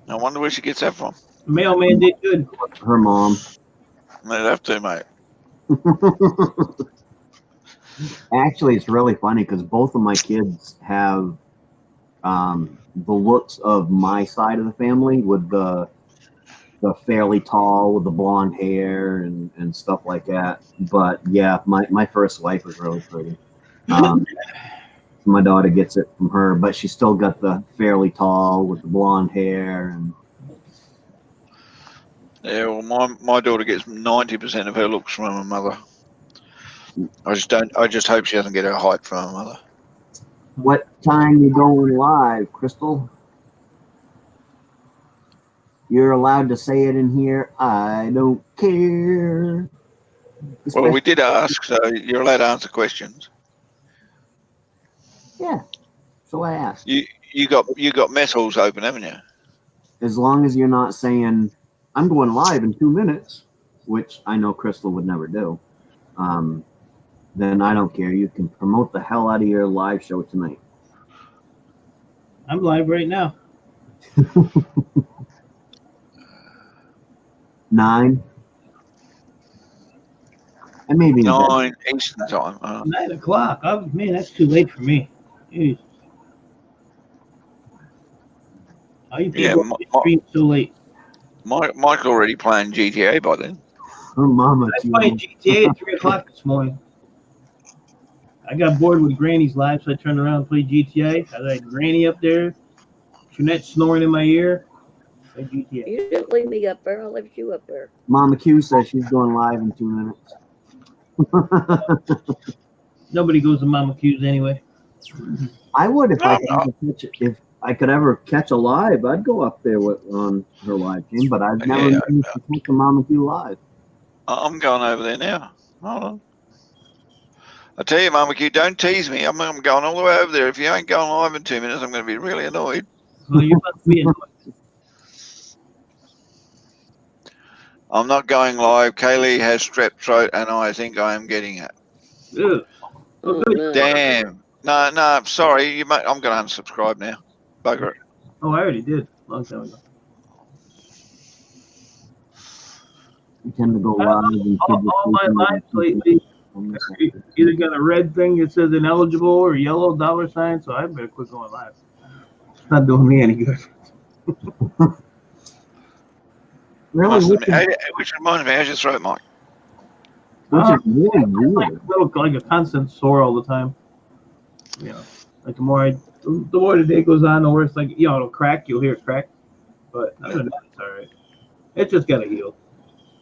I wonder where she gets that from. The mailman did good. Her mom. They'd have to, mate. Actually, it's really funny because both of my kids have the looks of my side of the family with the fairly tall with the blonde hair and stuff like that. But yeah, my first wife was really pretty. My daughter gets it from her, but she still got the fairly tall with the blonde hair. And Yeah, well, my daughter gets 90% of her looks from her mother. I just hope she doesn't get her height from her mother. what time you going live, Crystal? You're allowed to say it in here. I don't care. Well, we did ask, so you're allowed to answer questions. Yeah, so I asked. You got mess halls open, haven't you? As long as you're not saying, I'm going live in 2 minutes, which I know Crystal would never do, then I don't care. You can promote the hell out of your live show tonight. I'm live right now. 9. I may be in bed. 9 Eastern time. 9 o'clock. Oh, man, that's too late for me. Jeez. How you Yeah, people stream so late? Mike already playing GTA by then. Her mama, I played GTA at 3 o'clock this morning. I got bored with Granny's live, so I turned around and played GTA. I had Granny up there, Jeanette snoring in my ear. Played GTA. You don't leave me up there. I'll leave you up there. Mama Q says she's going live in 2 minutes. Nobody goes to Mama Q's anyway. I would if I could ever catch a live. I'd go up there on her live stream, but I've never managed to catch a Mama Q live. I'm going over there now. Hold on. I tell you, Mama Q, don't tease me. I'm going all the way over there. If you ain't going live in 2 minutes, I'm going to be really annoyed. Well, you must be annoyed. I'm not going live. Kaylee has strep throat, and I think I am getting it. Ugh. Oh, good. no. Damn. No, sorry. I'm going to unsubscribe now. Bugger it. Oh, I already did. Long time ago. You tend to go live and All my lives lately, either got a red thing that says ineligible or yellow $sign, so I better quit going live. It's not doing me any good. Really, Which reminds me, how's your throat, Mike? which is really weird. Like a constant sore all the time. You know, like the more the day goes on, the worse. Like it'll crack. You'll hear it crack, but other than that, it's all right. It just gotta heal.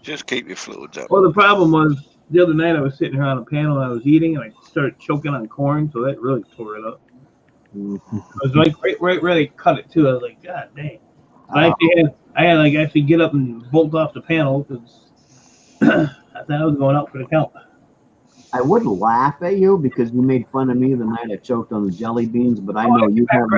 Just keep your fluids up. Well, the problem was the other night I was sitting here on a panel and I was eating and I started choking on corn, so that really tore it up. I was like right where they cut it too. I was like, God dang! I had like actually get up and bolt off the panel because I thought I was going out for the count. I wouldn't laugh at you because you made fun of me the night I choked on the jelly beans, but I know you have.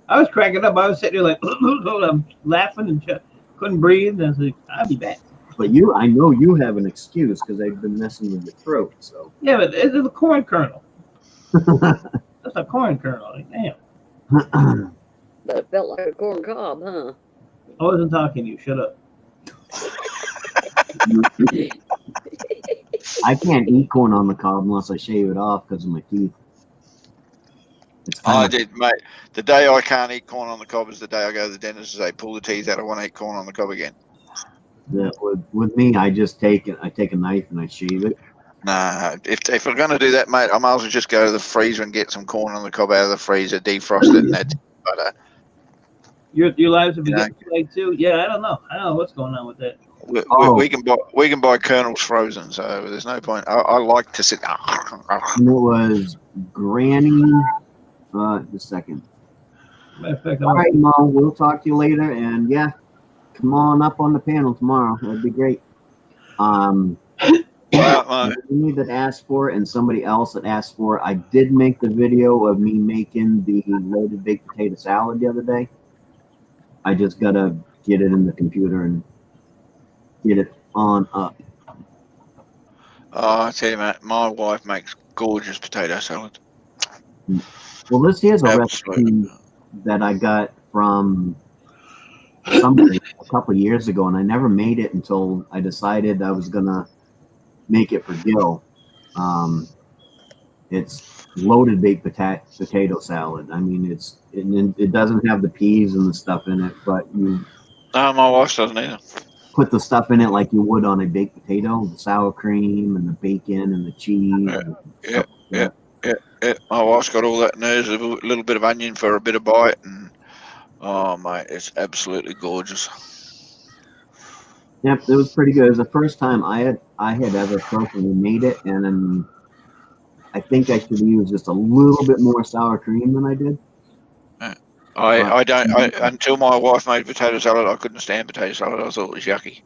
I was cracking up. I was sitting there like, I'm laughing and couldn't breathe. And I was like, I'll be back. But I know you have an excuse because I've been messing with your throat. So yeah, but it's a corn kernel. That's a corn kernel. Like, damn. But it felt like a corn cob, huh? I wasn't talking to you. Shut up. I can't eat corn on the cob unless I shave it off because of my teeth. I did, mate. The day I can't eat corn on the cob is the day I go to the dentist and say, pull the teeth out. I want to eat corn on the cob again. Yeah, with me, I just take a knife and I shave it. Nah, if I'm going to do that, mate, I might as well just go to the freezer and get some corn on the cob out of the freezer, defrost it, and that's butter. Your lives have been getting played too. Yeah, I don't know what's going on with that. We can buy kernels frozen, so there's no point. I like to sit. And it was Granny. Just a second. Matter of fact, all right, Mom. We'll talk to you later, and yeah, come on up on the panel tomorrow. That'd be great. Me that asked for it and somebody else that asked for it. I did make the video of me making the loaded baked potato salad the other day. I just gotta get it in the computer and get it on up. Oh, I tell you, Matt, my wife makes gorgeous potato salad. Well, this here's a recipe that I got from somebody a couple of years ago, and I never made it until I decided I was gonna make it for Gil. It's loaded baked potato salad. I mean, it doesn't have the peas and the stuff in it, but you. No, my wife doesn't either. Put the stuff in it like you would on a baked potato, the sour cream and the bacon and the cheese. Yeah. My wife's got all that, and there's a little bit of onion for a bit of bite, and oh mate, it's absolutely gorgeous. Yep, it was pretty good. It was the first time I had ever personally made it, and then I think I should use just a little bit more sour cream than I did. Until my wife made potato salad, I couldn't stand potato salad. I thought it was yucky.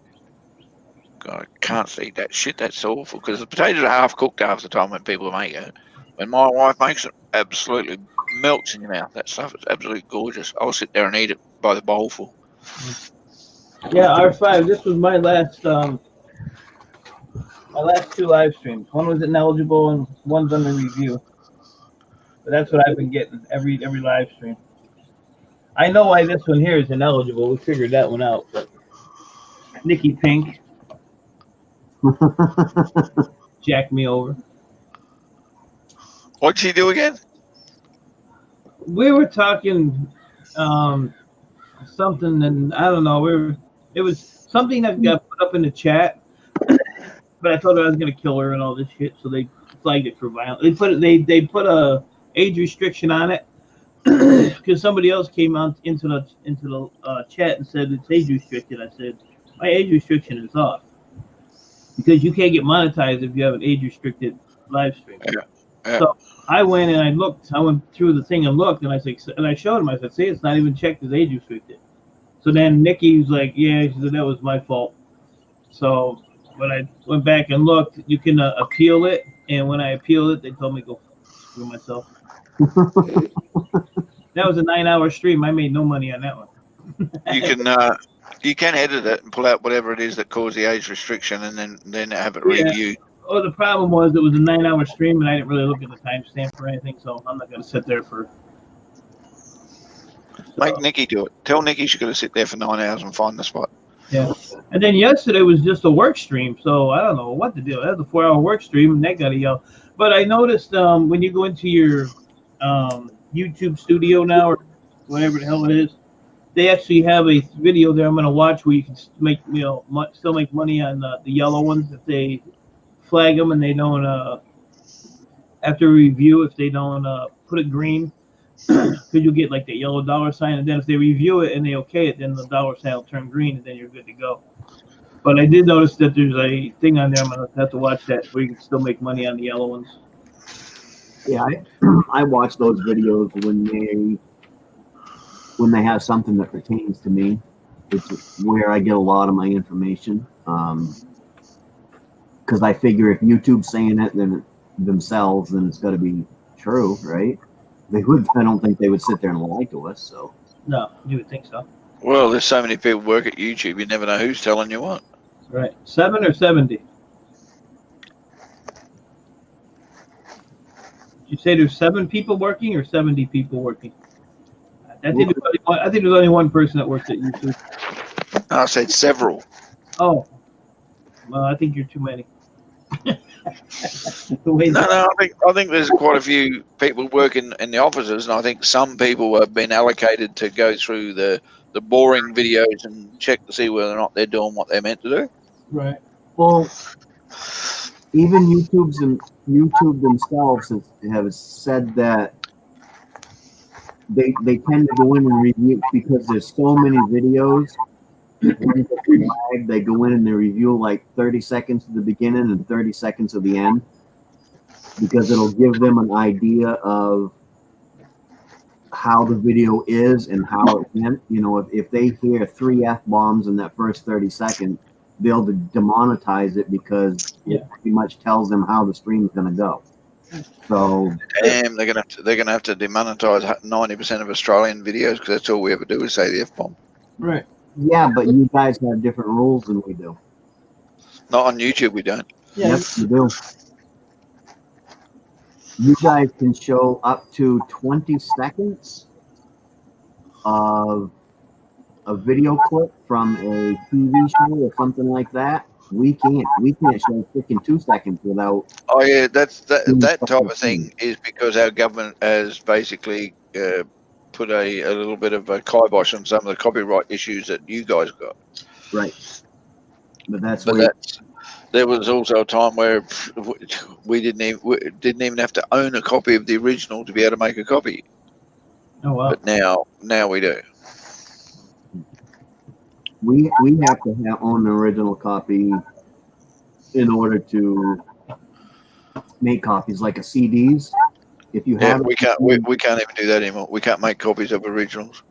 God, I can't eat that shit. That's awful because the potatoes are half cooked half the time when people make it. When my wife makes it, absolutely melts in your mouth. That stuff is absolutely gorgeous. I'll sit there and eat it by the bowlful. Yeah, R5. This was my last two live streams. One was ineligible and one's under review. But that's what I've been getting every live stream. I know why this one here is ineligible. We figured that one out. But Nikki Pink jacked me over. What'd she do again? We were talking something, and I don't know. It was something that got put up in the chat, but I told her I was gonna kill her and all this shit, so they flagged it for violence. They put a age restriction on it because somebody else came out into the chat and said it's age restricted. I said my age restriction is off because you can't get monetized if you have an age restricted live stream. Yeah. So I went and I looked. I went through the thing and looked, and I showed him. I said, "See, it's not even checked as age restricted." So then Nikki was like, "Yeah," she said, "that was my fault." So when I went back and looked, you can appeal it, and when I appealed it, they told me to go screw myself. That was a 9-hour stream. I made no money on that one. You can edit it and pull out whatever it is that caused the age restriction, and then have it reviewed. Oh, the problem was it was a 9-hour stream, and I didn't really look at the timestamp or anything, so I'm not going to sit there for. Make Nikki do it. Tell Nikki she's got to sit there for 9 hours and find the spot. Yeah. And then yesterday was just a work stream, so I don't know what to do. That was a 4-hour work stream, and they got to yell. But I noticed when you go into your YouTube studio now, or whatever the hell it is, they actually have a video there I'm going to watch where you can make still make money on the yellow ones if they flag them and they don't after review if they don't put it green. Because you'll get like the yellow dollar sign, and then if they review it and they okay it, then the dollar sign will turn green, and then you're good to go. But I did notice that there's a thing on there. I'm gonna have to watch that where you can still make money on the yellow ones. Yeah, I watch those videos when they have something that pertains to me. It's where I get a lot of my information. Because I figure if YouTube's saying it themselves, then it's got to be true, right? I don't think they would sit there and lie to us. So No, you would think so. Well, there's so many people work at YouTube, you never know who's telling you what. Right. 7 or 70? Did you say there's 7 people working or 70 people working? I think there's only one person that works at YouTube. I said several. Oh, well, I think you're too many. No, I think there's quite a few people working in the offices, and I think some people have been allocated to go through the boring videos and check to see whether or not they're doing what they're meant to do. Right. Well, even YouTube themselves have said that they tend to go in and review because there's so many videos. They go in and they review like 30 seconds at the beginning and 30 seconds at the end because it'll give them an idea of how the video is and how it went. You know, if they hear 3 F-bombs in that first 30 seconds, they'll demonetize it because it pretty much tells them how the stream is going to go. So damn, they're gonna have to demonetize 90% of Australian videos because that's all we ever do is say the F-bomb. Right. Yeah, but you guys have different rules than we do. Not on YouTube, we don't. Yeah. Yes, you do. You guys can show up to 20 seconds of a video clip from a TV show or something like that. We can't. We can't show freaking 2 seconds without. Oh yeah, that type of thing is because our government has basically put a little bit of a kibosh on some of the copyright issues that you guys got. Right. But there was also a time where we didn't even have to own a copy of the original to be able to make a copy. Oh wow. But now we do. we have to own the original copy in order to make copies like a CDs. If you have we can't even do that anymore. We can't make copies of originals.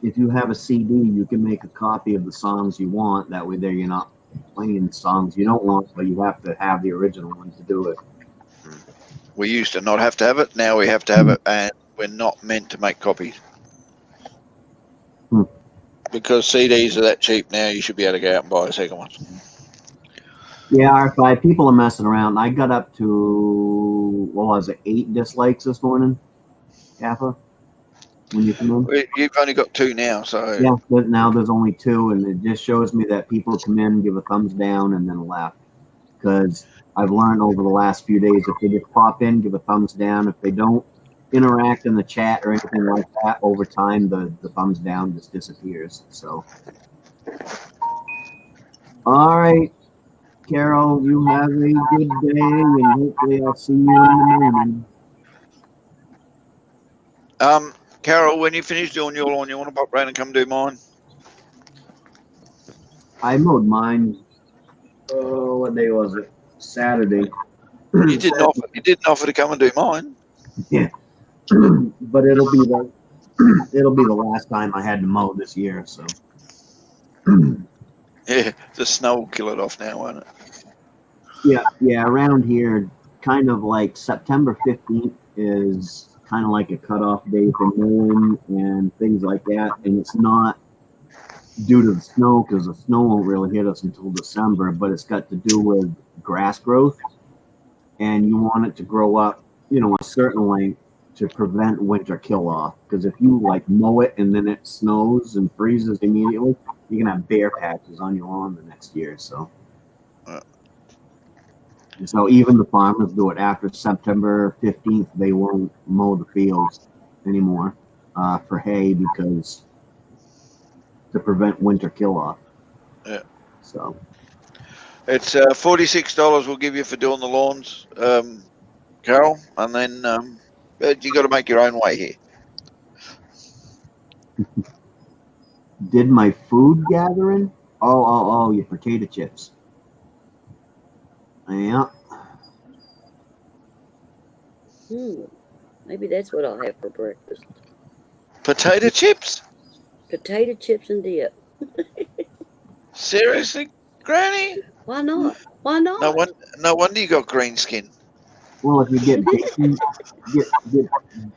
If you have a CD, you can make a copy of the songs you want. That way, there you're not playing songs you don't want, but you have to have the original one to do it. We used to not have to have it. Now we have to have it, and we're not meant to make copies. Because CDs are that cheap now, you should be able to go out and buy a second one. Yeah, R5, people are messing around. I got up to, what was it, 8 dislikes this morning, Kappa, when you come in? You've only got 2 now, so... Yeah, but now there's only 2, and it just shows me that people come in, give a thumbs down, and then left. Because I've learned over the last few days, if they just pop in, give a thumbs down. If they don't interact in the chat or anything like that, over time, the thumbs down just disappears. So, all right. Carol, you have a good day, and hopefully I'll see you in the morning. Carol, when you finish doing your lawn, you want to pop round and come do mine? I mowed mine, what day was it? Saturday. You didn't offer to come and do mine. Yeah. But it'll be the last time I had to mow this year, so. Yeah, the snow will kill it off now, won't it? Yeah, around here, kind of like September 15th is kind of like a cutoff day for mowing and things like that. And it's not due to the snow, because the snow won't really hit us until December, but it's got to do with grass growth, and you want it to grow up, a certain length to prevent winter kill off. Because if you like mow it and then it snows and freezes immediately, you can have bare patches on your lawn the next year. So even the farmers do it after September 15th. They won't mow the fields anymore for hay because to prevent winter kill off. Yeah. So It's $46 we'll give you for doing the lawns, Carol, and then you got to make your own way here. did my food gathering? Oh, your potato chips. Yeah. Maybe that's what I'll have for breakfast. Potato chips? Potato chips and dip. Seriously, Granny? Why not? Why not? No wonder you got green skin. Well, if you get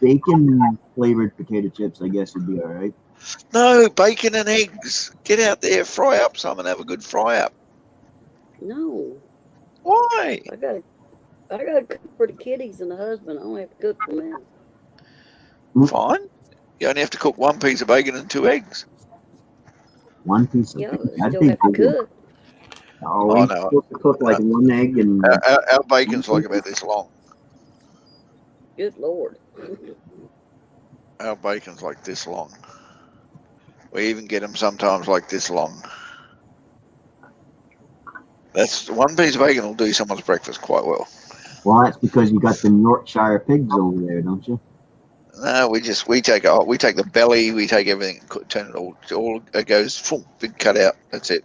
bacon flavored potato chips, I guess it'd be all right. No, bacon and eggs. Get out there, fry up some and have a good fry up. No. Why? I gotta cook for the kiddies and the husband. I don't have to cook for them. Fine. You only have to cook one piece of bacon and 2 eggs. One piece of Yeah, bacon. I still have to cook. Oh, he's no. supposed to cook like one egg and Our bacon's like about this long. Good Lord. Our bacon's like this long. We even get them sometimes like this long. That's one piece of bacon will do someone's breakfast quite well. Well, that's because you got the Yorkshire pigs over there, don't you? No, we take the belly, we take everything, turn it all it goes big cut out. That's it.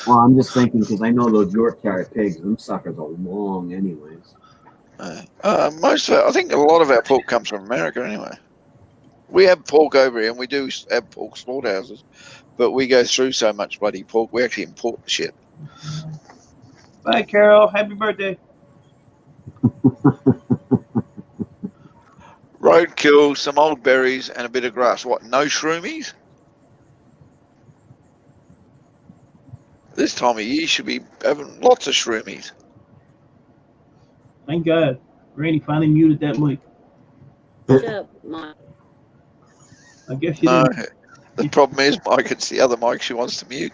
Well, I'm just thinking because I know those Yorkshire pigs, them suckers are long, anyways. Most of it, I think a lot of our pork comes from America anyway. We have pork over here, and we do have pork slaughterhouses, but we go through so much bloody pork, we actually import the shit. Bye, Carol. Happy birthday. Roadkill, some old berries, and a bit of grass. What, no shroomies? This time of year, you should be having lots of shroomies. Thank God. Granny finally muted that mic. Shut up, Mike. I guess she No, didn't. the problem is, Mike, it's the other mic she wants to mute.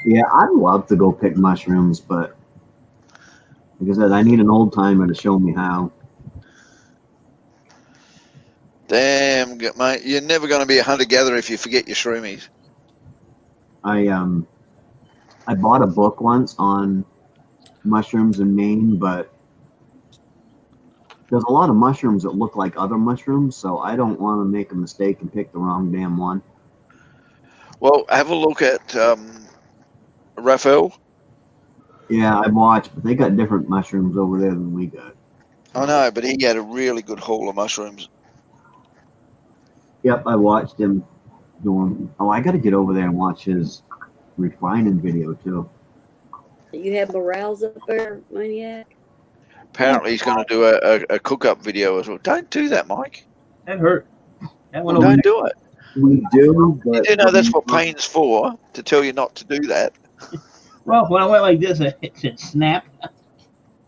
Yeah, I'd love to go pick mushrooms, but like I said, I need an old timer to show me how. Damn, mate, you're never going to be a hunter-gatherer if you forget your shroomies. I bought a book once on mushrooms in Maine, but there's a lot of mushrooms that look like other mushrooms, so I don't want to make a mistake and pick the wrong damn one. Well, have a look at Raphael. Yeah, I watched, but they got different mushrooms over there than we got. I know, but he had a really good haul of mushrooms. Yep, I watched him doing. Oh, I got to get over there and watch his refining video too. Do you have morals up there, Maine-iac? Apparently, he's going to do a cook-up video as well. Don't do that, Mike. That hurt. That one Well, over don't do it. We do, but You do know that's what pain's for, to tell you not to do that. Well, when I went like this, it said snap.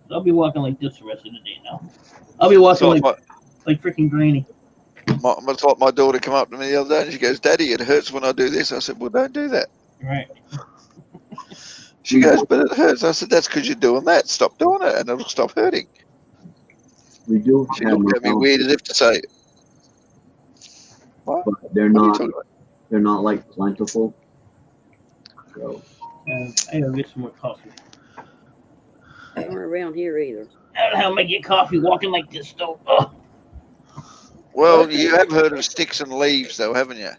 I'll be walking like this the rest of the day now. I'll be walking like freaking Granny. It's like my daughter come up to me the other day and she goes, "Daddy, it hurts when I do this." I said, "Well, don't do that." Right. She goes, "But it hurts." I said, "That's because you're doing that. Stop doing it and it'll stop hurting." we do. She looked at me weird as if to say, "What? But they're What are you not. talking about?" They're not like plentiful. So I gotta get some more coffee. They aren't around here either. I don't know how I'm gonna get coffee walking like this though. Oh. Well, you have heard of sticks and leaves, though, haven't you?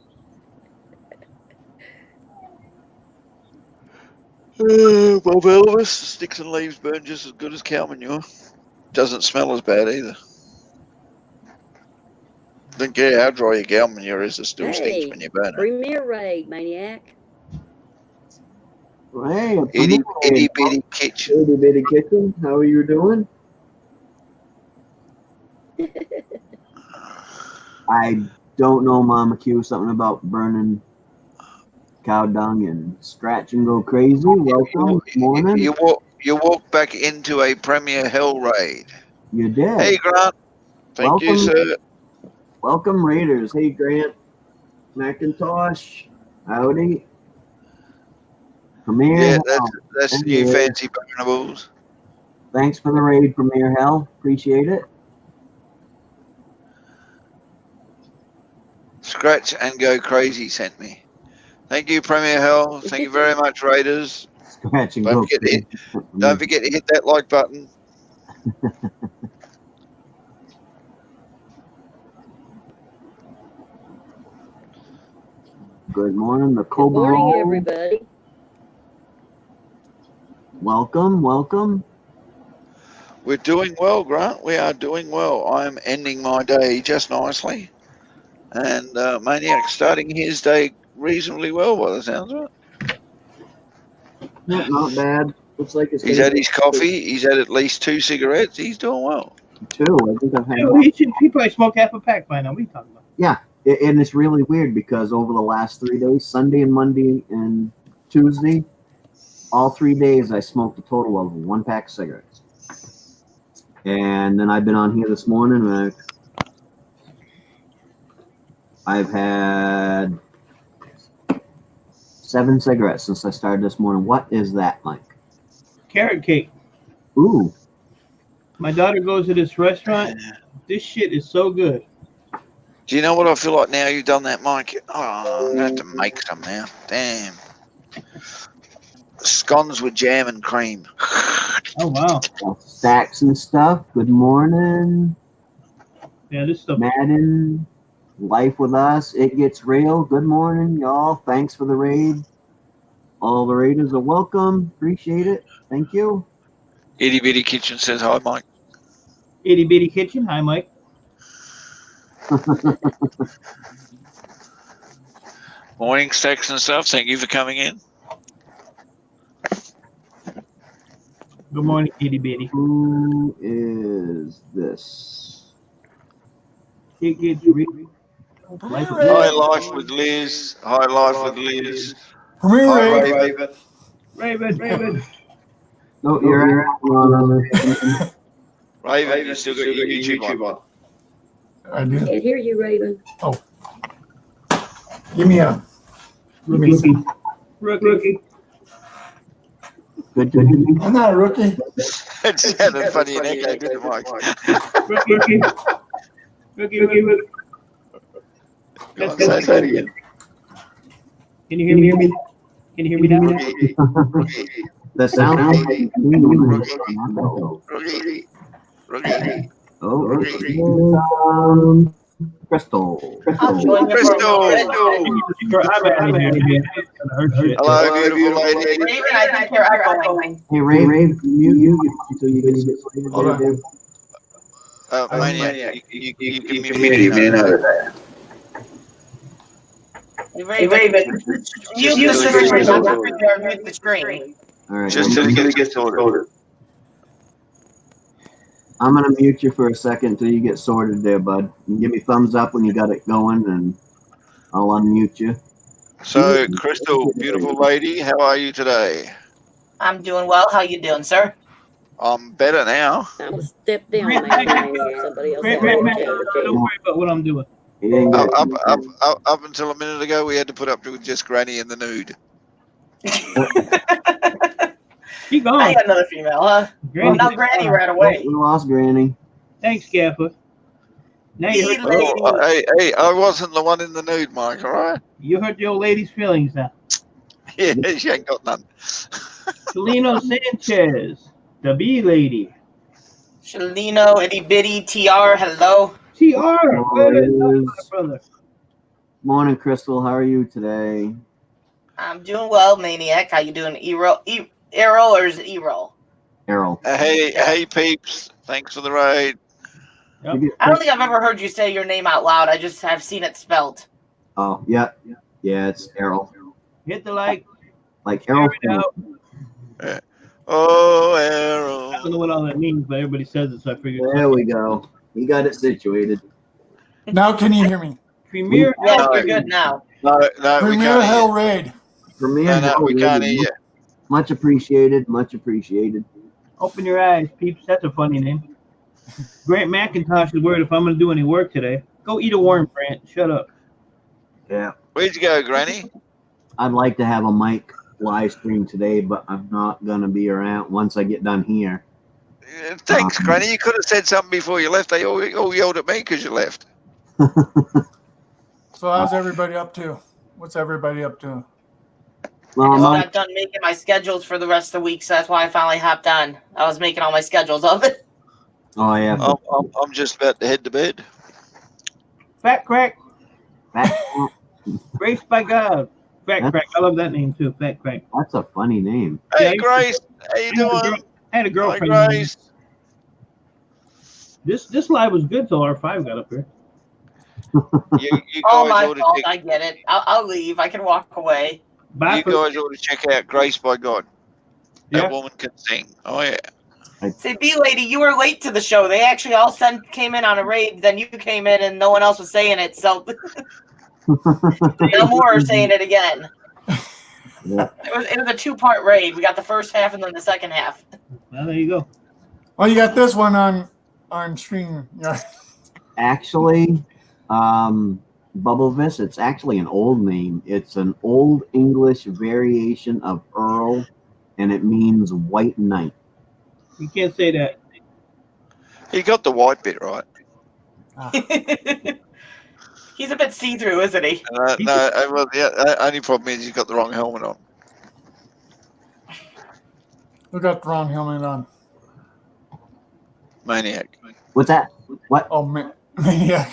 Well, Elvis, sticks and leaves burn just as good as cow manure. Doesn't smell as bad either. Don't care how dry your cow manure is, it still stinks when you burn it. Premier raid, Maine-iac. hey, Itty bitty kitchen. Itty bitty kitchen. How are you doing? don't know, Mama Q, something about burning cow dung and scratch and go crazy. Welcome. Good morning. You walk back into a Premier Hell raid. You did. Hey, Grant. Thank you, Welcome. sir. Welcome, Raiders. Hey, Grant. Macintosh. Howdy. Premier Yeah, Hell. that's There new he is. fancy burnables. Thanks for the raid, Premier Hell. Appreciate it. Scratch and go crazy sent me. Thank you, Premier Hell. Thank you very much, Raiders. Scratch and Don't go forget to crazy. Don't forget to hit that like button. Good morning, the Good Cobra. morning, everybody. Welcome, welcome. We're doing well, Grant. We are doing well. I'm ending my day just nicely. And Maine-iac starting his day reasonably well by the sounds of it. Yeah, not bad. Looks like it's He's gonna had be his coffee. He's had at least 2 cigarettes. He's doing well. 2. I think I've had Dude, he probably smoked half a pack by now. What are you talking about? Yeah, and it's really weird because over the last 3 days, Sunday and Monday and Tuesday, all 3 days I smoked a total of 1 pack of cigarettes. And then I've been on here this morning and I've had 7 cigarettes since I started this morning. What is that, Mike? Carrot cake. Ooh, My daughter goes to this restaurant. This shit is so good. Do you know what I feel like now you've done that, Mike? Oh, I'm going to have to make some now. Damn. Scones with jam and cream. Oh wow. stacks and stuff. Good morning, Yeah, this stuff. Madden. Life with us. It gets real. Good morning, y'all. Thanks for the raid. All the raiders are welcome. Appreciate it. Thank you. Itty Bitty Kitchen says hi, Mike. Itty bitty kitchen. Hi, Mike. Morning, stacks and stuff. Thank you for coming in. Good morning, itty bitty. Who is this? It gets real. Life with Hi, Life with Liz. Hi, Life with Liz. Come here, Hi, Ray. Raven. Raven. No, you're on. Raven, you still got your YouTube on. I do. Can't hear you, Raven. Give me a. Give me some. Rookie. Good. I'm not a rookie. It sounded funny in echo, didn't it, Mike? Rookie. Go on, say that again. Can you hear me? Can you hear me now? Rookie. That sounds like Rookie. Oh, Crystal. I'm joining you for a moment. Hello, beautiful lady. Raven, I think you're echoing. Hey, Ray, mute so you get Hold on. Maine-iac, you can mute him now. Hey, Raven, mute the screen. Don't mute the screen. All right, Just till he gets sorted. I'm gonna mute you for a second until you get sorted there, bud. You give me thumbs up when you got it going, and I'll unmute you. So, Crystal, beautiful lady, how are you today? I'm doing well. How you doing, sir? I'm better now. I'm gonna step down, man. Somebody else have a chat. Don't worry about what I'm doing. He didn't get Up until a minute ago, we had to put up with just Granny in the nude. Keep I going. got another female, huh? Well, now Granny right away. We lost Granny. Thanks, Gaffer. Now you hurt, Hey, I wasn't the one in the nude, Mike, all right? you hurt the old lady's feelings now. Yeah, she ain't got none. Celino Sanchez, the bee lady. Shalino, itty bitty, TR, hello. TR, brother. Morning, Crystal. How are you today? I'm doing well, Maine-iac. How you doing? Errol or is it Errol? Errol. Hey, peeps. Thanks for the raid. Yep. I don't think I've ever heard you say your name out loud. I just have seen it spelled. Oh, yeah, it's Errol. Hit the like. Like Errol. Oh, I Errol. don't know what all that means, but everybody says it, so I figured. There we go. He got it situated. Now can you hear me? Premier. Yes, No. you're good now. No, we Premier can't hear Hell you. Raid. Premier No, Hell we can't hear Raid. you. Much appreciated. Much appreciated. Open your eyes, peeps. That's a funny name. Grant McIntosh is worried if I'm going to do any work today. Go eat a worm, Grant. Shut up. Yeah. Where'd you go, Granny? I'd like to have a mic live stream today, but I'm not gonna be around once I get done here. Thanks, Granny. You could have said something before you left. They all yelled at me because you left. So how's everybody up to? What's everybody up to? Well, I just I'm got done making my schedules for the rest of the week, so that's why I finally hopped on. I was making all my schedules of it. oh yeah, I'm just about to head to bed. Fat Crack. Fat, Grace by God. Fat That's- Crack. I love that name too. Fat Crack. that's a funny name. Yeah, Hey, Grace. How you doing? I had a Hi, girlfriend. named- Grace. This live was good till R5 got up here. You All guys my ought to fault. check, I get it. I'll leave. I can walk away. Bye. you guys ought to check out Grace by God. Yeah. That woman can sing. Oh yeah. Say, B lady, you were late to the show. They actually all came in on a raid. Then you came in, and no one else was saying it. So no more saying it again. Yeah. It was a 2-part raid. We got the first half and then the second half. Well, there you go. Well, you got this one on stream. Yeah. Actually, Bubblevis, it's actually an old name. It's an old English variation of Earl, and it means white knight. You can't say that. He got the white bit right. He's a bit see-through, isn't he? No, well, yeah. Only problem is he's got the wrong helmet on. Who got the wrong helmet on? Maine-iac. What's that? What? Oh, Maine-iac.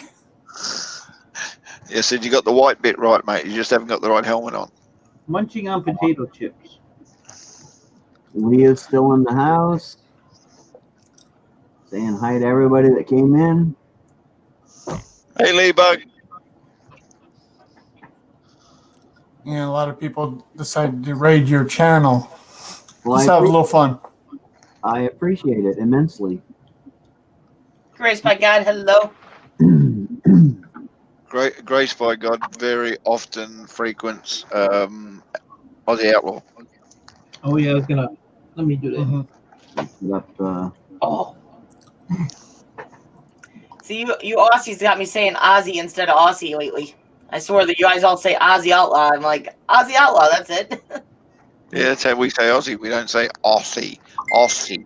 Yeah, said you got the white bit right, mate. You just haven't got the right helmet on. Munching on potato chips. Leah's still in the house. Saying hi to everybody that came in. Hey, Lee-Bug. Yeah, a lot of people decided to raid your channel. Well, Let's have a little fun. I appreciate it immensely. Grace by God, hello. Grace by God very often frequents Aussie Outlaw. Oh yeah, I was gonna. Let me do that. Mm-hmm. Oh. See, you Aussies got me saying Aussie instead of Aussie lately. I swear that you guys all say Aussie Outlaw. I'm like, Aussie Outlaw, that's it. Yeah, that's how we say Aussie. We don't say Aussie. Aussie.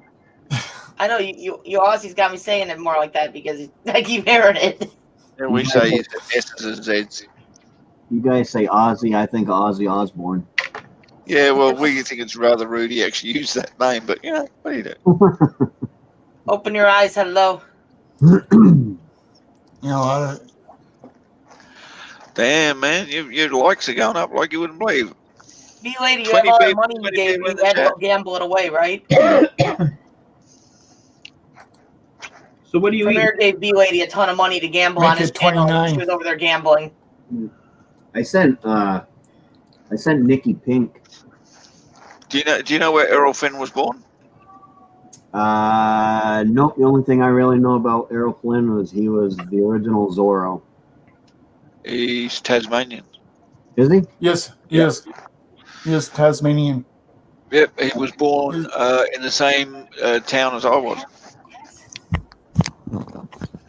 I know you Aussies got me saying it more like that because I keep hearing it. Yeah, we say S's and Z's. You guys say Ozzy, I think Ozzy Osbourne. Yeah, well, we think it's rather rude he actually used that name, but you know, what do you do? Open your eyes, hello. You know, a lot of Damn, man, your likes are going up like you wouldn't believe. B lady, you have 20 all that people- money you 20 gave people me. in You the had to chat. go gamble it away, right? So what do you eat? Premier gave B lady a ton of money to gamble Make on his it channel. 29. She was over there gambling. I sent Nikki Pink. Do you know where Errol Finn was born? Nope. The only thing I really know about Errol Flynn was he was the original Zorro. He's Tasmanian. Is he? yes, Tasmanian. Yep, he was born in the same town as I was.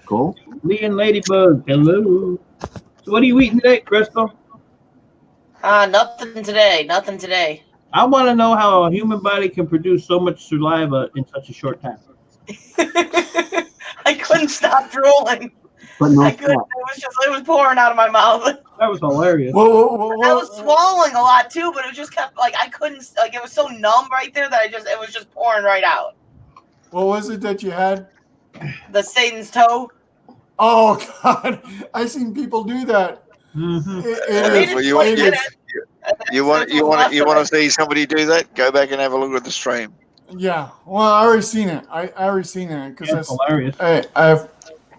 Cool. Lee and Ladybug. Hello. So what are you eating today, Crystal? Nothing today. Nothing today. I want to know how a human body can produce so much saliva in such a short time. I couldn't stop drooling. But no I couldn't. It was pouring out of my mouth. That was hilarious. Whoa. I was swallowing a lot too, but it just kept I couldn't it was so numb right there that it was just pouring right out. What was it that you had? The Satan's toe. Oh God, I seen people do that. Mm-hmm. You want to see somebody do that? Go back and have a look at the stream. Yeah, well, I already seen it. I already seen it because That's hilarious. I have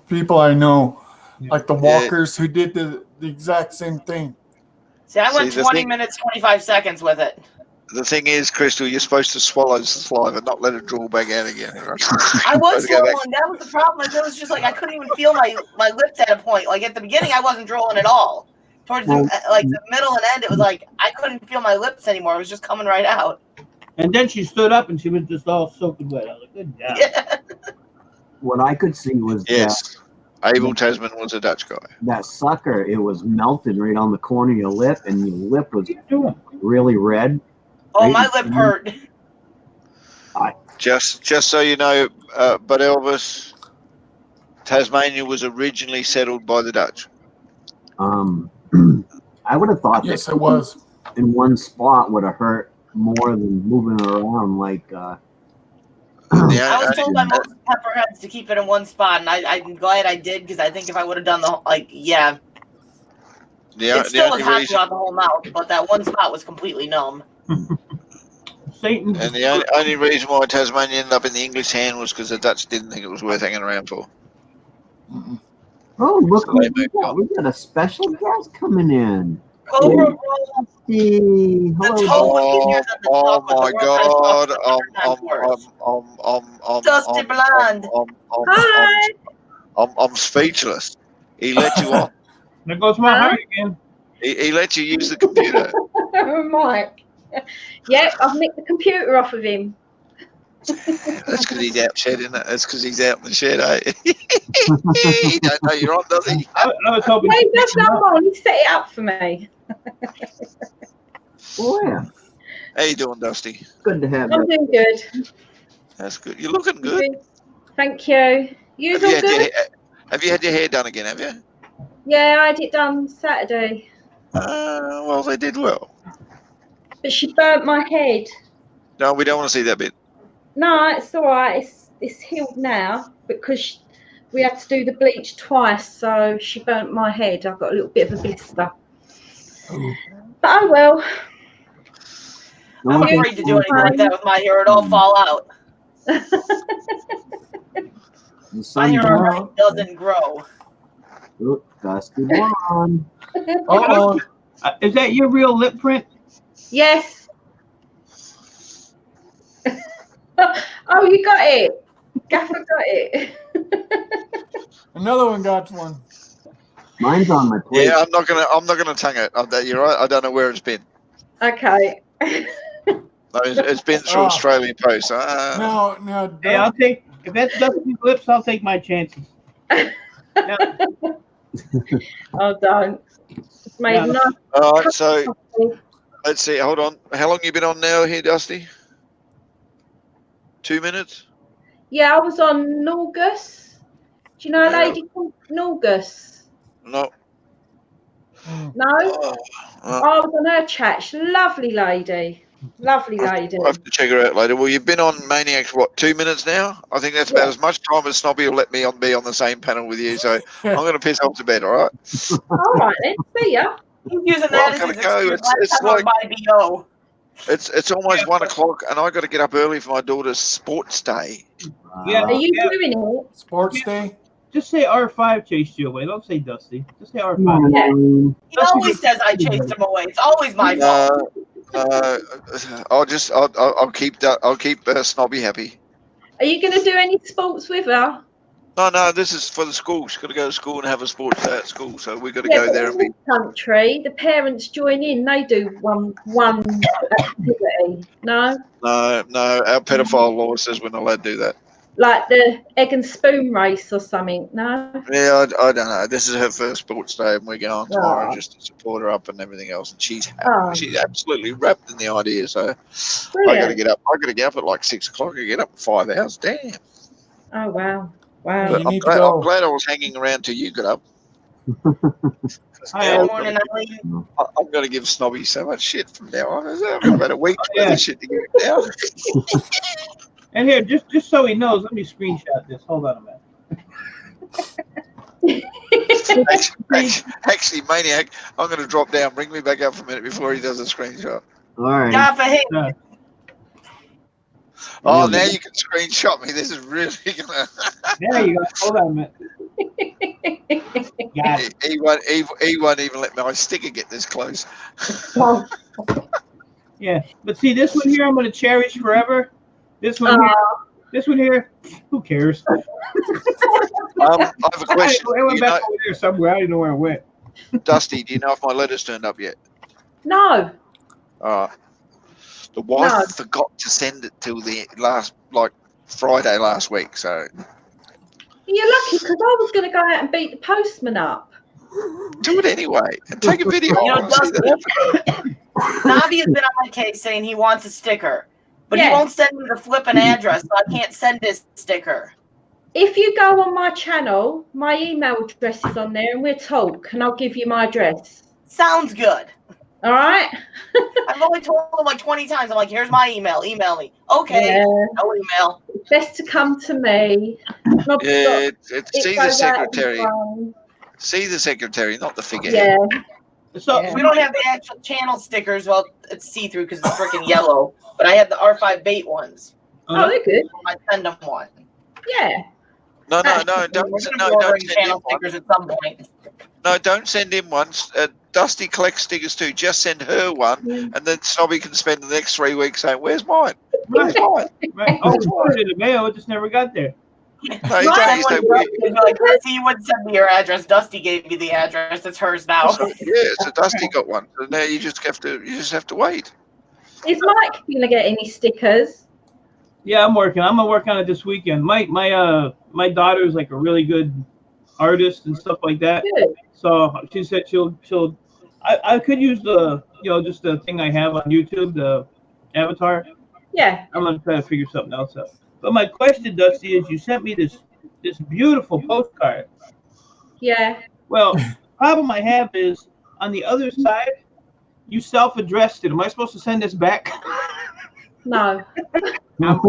people I know, like the walkers, who did the exact same thing. See, I went See, the 20 thing- minutes, 25 seconds with it. The thing is, Crystal, you're supposed to swallow the saliva, not let it draw back out again. I was Supposed to go back. swallowing. That was the problem. Is it was just like I couldn't even feel my lips at a point. Like at the beginning, I wasn't drooling at all. Towards the middle and end, it was like I couldn't feel my lips anymore. It was just coming right out. And then she stood up and she was just all soaking wet. I was like, good job. Yeah. What I could see was Yes, Abel Tasman was a Dutch guy. that sucker. It was melted right on the corner of your lip, and your lip was What are you doing? really red. Oh, Right? my lip hurt. Just so you know, but Elvis, Tasmania was originally settled by the Dutch. I would have thought Yes, that it was. in one spot would have hurt more than moving around like. I was told by most pepperheads to keep it in one spot, and I'm glad I did because I think if I would have done the it still was hot throughout the whole mouth, but that one spot was completely numb. Satan. And the only reason why Tasmania ended up in the English hand was because the Dutch didn't think it was worth hanging around for. Oh, look So who they we got! We got a special guest coming in. Cobra Roll. Dusty. Hello. Oh my God! Dusty Blonde. Hi. I'm speechless. He let you on. There goes my heart again. He let you use the computer. Mike. Yeah, I've nicked the computer off of him. That's because he's out shedding it. That's because he's out in the shed, eh? He don't know you're on, does he? I was hoping. No, he does not on. He set it up for me. Oh yeah. How you doing, Dusty? Good to have I'm you. doing good. That's good. You're looking good. Thank you. You all good? Have you had your hair done again, have you? Yeah, I had it done Saturday. Well, they did well. But she burnt my head. No, we don't want to see that bit. No, it's all right. It's healed now because we had to do the bleach twice, so she burnt my head. I've got a little bit of a blister. Ooh. But oh well. I'm afraid to do anything like that with my hair. It'll all fall out. My hair doesn't grow. Look, Dusty Blonde. Uh-oh. Is that your real lip print? Yes. Oh, you got it. Gaffer got it. Another one got one. Mine's on my plate. Yeah, I'm not gonna tongue it. You're right. I don't know where it's been. Okay. No, it's been through Australian Post. Now, Hey, I'll take if that's Dusty's lips. I'll take my chances. Oh, don't. It's made nice. All right, so let's see. Hold on. How long you been on now here, Dusty? 2 minutes? Yeah, I was on Norgus. Do you know a lady called Norgus? No. No? I was on her chat. She's a lovely lady. Lovely lady. I'll have to check her out later. Well, you've been on Maine-iac for what, 2 minutes now? I think that's about as much time as Snobby will let me be on the same panel with you. So I'm going to piss off to bed, all right? All right, then. See ya. He's using that as his excuse. It's like BO. It's almost 1 o'clock, and I got to get up early for my daughter's sports day. Yeah. Are you doing it? Sports day? Just say R5 chased you away. Don't say Dusty. Just say R5. Yeah. He always says I chased him away. It's always my fault. I'll keep Snobby happy. Are you going to do any sports with her? No, this is for the school. She's got to go to school and have a sports day at school, so we've got to go there and be. In this country, the parents join in. They do one activity. No. No, our pedophile law says we're not allowed to do that. Like the egg and spoon race or something. No. Yeah, I don't know. This is her first sports day, and we're going tomorrow just to support her up and everything else. And she's absolutely wrapped in the idea. So Brilliant. I got to get up. I got to get up at like 6 o'clock. I get up in 5 hours. Damn. Oh wow. Yeah, But I'm glad I was hanging around till you got up. Good morning, Eileen. I'm going to give Snobby so much shit from now on. I've got about a week's worth of shit to get now. And here, just so he knows, let me screenshot this. Hold on a minute. Actually, Maine-iac, I'm going to drop down. Bring me back up for a minute before he does a screenshot. All right. Yeah, for him. Oh, now you can screenshot me. This is really gonna. There you go. Hold on a minute. Got it. He won't even let my sticker get this close. Yeah, but see, this one here I'm going to cherish forever. This one here, who cares? I have a question. It went You back know, over there somewhere. I don't know where it went. Dusty, do you know if my letter's turned up yet? No, The wife No. forgot to send it till the Friday last week. So you're lucky because I was going to go out and beat the postman up. do it anyway and take a video. You I know, want to see that happen. Navi has been on my case saying he wants a sticker, but he Yeah. won't send me the flipping address, so I can't send his sticker. If you go on my channel, my email address is on there and we'll talk and I'll give you my address. Sounds good. All right? I've only told him like 20 times. I'm like, here's my email. Email me. Okay. Yeah. No email. It's best to come to me. Not Yeah, it see the goes out secretary. everyone. See the secretary, not the figurehead. Yeah. So Yeah. We don't have the actual channel stickers. Well, it's see-through because it's freaking yellow. But I have the R5 bait ones. Oh, they're good. I send them one. Yeah. No, We're gonna be ordering send channel him one. stickers at some point. No, don't send him one. Dusty collects stickers too. Just send her one, and then Snobby can spend the next 3 weeks saying, "Where's mine? Where's mine?" Right. Oh, we put it in the mail. It just never got there. No, you Send don't. You one say, to Dusty and be like, Dusty, you wouldn't send me your address. Dusty gave you the address. It's hers now. yeah, so Dusty got one. So now you just have to wait. Is Mike going to get any stickers? Yeah, I'm working. I'm gonna work on it this weekend. My daughter's like a really good artist and stuff like that. Good. So she said she'll. I could use the just the thing I have on YouTube, the avatar. Yeah. I'm gonna try to figure something else out. But my question, Dusty, is you sent me this beautiful postcard. Yeah. Well, problem I have is on the other side, you self-addressed it. Am I supposed to send this back? No. No.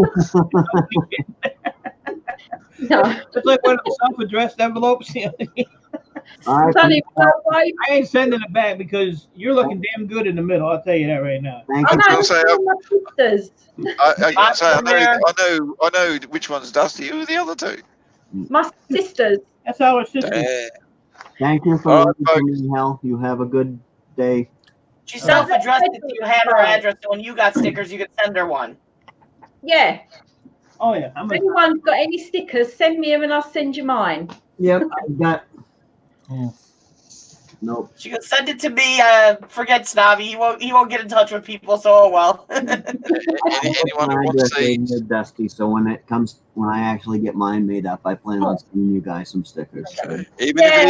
No. It's like one of the self-addressed envelopes. All right. I ain't sending it back because you're looking damn good in the middle. I'll tell you that right now. Thank Oh, you. no, I'll it's say, all my sisters. I know which one's Dusty. Who are the other two? My sisters. That's how our sisters. Damn. Thank you for All right, listening, Hell. You have a good day. She self-addressed it so you had her address, so when you got stickers, you could send her one. Yeah. Oh yeah. If anyone's got any stickers, send me them and I'll send you mine. Yep, I got. Nope. She goes, send it to me. Forget Snobby. He won't get in touch with people. So oh well. Anyone who I wants just to see? gave it Dusty, so when I actually get mine made up, I plan on sending you guys some stickers. So. Even if it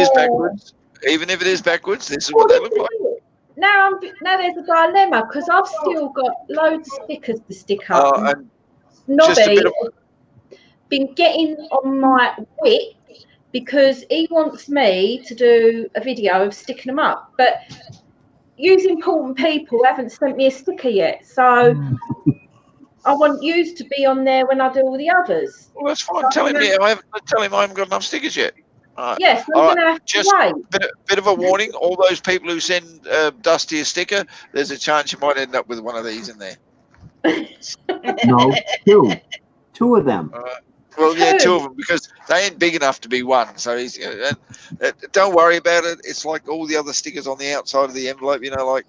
is backwards, this is what they look like. Now there's a dilemma because I've still got loads of stickers to stick up. And Nobby just a bit of been getting on my wit because he wants me to do a video of sticking them up, but Use Important People haven't sent me a sticker yet, so I want you to be on there when I do all the others. Well, that's fine. Tell him I haven't got enough stickers yet. Yes, I'm going to have to wait. Bit of a warning. All those people who send Dusty a sticker, there's a chance you might end up with one of these in there. No, two of them. Well, yeah, two of them because they ain't big enough to be one. So he's don't worry about it. It's like all the other stickers on the outside of the envelope. Like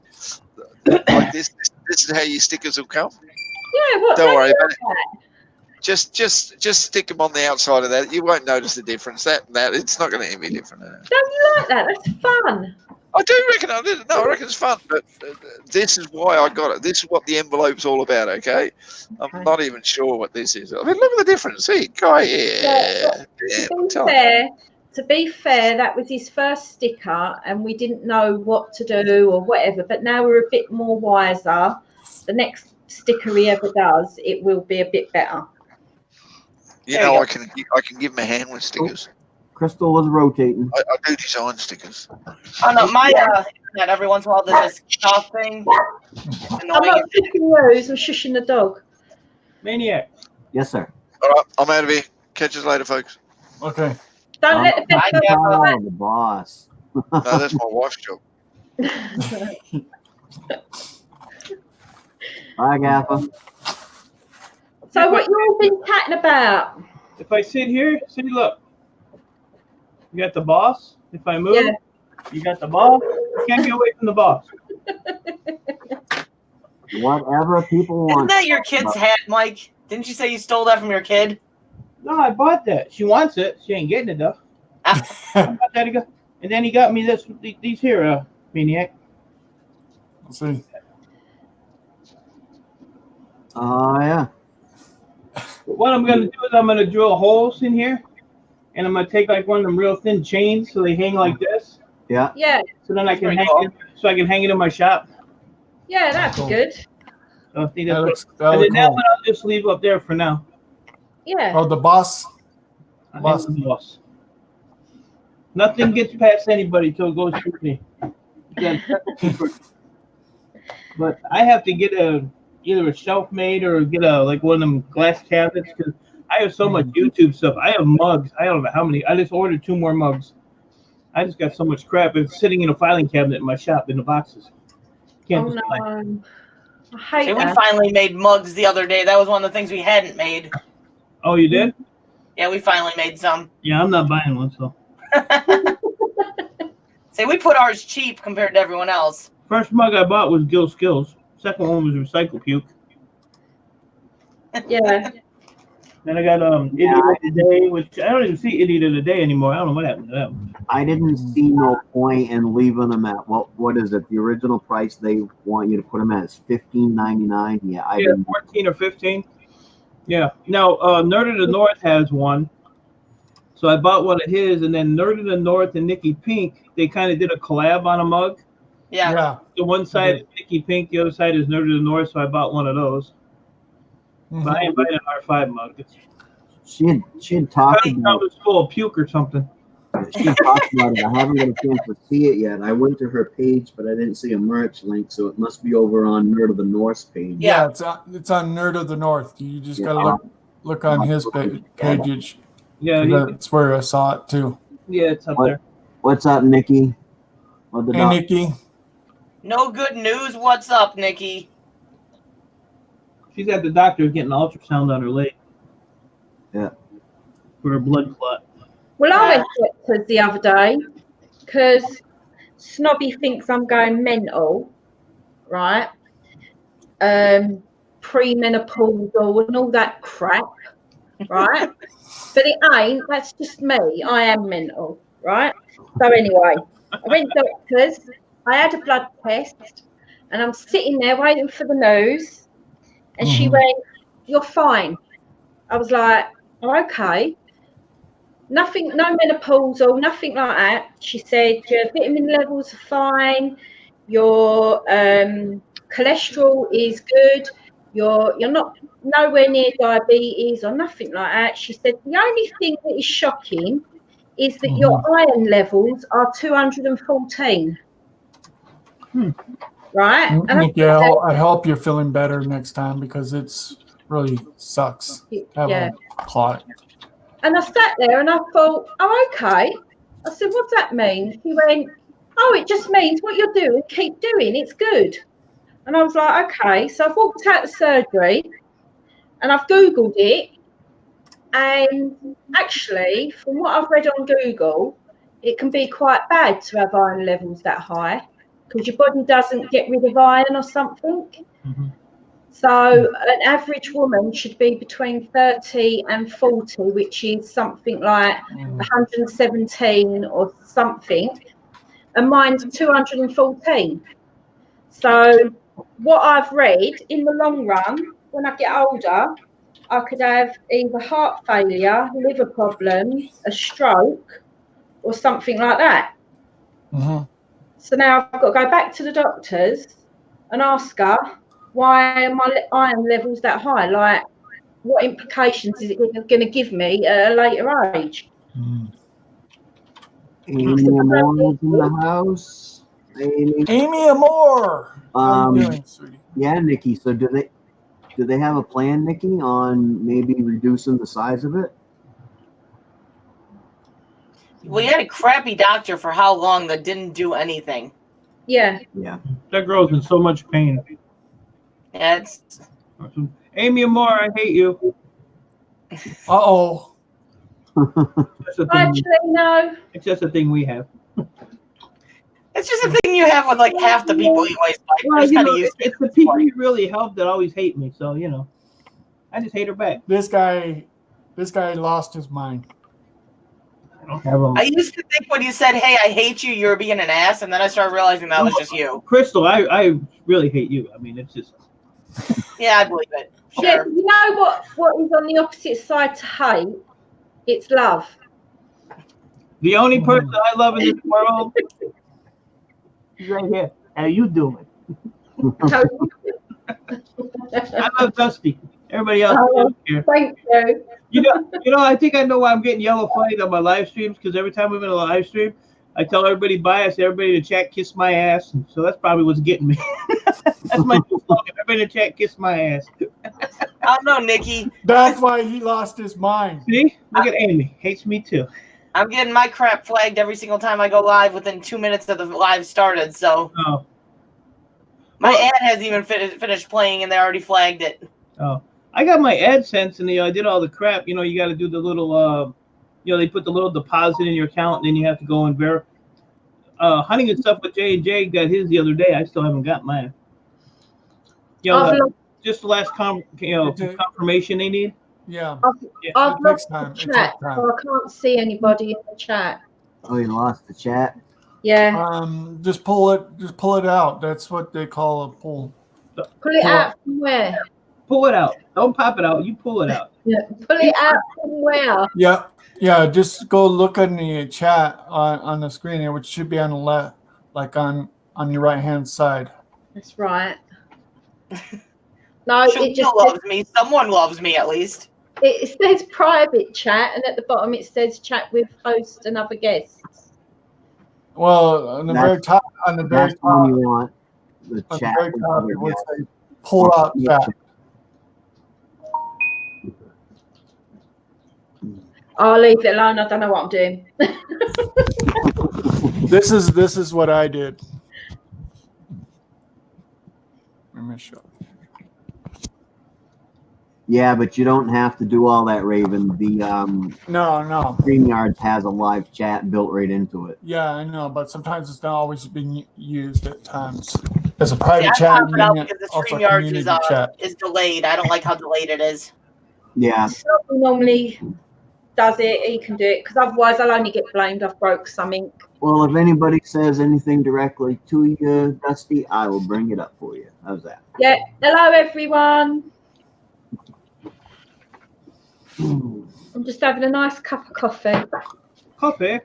this. This is how your stickers will come. Yeah, what? Don't worry about it. Just stick them on the outside of that. You won't notice the difference. That it's not going to be different. Don't you like that? That's fun. I do reckon I did. No, I reckon it's fun. But this is why I got it. This is what the envelope's all about. Okay, I'm not even sure what this is. I mean, look at the difference. See, guy, To be fair, that was his first sticker, and we didn't know what to do or whatever. But now we're a bit more wiser. The next sticker he ever does, it will be a bit better. I can give him a hand with stickers. Crystal was rotating. I do design stickers. Oh no, my internet every once in a while there's this cough thing. I'm not shushing those. I'm shushing the dog. Maine-iac. Yes, sir. All right, I'm out of here. Catch us later, folks. Okay. Don't let the bed Oh, the boss. No, that's my wife's job. Bye, Gaffer. So what you all been chatting about? If I sit here, see, look. You got the boss. If I move, you got the boss. You can't get away from the boss. Whatever people want. Isn't that your kid's hat, Mike? Didn't you say you stole that from your kid? No, I bought that. She wants it. She ain't getting it though. I bought that again. And then he got me these here, Maine-iac. Let's see. Oh, yeah. What I'm gonna do is I'm gonna drill holes in here, and I'm gonna take like one of them real thin chains so they hang like this. Yeah. Yeah, So then I can Pretty hang cool. it. So I can hang it in my shop. yeah, that'd be good. So I think That that's looks, what. that And looks then that cool. one I'll just leave up there for now. Yeah. Oh, the boss. I Boss. am the boss. Nothing gets past anybody till it goes through me. But I have to get either a shelf made or get like one of them glass cabinets because I have so much YouTube stuff. I have mugs. I don't know how many. I just ordered 2 more mugs. I just got so much crap. It's sitting in a filing cabinet in my shop in the boxes. Can't Oh display. no. I hate See, we that. finally made mugs the other day. That was one of the things we hadn't made. Oh, you did? Yeah, we finally made some. Yeah, I'm not buying one. So See, we put ours cheap compared to everyone else. first mug I bought was Gil Skills. Second one was Recycle Puke. Yeah. Then I got Idiot of the Day, which I don't even see Idiot of the Day anymore. I don't know what happened to that one. I didn't see no point in leaving them at what is it? The original price they want you to put them at is $15.99. Yeah, I Yeah, didn't. 14 or 15. Yeah. Now, Nerd of the North has one. So I bought one of his, and then Nerd of the North and Nikki Pink, they kind of did a collab on a mug. Yeah. Yeah. The one side is Nikki Pink, the other side is Nerd of the North, so I bought one of those. But I ain't buying an R5 mug. It's She had talked probably about full of puke or something. she had talked about it. I haven't got a chance to see it yet. I went to her page, but I didn't see a merch link, so it must be over on Nerd of the North page. Yeah, it's on Nerd of the North. You just gotta look on his page. Yeah, That's where I saw it too. Yeah, it's up there. What's up, Nikki? Hey, Nikki. No good news. What's up, Nikki? She's at the doctor getting an ultrasound on her leg. Yeah. For a blood clot. Well, I went to doctors the other day because Snobby thinks I'm going mental, right? Premenopausal and all that crap, right? But it ain't. That's just me. I am mental, right? So anyway, I went to doctors. I had a blood test, and I'm sitting there waiting for the news. And she went, "You're fine." I was like, "Oh, okay." Nothing, no menopausal, nothing like that. She said your vitamin levels are fine. Your cholesterol is good. You're not nowhere near diabetes or nothing like that. She said the only thing that is shocking is that your iron levels are 214. Right? And Nikki, I hope you're feeling better next time because it's really sucks to have a clot. And I sat there and I thought, oh, okay. I said, what's that mean? She went, oh, it just means what you're doing, keep doing. It's good. And I was like, okay. So I've walked out of surgery and I've Googled it. And actually, from what I've read on Google, it can be quite bad to have iron levels that high because your body doesn't get rid of iron or something. So an average woman should be between 30 and 40, which is something like 117 or something. And mine's 214. So what I've read, in the long run, when I get older, I could have either heart failure, liver problems, a stroke, or something like that. So now I've got to go back to the doctors and ask her, why are my iron levels that high? Like, what implications is it going to give me at a later age? Amy Amore's in the house. Amy Amore. How you doing, sweetie? Yeah, Nikki. So do they have a plan, Nikki, on maybe reducing the size of it? We had a crappy doctor for how long that didn't do anything. Yeah. Yeah. That girl's in so much pain. Yeah, it's... Amy Amore, I hate you. Uh-oh. Actually, no. It's just a thing we have. It's just a thing you have with like half the people you always like. Well, Just you kind know, of used to it's the people you really help that always hate me. So you know, I just hate her back. This guy lost his mind. I don't have I used to think when you said, "Hey, I hate you," you were being an ass, and then I started realizing that was just you. Crystal, I really hate you. I mean, it's just. Yeah, I believe it. Sure. Yeah, you know what is on the opposite side to hate? It's love. The only person I love in this world is right here. How you doing? I love Dusty. Everybody else doesn't care. Thank you. You know, I think I know why I'm getting yellow flagged on my live streams, because every time I'm in a live stream, I tell everybody bye. I say everybody in the chat kiss my ass. And so that's probably what's getting me. That's my new slogan. Everybody in the chat kiss my ass. I don't know, Nikki. That's why he lost his mind. See? Look at Amy. Hates me too. I'm getting my crap flagged every single time I go live within 2 minutes of the live started. So my ad hasn't even finished playing, and they already flagged it. Oh, I got my AdSense, and I did all the crap. You know, you got to do the little, they put the little deposit in your account, and then you have to go and verify. Hunting and stuff with J&J got his the other day. I still haven't got mine. Just the last confirmation they need. Yeah. I've lost the chat, so I can't see anybody in the chat. Oh, you lost the chat? Yeah. Just pull it out. That's what they call a pull. Pull it out from where? Pull it out. Don't pop it out. You pull it out. Yeah. Pull it out from where? Yeah. Yeah. Just go look in the chat on the screen here, which should be on the left, like on your right hand side. That's right. No, it just loves me. Someone loves me at least. It says private chat, and at the bottom it says chat with host and other guests. Well, on the very top, you want the chat. Very top, it would say pull out chat. I'll leave it alone. I don't know what I'm doing. This is what I did. Let me show. Yeah, but you don't have to do all that, Raven. The no. StreamYard has a live chat built right into it. Yeah, I know, but sometimes it's not always being used at times. There's a private chat and then the also StreamYard chat. is delayed. I don't like how delayed it is. Yeah. Someone normally does it. He can do it, because otherwise I'll only get blamed. I've broke something. Well, if anybody says anything directly to you, Dusty, I will bring it up for you. How's that? Yeah. Hello, everyone. I'm just having a nice cup of coffee. Coffee.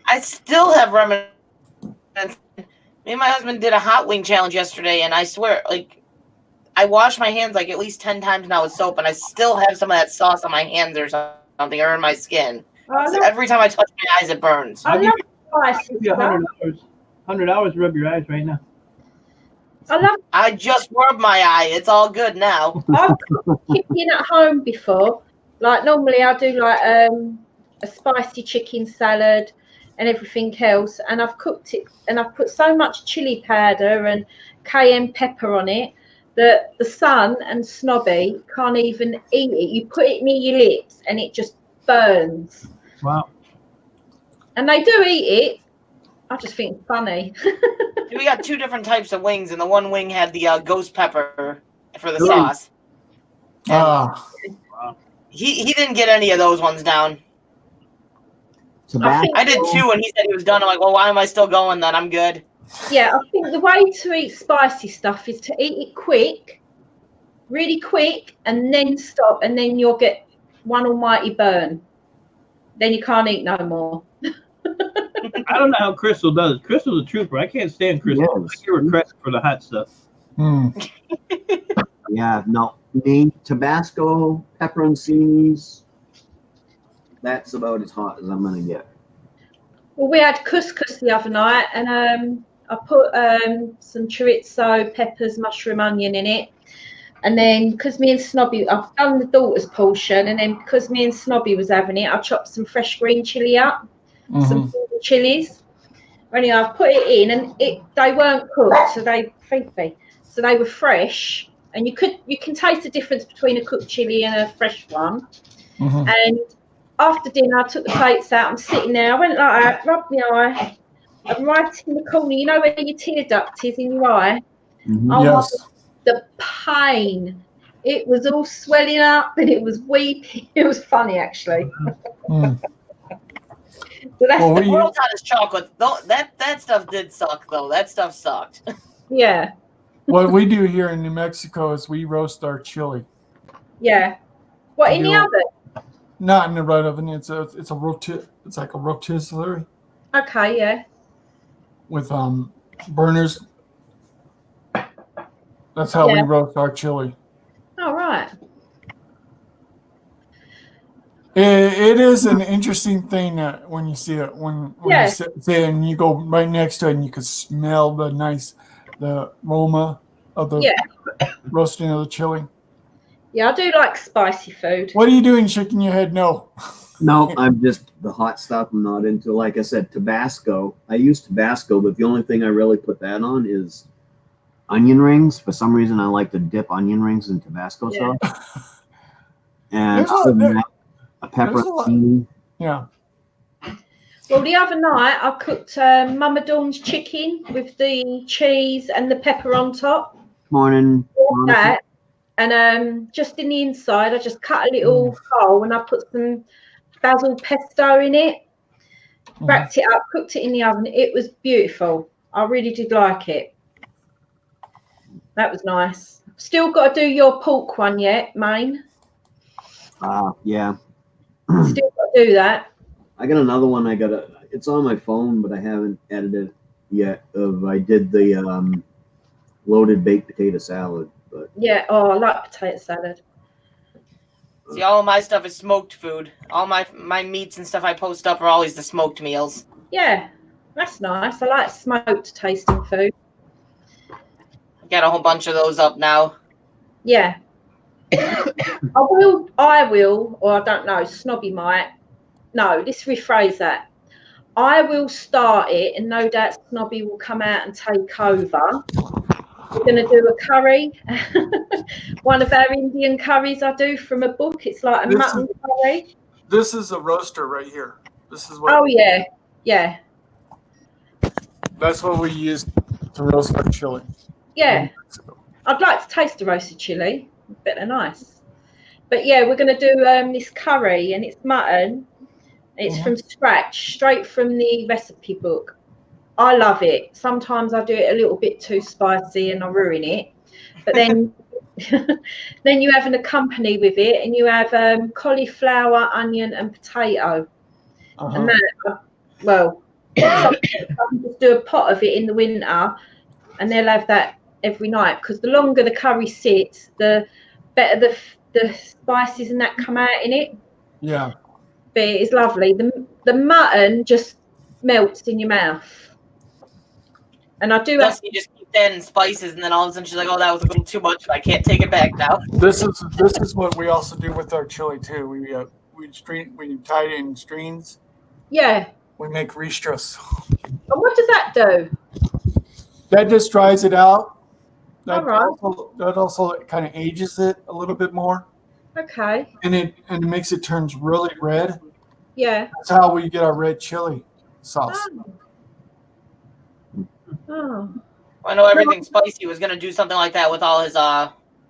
I still have remnants. Me and my husband did a hot wing challenge yesterday, and I swear, like, I wash my hands like at least 10 times now with soap, and I still have some of that sauce on my hands or something, or in my skin. So every time I touch my eyes, it burns. I'll give you $100 to rub your eyes right now. I just rubbed my eye. It's all good now. I've cooked chicken at home before. Like, normally I do like a spicy chicken salad and everything else, and I've cooked it, and I've put so much chili powder and cayenne pepper on it that the son and Snobby can't even eat it. You put it near your lips and it just burns. Wow. And they do eat it. I just think it's funny. We got 2 different types of wings, and the one wing had the ghost pepper for the sauce. He didn't get any of those ones down. I did 2, and he said he was done. I'm like, well, why am I still going then? I'm good. Yeah, I think the way to eat spicy stuff is to eat it quick, really quick, and then stop, and then you'll get one almighty burn. Then you can't eat no more. I don't know how Crystal does. Crystal's a trooper. I can't stand Crystal. I give her credit for the hot stuff. Yeah, no. Me, Tabasco, pepperoncinis. That's about as hot as I'm going to get. Well, we had couscous the other night, and I put some chorizo, peppers, mushroom, onion in it. And then, because me and Snobby, I've done the daughter's portion, and then because me and Snobby was having it, I chopped some fresh green chili up, some chilies. Anyway, I put it in, and they weren't cooked, so they were fresh, and you can taste the difference between a cooked chili and a fresh one. And after dinner, I took the plates out. I'm sitting there. I went like that, rubbed my eye, and right in the corner, you know where your tear duct is in your eye? Mhm. Oh, Yes. the pain. It was all swelling up and it was weeping. It was funny, actually. Mm. So that's Well, the, we, World's hottest chocolate. That stuff did suck though. That stuff sucked. yeah, what we do here in New Mexico is we roast our chili. yeah. What, We in the do- oven? Not in the right oven. It's like a rotisserie Okay, yeah. with burners. That's how we Yeah. roast our chili. All right. It is an interesting thing that when you see it, when Yeah. you sit there and you go right next to it and you can smell the aroma of the Yeah. roasting of the chili. Yeah, I do like spicy food. What are you doing, shaking your head? No. No, I'm just the hot stuff. I'm not into. Like I said, Tabasco. I use Tabasco, but the only thing I really put that on is onion rings. For some reason, I like to dip onion rings in Tabasco Yeah. sauce. And There's other than that, a there's a lot. pepperoni. Yeah. Well, the other night I cooked Mama Dawn's chicken with the cheese and the pepper on top. Morning. That, and just in the inside, I just cut a little hole and I put some basil pesto in it. Wrapped it up, cooked it in the oven. It was beautiful. I really did like it. That was nice. Still got to do your pork one yet, Maine. Yeah. Still got to do that. I got another one. It's on my phone, but I haven't edited it yet. I did the loaded baked potato salad. But Yeah. Oh, I like potato salad. See, all of my stuff is smoked food. All my meats and stuff I post up are always the smoked meals. Yeah, that's nice. I like smoked tasting food. Got a whole bunch of those up now. Yeah. I will, or I don't know, Snobby might. No, let's rephrase that. I will start it, and no doubt Snobby will come out and take over. We're going to do a curry. One of our Indian curries I do from a book. It's like a mutton curry. This is a roaster right here. This is what. Oh, yeah. Yeah. That's what we use to roast our chili. Yeah. I'd like to taste the roasted chili. Better nice. But yeah, we're going to do this curry, and it's mutton. It's from scratch, straight from the recipe book. I love it. Sometimes I do it a little bit too spicy and I ruin it. But then then you have an accompany with it, and you have cauliflower, onion and potato. And that, well, I can just do a pot of it in the winter, and they'll have that every night, because the longer the curry sits, the better the spices and that come out in it. Yeah. But it is lovely. The mutton just melts in your mouth. And I do have Dusty just keeps adding spices, and then all of a sudden she's like, "Oh, that was a little too much. I can't take it back now." This is what we also do with our chili too. We tie it in streams. Yeah. We make ristros. And what does that do? That just dries it out. All right. That also kind of ages it a little bit more. Okay. And it makes it turns really red. Yeah. That's how we get our red chili sauce. Oh. I know everything spicy was gonna do something like that with all his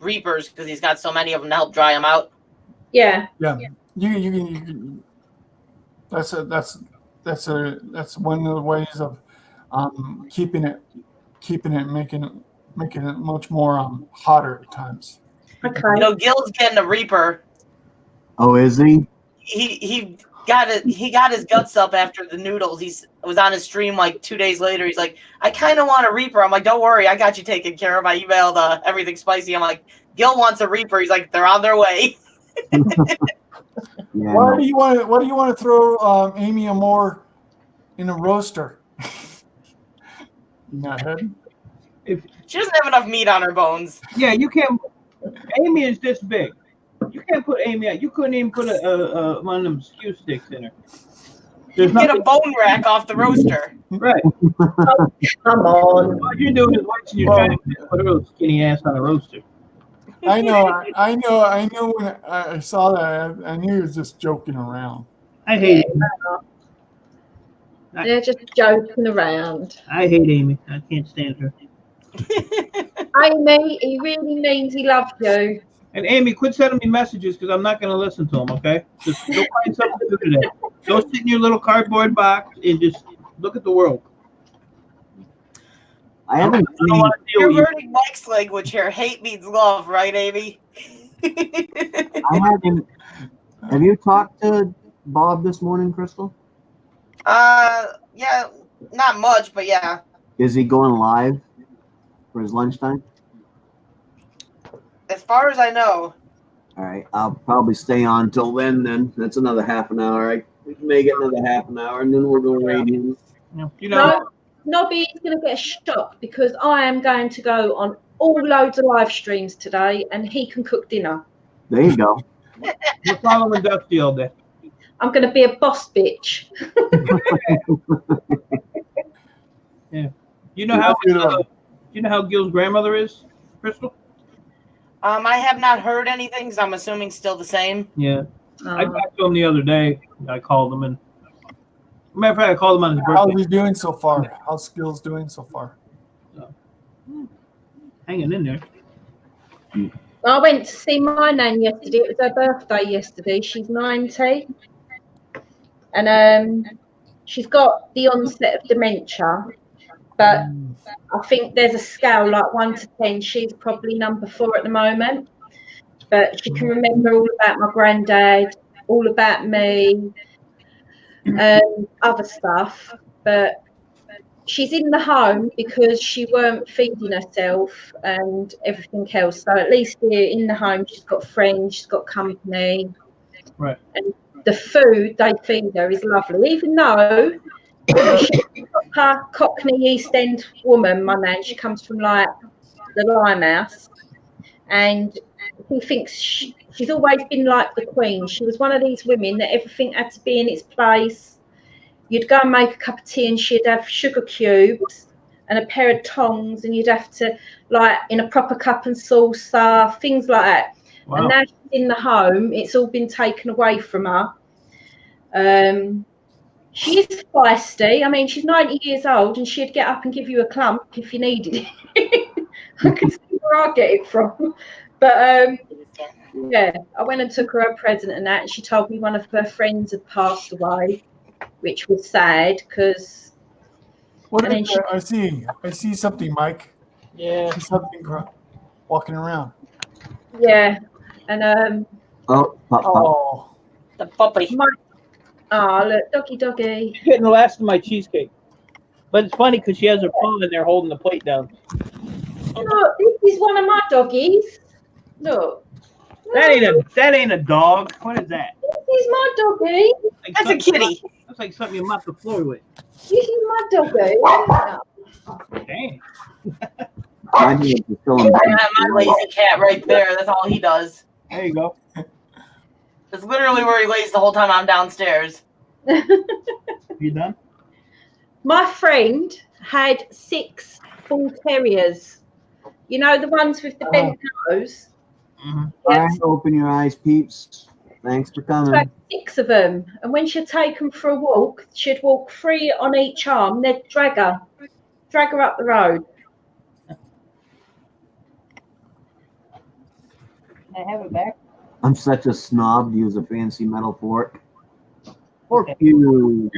reapers, because he's got so many of them to help dry them out. Yeah. Yeah. You can. That's one of the ways of keeping it making it much more hotter at times. Okay. You know, Gil's getting a reaper. Oh, is he? He got it. He got his guts up after the noodles. He was on his stream like 2 days later. He's like, "I kind of want a reaper." I'm like, "Don't worry, I got you taken care of." I emailed everything spicy. I'm like, "Gil wants a reaper." He's like, "They're on their way." Yeah. Why do you want to throw Amy Amore in a roaster? Nothing. She doesn't have enough meat on her bones. Yeah, you can't. Amy is this big. You can't put Amy out. You couldn't even put one of them skew sticks in her. You get a bone rack off the roaster. Right. Come on. All you're doing is watching your trying to put her little skinny ass on a roaster. I know. When I saw that, I knew he was just joking around. I hate it. They're just joking around. I hate Amy. I can't stand her. Amy, he really means he loves you. And Amy, quit sending me messages because I'm not going to listen to them. Okay, just go find something to do today. Go sit in your little cardboard box and just look at the world. I haven't I don't seen. want to deal You're with you. learning Mike's language here. Hate means love, right, Amy? I haven't. Have you talked to Bob this morning, Crystal? Yeah, not much, but yeah. Is he going live for his lunchtime? As far as I know. All right, I'll probably stay on till then. That's another half an hour. We can make it another half an hour, and then we'll go radio. You know, No, Nobby's going to get a shock because I am going to go on all loads of live streams today, and he can cook dinner. There you go. you're following Dusty all day. I'm going to be a boss bitch. Yeah. You know how Gil's grandmother is, Crystal? I have not heard anything, so I'm assuming still the same. Yeah. I talked to him the other day. I called him, and matter of fact, I called him on his How's birthday. he doing so far? How's Skills doing so far? Hanging in there. I went to see my nan yesterday. It was her birthday yesterday. She's 90. And she's got the onset of dementia. But I think there's a scale like 1 to 10. She's probably number 4 at the moment. But she can remember all about my granddad, all about me, other stuff. But she's in the home because she weren't feeding herself and everything else. So at least here in the home, she's got friends, she's got company. Right. And the food they feed her is lovely, even though she's a Cockney East End woman, my nan. She comes from like the Limehouse, and he thinks she's always been like the queen. She was one of these women that everything had to be in its place. You'd go and make a cup of tea and she'd have sugar cubes and a pair of tongs, and you'd have to, like, in a proper cup and saucer, things like that. Wow. And now she's in the home, it's all been taken away from her. She is feisty. I mean, she's 90 years old and she'd get up and give you a clump if you needed it. I can see where I get it from. But yeah, I went and took her a present and that, and she told me one of her friends had passed away, which was sad because. What is there? I see something, Mike. Yeah. I see something walking around. Yeah, and Oh, The puppy. look, doggy. She's getting the last of my cheesecake. But it's funny because she has her phone and they're holding the plate down. Look, this is one of my doggies. Look. That ain't a dog. What is that? This is my doggy. Like That's a kitty. That's like something you mop the floor with. This is my doggy. Dang. My name is still in I have my lazy cat right there. That's all he does. There you go. It's literally where he lays the whole time I'm downstairs. You done? My friend had 6 bull terriers. You know, the ones with the bent nose? Mm-hmm. All right, open your eyes, peeps. Thanks for She coming. had 6 of them. And when she'd take them for a walk, she'd walk 3 on each arm. They'd drag her up the road. Can I have it back? I'm such a snob to use a fancy metal fork. Fork you.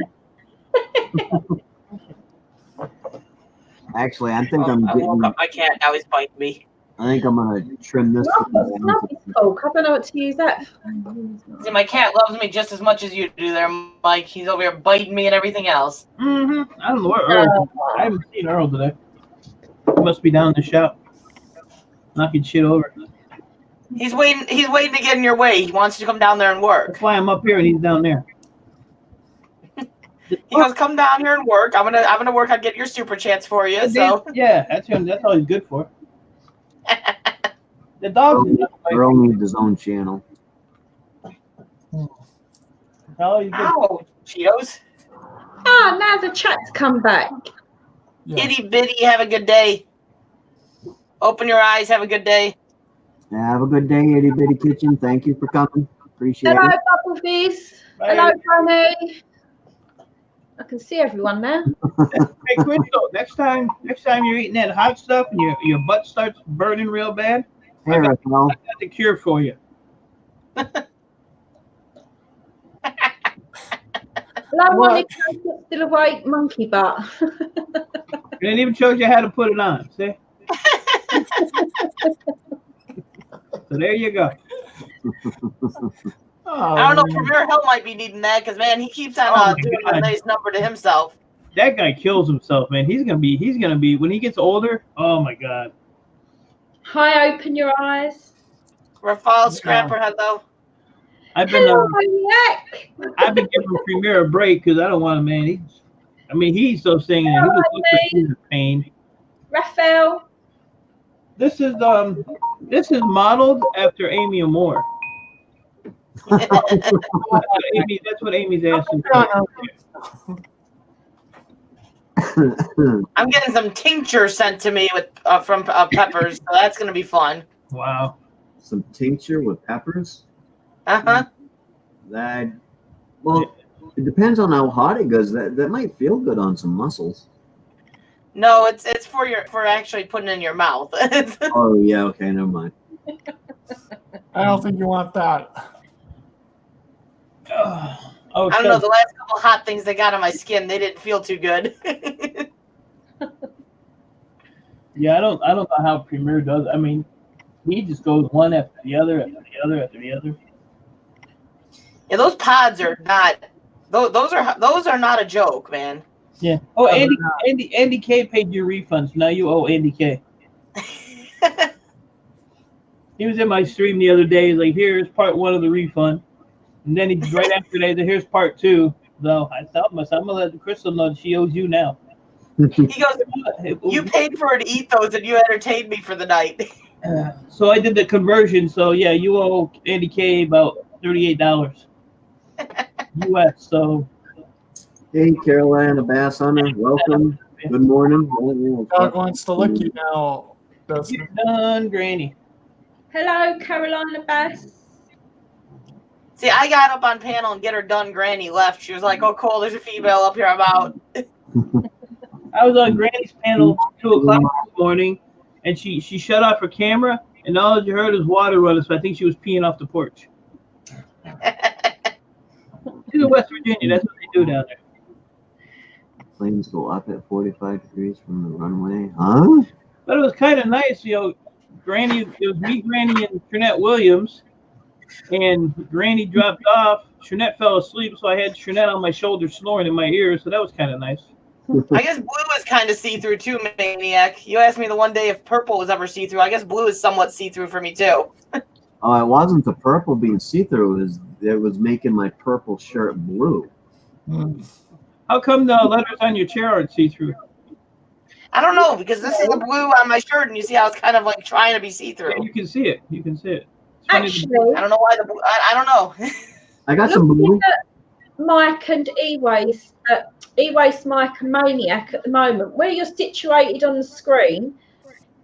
Actually, I think I'm I woke getting. up my cat. Now he's biting me. I think I'm gonna trim this. Snubby's talk. I don't know what to use that for. See, my cat loves me just as much as you do there, Mike. He's over here biting me and everything else. Mm-hmm. I don't know where Earl is. I haven't seen Earl today. He must be down in the shop. Knocking shit over. He's waiting to get in your way. He wants you to come down there and work. That's why I'm up here and he's down there. He goes, come down here and work. I'm gonna work on getting your super chats for you. So yeah, that's him. That's all he's good for. The dog. Earl needs his own channel. All he's good for. Ow, Cheetos. Now the chat's come back. yeah. Itty bitty, have a good day. Open your eyes, have a good day. Have a good day, Itty Bitty Kitchen. Thank you for coming. Appreciate Hello, it. Bubbleface. Bye. Hello, Tony. I can see everyone now. Hey, Crystal, next time you're eating that hot stuff and your butt starts burning real bad, Hey, I got Raquel. the cure for you. Hello, What? Monica. Still awake, monkey butt. And it even shows you how to put it on. See? So there you go. Oh, I don't know. man. Premier Hill might be needing that because man, he keeps on Oh my doing God. a nice number to himself. That guy kills himself, man. He's gonna be when he gets older. Oh my God. Hi, open your eyes. Rafal Scrapper, hello. I've been Hello, Maine-iac. I've been giving Premier a break because I don't want him, man. He's so singing and he just looks like he's in pain. Raphael. This is modeled after Amy Moore. That's what Amy's asking for. I'm getting some tincture sent to me with from peppers, so that's gonna be fun. Wow. Some tincture with peppers. Uh-huh. Well, it depends on how hot it goes. That might feel good on some muscles. No, it's for actually putting in your mouth. Oh yeah, okay, never mind. I don't think you want that. Oh, I don't know. The last couple hot things they got on my skin, they didn't feel too good. yeah, I don't know how Premier does. I mean, he just goes one after the other after the other after the other. Yeah, those pods are not. Those are not a joke, man. Yeah. Oh, Andy K paid your refunds. Now you owe Andy K. He was in my stream the other day. He's like, here's part 1 of the refund. And then right after that, here's part 2. So I told him, I'm going to let Crystal know that she owes you now. He goes, you paid for her to eat those and you entertained me for the night. So I did the conversion. So yeah, you owe Andy K about $38 US. So. Hey, Carolina Bass Hunter, welcome. Good morning. Dog wants to lick you now, Dustin. You're done, Granny. Hello, Carolina Bass. See, I got up on panel and get her done. Granny left. She was like, "Oh, cool. There's a female up here. I'm out." I was on Granny's panel 2 o'clock this morning, and she shut off her camera, and all you heard was water running. So I think she was peeing off the porch. She's in West Virginia. That's what they do down there. Planes go up at 45 degrees from the runway. Huh? But it was kind of nice, Granny, it was me, Granny, and Trinette Williams. And Granny dropped off. Trinette fell asleep, so I had Trinette on my shoulder snoring in my ear, so that was kind of nice. I guess blue is kind of see-through too, Maine-iac. You asked me the one day if purple was ever see-through. I guess blue is somewhat see-through for me too. Oh, it wasn't the purple being see-through. It was making my purple shirt blue. How come the letters on your chair aren't see-through? I don't know, because this is the blue on my shirt, and you see how it's kind of like trying to be see-through. Yeah, you can see it. You can see it. Actually, I don't know why the blue. I don't know. I got some blue. Mike and E-Waste, Mike and Maine-iac at the moment, where you're situated on the screen,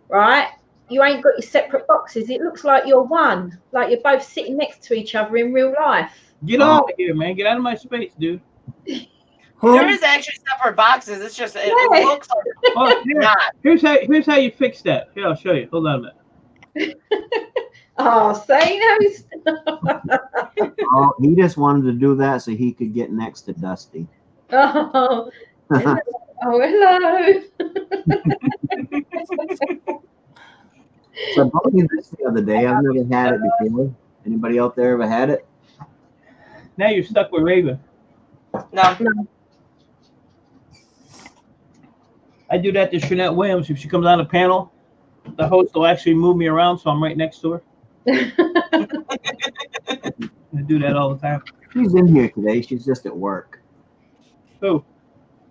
right? You ain't got your separate boxes. It looks like you're one, like you're both sitting next to each other in real life. Get out of here, man. Get out of my space, dude. There is actually separate boxes. It's just it looks like Oh, not. Here's how you fix that. Here, I'll show you. Hold on a minute. Oh, say no. Oh, he just wanted to do that so he could get next to Dusty. Oh, hello. Oh, hello. So I bought you this the other day. I've never had it before. Anybody out there ever had it? Now you're stuck with Raven. No. I do that to Trinette Williams. If she comes on the panel, the host will actually move me around so I'm right next to her. I do that all the time. She's in here today. She's just at work. Who?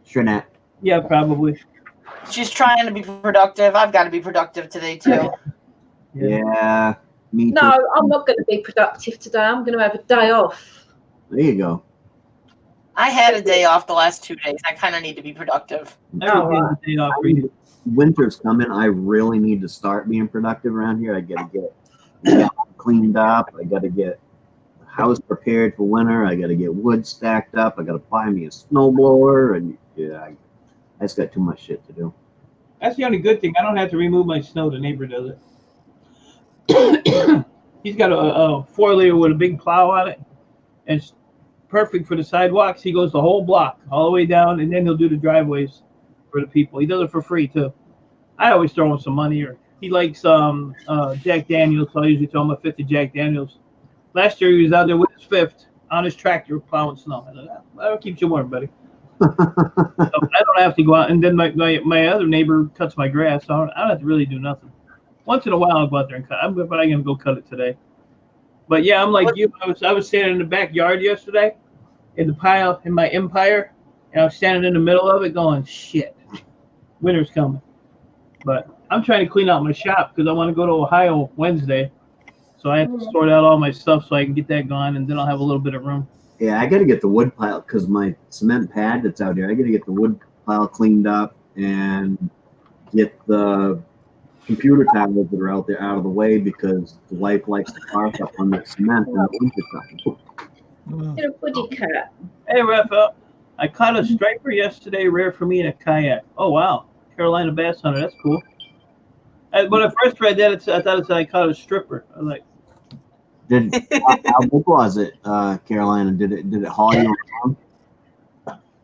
Trinette. Yeah, probably. She's trying to be productive. I've got to be productive today too. Yeah, me too. No, I'm not going to be productive today. I'm going to have a day off. There you go. I had a day off the last 2 days. I kind of need to be productive. Winter's coming. I really need to start being productive around here. I got to get cleaned up. I got to get house prepared for winter. I got to get wood stacked up. I got to buy me a snowblower, and I just got too much shit to do. That's the only good thing. I don't have to remove my snow. The neighbor does it. He's got a 4-liter with a big plow on it, and it's perfect for the sidewalks. He goes the whole block all the way down, and then he'll do the driveways for the people. He does it for free too. I always throw him some money, or he likes Jack Daniels, so I usually throw him a 50 Jack Daniels. Last year he was out there with his 5th on his tractor plowing snow. I thought, well, that keeps you warm, buddy. So I don't have to go out. And then my other neighbor cuts my grass, so I don't have to really do nothing. Once in a while I'll go out there and cut. I'm probably gonna go cut it today. But yeah, I'm like you. I was standing in the backyard yesterday in the pile in my Empire, and I was standing in the middle of it going, shit, winter's coming. But I'm trying to clean out my shop because I want to go to Ohio Wednesday. So I have to sort out all my stuff so I can get that gone, and then I'll have a little bit of room. Yeah, I got to get the wood pile because my cement pad that's out there, I got to get the wood pile cleaned up and get the computer tablets that are out there out of the way because the wife likes to park up on that cement in the wintertime. You're a woody cat. Hey, Raphael. I caught a striper yesterday, rare for me in a kayak. Oh, wow. Carolina bass hunter. That's cool. When I first read that, I thought it said I caught a stripper. I was like, how big was it, Carolina? Did it haul you around?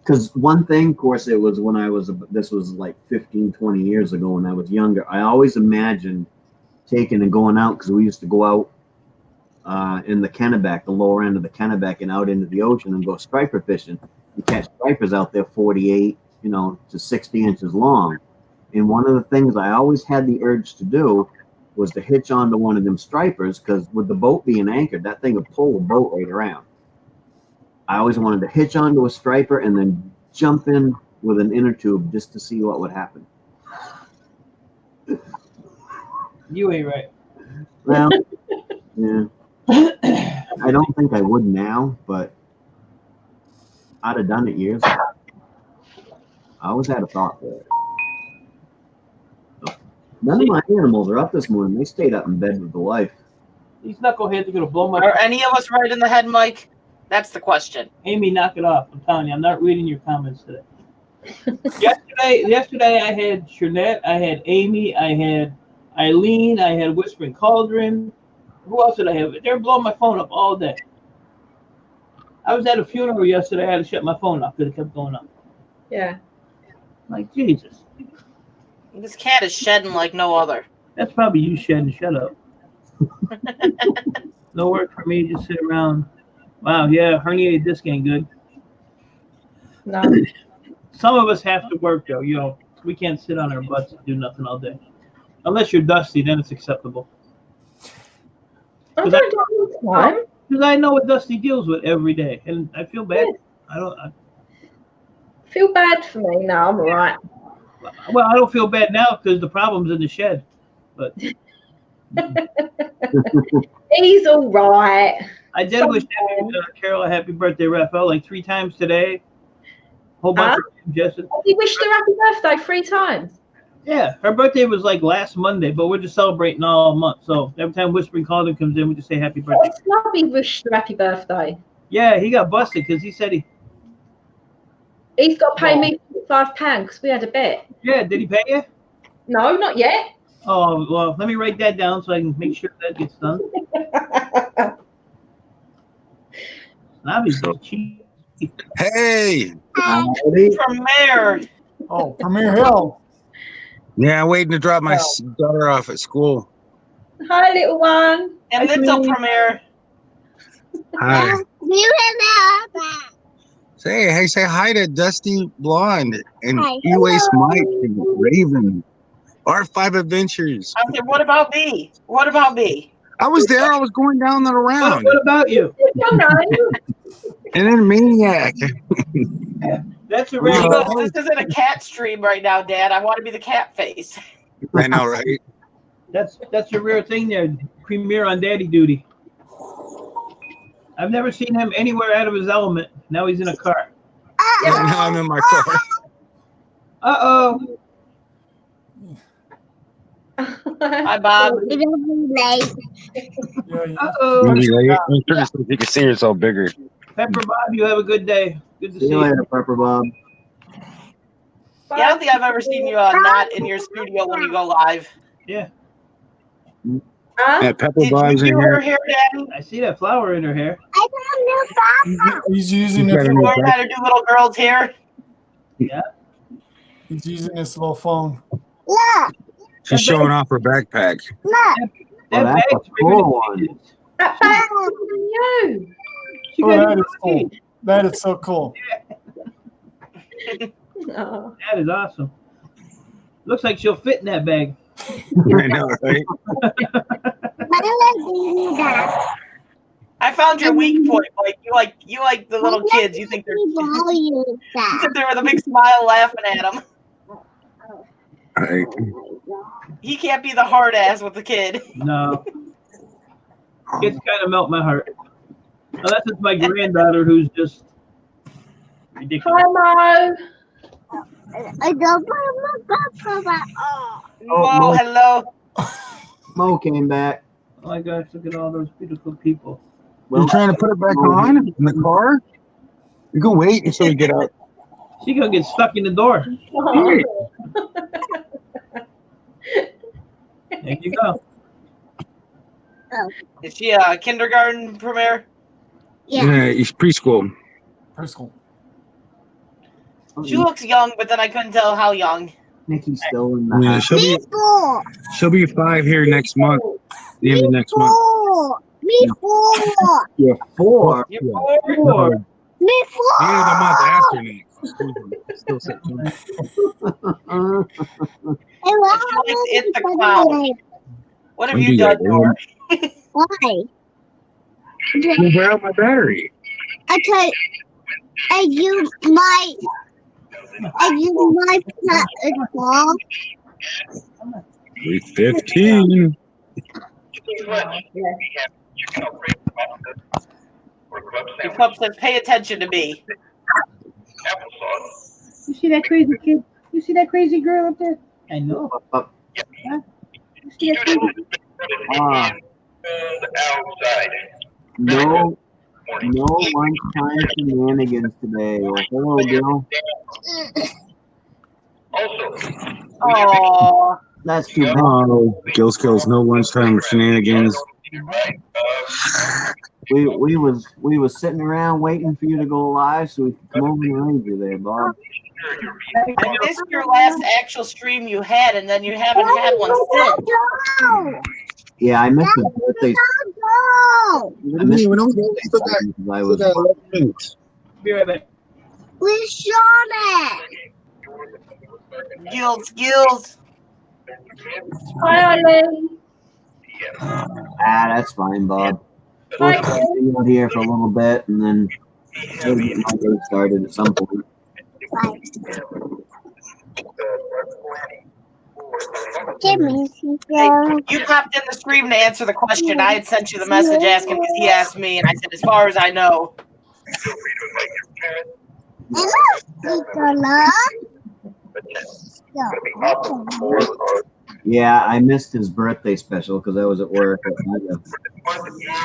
Because one thing, of course, it was when this was like 15, 20 years ago when I was younger. I always imagined taking and going out because we used to go out in the Kennebec, the lower end of the Kennebec, and out into the ocean and go striper fishing. You catch stripers out there 48, to 60 inches long. And one of the things I always had the urge to do was to hitch onto one of them stripers because with the boat being anchored, that thing would pull the boat right around. I always wanted to hitch onto a striper and then jump in with an inner tube just to see what would happen. you ain't right. Well, yeah. I don't think I would now, but I'd have done it years ago. I always had a thought for it. None of my animals are up this morning. They stayed up in bed with the wife. These knuckleheads are going to blow my... Are any of us right in the head, Mike? That's the question. Amy, knock it off. I'm telling you, I'm not reading your comments today. Yesterday I had Shernette, I had Amy, I had Eileen, I had Whispering Cauldron. Who else did I have? They were blowing my phone up all day. I was at a funeral yesterday. I had to shut my phone off because it kept going up. Yeah. Like, Jesus. This cat is shedding like no other. That's probably you shedding. Shut up. No work for me. Just sit around. Wow, yeah, herniated disc ain't good. No. Some of us have to work, though. We can't sit on our butts and do nothing all day. Unless you're Dusty, then it's acceptable. I don't do it all the time. Because I know what Dusty deals with every day, and I feel bad. I feel bad for me. No, I'm all right. Well, I don't feel bad now because the problem's in the shed. But he's all right. I did wish Carol a happy birthday, Raphael, like 3 times today. Whole bunch of suggestions. He wished her happy birthday 3 times. Yeah, her birthday was like last Monday, but we're just celebrating all month. So every time Whispering Cauldron comes in, we just say happy birthday. Snobby wished her happy birthday. Yeah, he got busted because he said he's got to pay me £5 because we had a bet. Yeah, did he pay you? No, not yet. Oh, well, let me write that down so I can make sure that gets done. Snobby's so cheap. Hey! Premier. Oh, Premier Hill. Yeah, waiting to drop my daughter off at school. Hi, little one. And little Premier. Hi. Say hi to Dusty Blonde and E-Waste Mike and Raven. R5 Adventures. I said, what about me? What about me? I was there. I was going down and around. What about you? And then Maine-iac. That's a real. This isn't a cat stream right now, Dad. I want to be the cat face. I know, right? That's a rare thing there. Premier on daddy duty. I've never seen him anywhere out of his element. Now he's in a car. Now I'm in my car. Uh-oh. Hi, Bob. Yeah, Uh-oh. I'm trying to see if you can see yourself bigger. Pepper Bob, you have a good day. Good to See see you you. later, Pepper Bob. Yeah, I don't think I've ever seen you not in your studio when you go live. Yeah, Huh? Yeah, Pepper Did you Bob's in do her here. hair, Daddy? I see that flower in her hair. he's using He's got his a You new learned how to do little girls' hair? he's using his little phone. She's showing off her backpack. That Oh, that's bag's a bigger cool than one. she is. That bag's bigger than you. She Oh, got that it is cool. That is so cool. Oh. That is awesome. Looks like she'll fit in that bag. I know, right? I found your weak point. You like the little kids. You think they're you sit there with a big smile laughing at them. Right. He can't be the hard ass with the kid. No. Kids kind of melt my heart. Unless it's my granddaughter who's just ridiculous. Hi, Mo. Mo, hello. Mo came back. Oh my gosh, look at all those beautiful people. You're trying to put it back on in the car? You can wait until we get out. She gonna get stuck in the door. Hey, There you go. Is she a kindergarten premiere? yeah, it's preschool. Preschool. She looks young, but then I couldn't tell how young. Nikki's still in the Yeah, house. she'll be 5 here next month. The end of next month. You're 4. You're Yeah. four. The end of the month after next. Excuse me. It's still September. She likes It the Clown. What have Don't you do done that, to her? Why? You wear out my battery. I use my ball. 3:15. Your pup says, pay attention to me. You see that crazy kid? You see that crazy girl up there? I know. Up. You see that crazy kid? Ah. No lunchtime shenanigans today. Well, hello, Gil. Oh, That's too bad. Oh, Gills Kills, no lunchtime shenanigans. We was sitting around waiting for you to go live so we could come over and raid you there, Bob. I missed your last actual stream you had, and then you haven't had one since. Yeah, I missed his birthday. I missed We don't his birthday still got- session because I still was got 11 minutes. Be right back. We shot it. Gills. Hi, Eileen. that's fine, Bob. We'll Hi, stay out here for a little bit and then we'll get my day started at some point. You popped in the stream to answer the question. I had sent you the message asking because he asked me, and I said, as far as I know. Yeah, I missed his birthday special because I was at work. I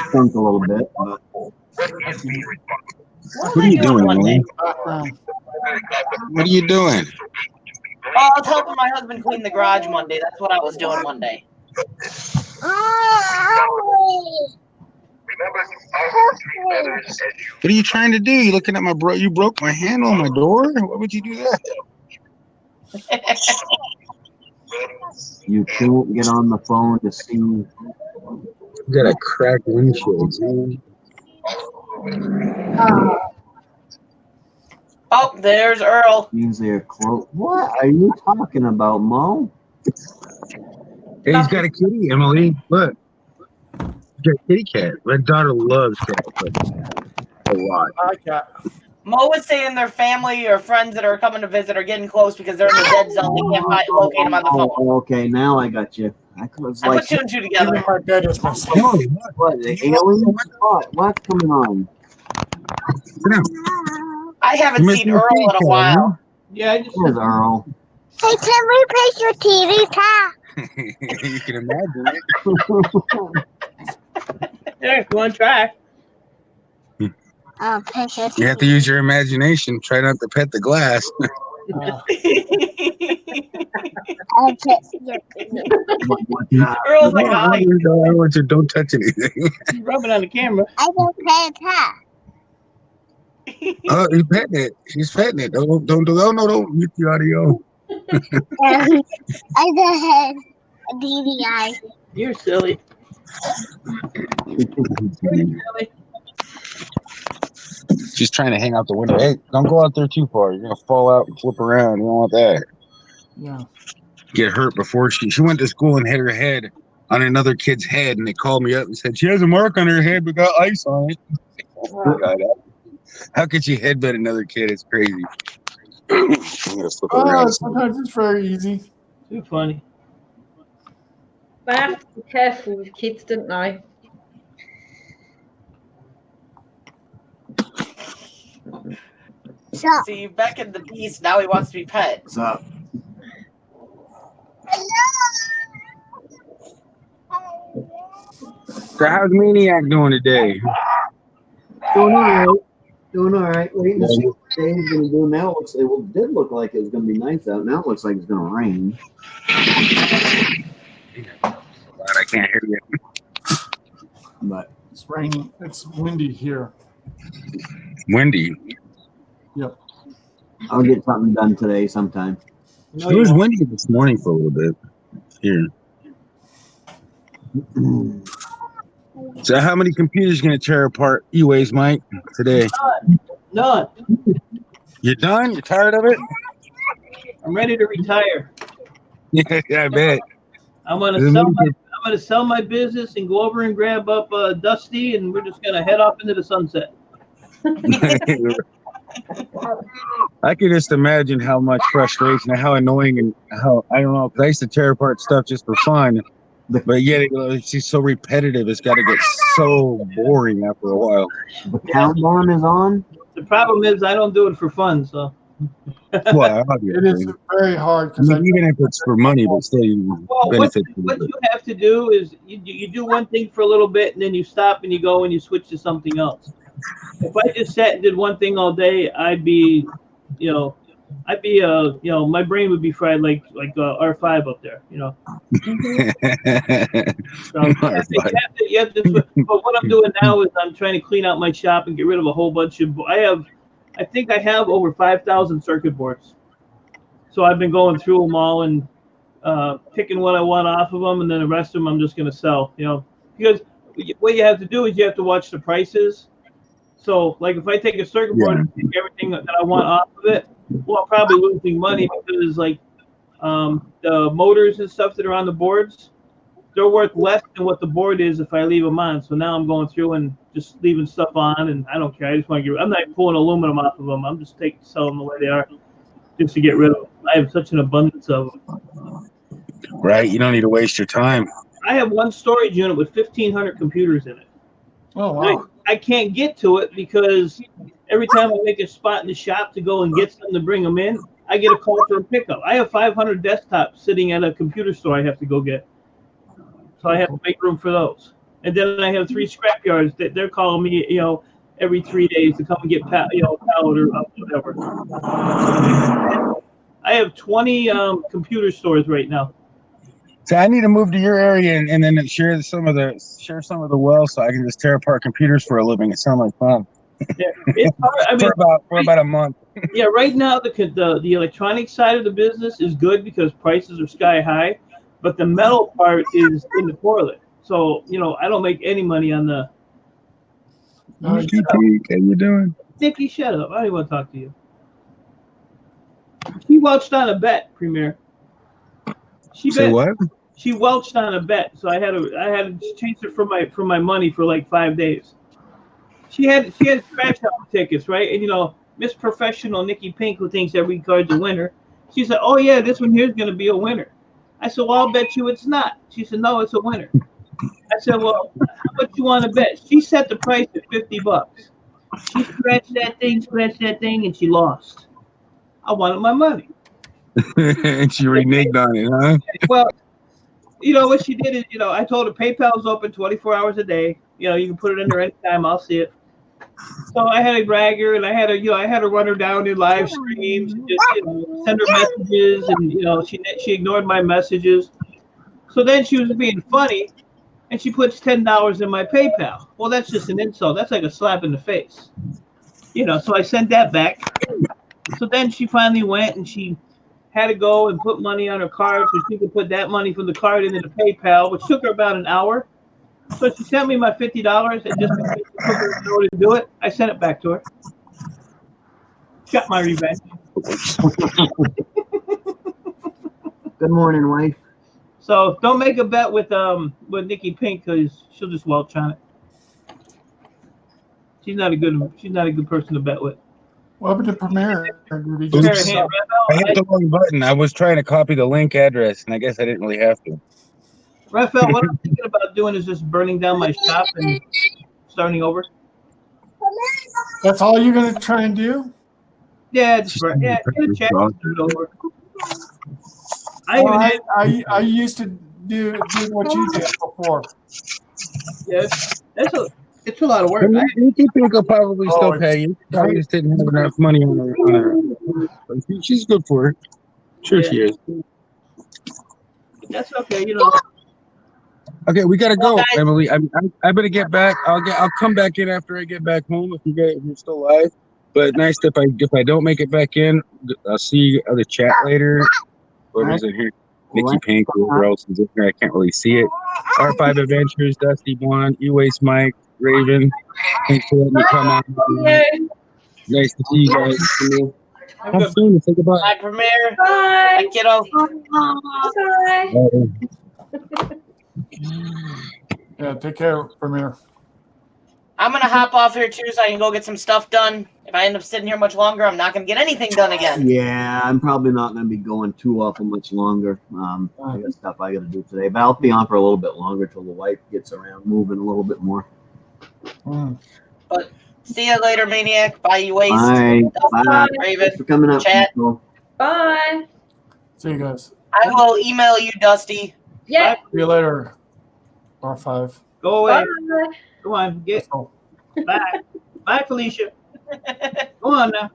stunk a little bit, but What are you doing, man? Background. What are you doing? Oh, I was helping my husband clean the garage Monday. That's what I was doing Monday. What are you trying to do? You looking at my bro? You broke my handle on my door? Why would you do that? you can't get on the phone to see. You got a cracked windshield. Man. Oh, there's Earl. Means they're close. What are you talking about, Mo? Hey, he's got a kitty, Emily. Look. He's got a kitty cat. My daughter loves cats. Like, a lot. I like that. Mo was saying their family or friends that are coming to visit are getting close because they're in the dead zone. They can't locate them on the phone. Oh, okay, now I got you. I was I like, put two and two together. Even my bed is missing. what? The aliens? What's coming on? I haven't Miss seen your Earl in a kitty cat, while. Yeah, I just There's Earl. Hey, can we replace your TV, Ty? You can imagine it. Yeah, if you want to try. Oh, pet your You have to use your imagination. Try not to pet the glass. I'll pet your TV. Earl's like, hi. Don't touch anything. He's rubbing on the camera. I don't pet Ty. Oh, he's petting it. She's petting it. Don't mute the audio. I just had a DVI. You're silly. She's trying to hang out the window. Hey, don't go out there too far. You're gonna fall out and flip around. You don't want that. Yeah. Get hurt before she went to school and hit her head on another kid's head, and they called me up and said she has a mark on her head but got ice on it. Oh, God. How could she headbutt another kid? It's crazy. I'm gonna flip around. Sometimes it's very easy. Too funny. They have to be careful with kids, don't they? So, See, back in the beast, now he wants to be pet. What's up? So how's Maine-iac doing today? Doing all right. Doing all right. Waiting to see what Dave's going to do now. It did look like it was going to be nice out. Now it looks like it's going to rain. I can't hear you. But It's raining. It's windy here. Windy. Yep. I'll get something done today sometime. No, It you was won't. windy this morning for a little bit here. So how many computers are going to tear apart E-Ways, Mike, today? None. You done? You tired of it? I'm ready to retire. Yeah, I bet. I'm gonna sell my business and go over and grab up Dusty, and we're just gonna head off into the sunset. I can just imagine how much frustration and how annoying and how, I don't know, because I used to tear apart stuff just for fun. But yet it's just so repetitive. It's got to get so boring after a while. The countdown is on. The problem is I don't do it for fun, so. Well, It is very hard I mean, even if it's for money, but still you Well, benefit. what you have to do is you do one thing for a little bit, and then you stop and you go and you switch to something else. If I just sat and did one thing all day, I'd be, my brain would be fried like R5 up there, So you have to, but what I'm doing now is I'm trying to clean out my shop and get rid of a whole bunch of. I think I have over 5,000 circuit boards. So I've been going through them all and picking what I want off of them, and then the rest of them I'm just going to sell. Because what you have to do is you have to watch the prices. So, like, if I take a circuit board and take everything that I want off of it, well, I'm probably losing money because, like, the motors and stuff that are on the boards, they're worth less than what the board is if I leave them on. So now I'm going through and just leaving stuff on, and I don't care. I just want to I'm not pulling aluminum off of them. I'm just selling them the way they are, just to get rid of them. I have such an abundance of them. Right, you don't need to waste your time. I have one storage unit with 1,500 computers in it. Oh, wow. I can't get to it because every time I make a spot in the shop to go and get something to bring them in, I get a call for a pickup. I have 500 desktops sitting at a computer store I have to go get. So I have to make room for those. And then I have 3 scrap yards that they're calling me, every 3 days to come and get pallet or whatever. I have 20 computer stores right now. So I need to move to your area and then share some of the wealth so I can just tear apart computers for a living. It sounds like fun. Yeah, it's hard. I mean, for about a month. Yeah, right now the electronic side of the business is good because prices are sky high, but the metal part is in the toilet. So I don't make any money on the. How you doing? Nikki, shut up! I don't want to talk to you. She welched on a bet, Premier. Say what? She welched on a bet, so I had to chase her for my money for like 5 days. She had scratch off tickets, right? And Miss Professional Nikki Pink, who thinks every card's a winner, she said, "Oh yeah, this one here is going to be a winner." I said, "Well, I'll bet you it's not." She said, "No, it's a winner." I said, "Well, how much you want to bet?" She set the price at $50. She scratched that thing, and she lost. I wanted my money. And she reneged on it, huh? Well, you know what she did is, I told her PayPal's open 24 hours a day. You can put it in there anytime. I'll see it. So I had to drag her, and I had to run her down in live streams and just send her messages, and she ignored my messages. So then she was being funny, and she puts $10 in my PayPal. Well, that's just an insult. That's like a slap in the face. So I sent that back. So then she finally went and she had to go and put money on her card so she could put that money from the card into the PayPal, which took her about an hour. So she sent me my $50, and just because it took her an hour to do it, I sent it back to her. Got my revenge. Good morning, wife. So don't make a bet with Nikki Pink, because she'll just welch on it. She's not a good person to bet with. What happened to Premiere? Did he Oops. just Hey, I hit the wrong button. I was trying to copy the link address, and I guess I didn't really have to. Raphael, what I'm thinking about doing is just burning down my shop and starting over. That's all you're gonna try and do? Yeah, just get a check and start over. I used to do what you did before. Yeah, it's a lot of work. Nikki Pink will probably still it's pay you. Probably just didn't have enough money on her. But she's good for it. Sure, she is. That's okay, Okay, we gotta go, Well, guys- Emily. I better get back. I'll come back in after I get back home if you're still alive. But nice if I don't make it back in, I'll see you on the chat later. What is it here? Nikki Pink, whoever else is in here, I can't really see it. R5 Adventures, Dusty Blonde, E-Waste Mike, Raven. Thanks for letting me come on. Nice to see you guys. Have fun and say goodbye. Bye, Premiere. Bye. Bye, kiddo. Bye. Yeah, take care, Premiere. I'm gonna hop off here too, so I can go get some stuff done. If I end up sitting here much longer, I'm not gonna get anything done again. Yeah, I'm probably not going to be going too awful much longer. I got stuff I got to do today, but I'll be on for a little bit longer till the wife gets around moving a little bit more. But see you later, Maine-iac. Bye, you waste. Bye. Bye. Raven. Thanks for coming up. Chat. People. Bye. See you guys. I will email you, Dusty. Yeah. See you later. R5. Go away. Bye. Go on. Bye. Bye, Felicia. Go on now.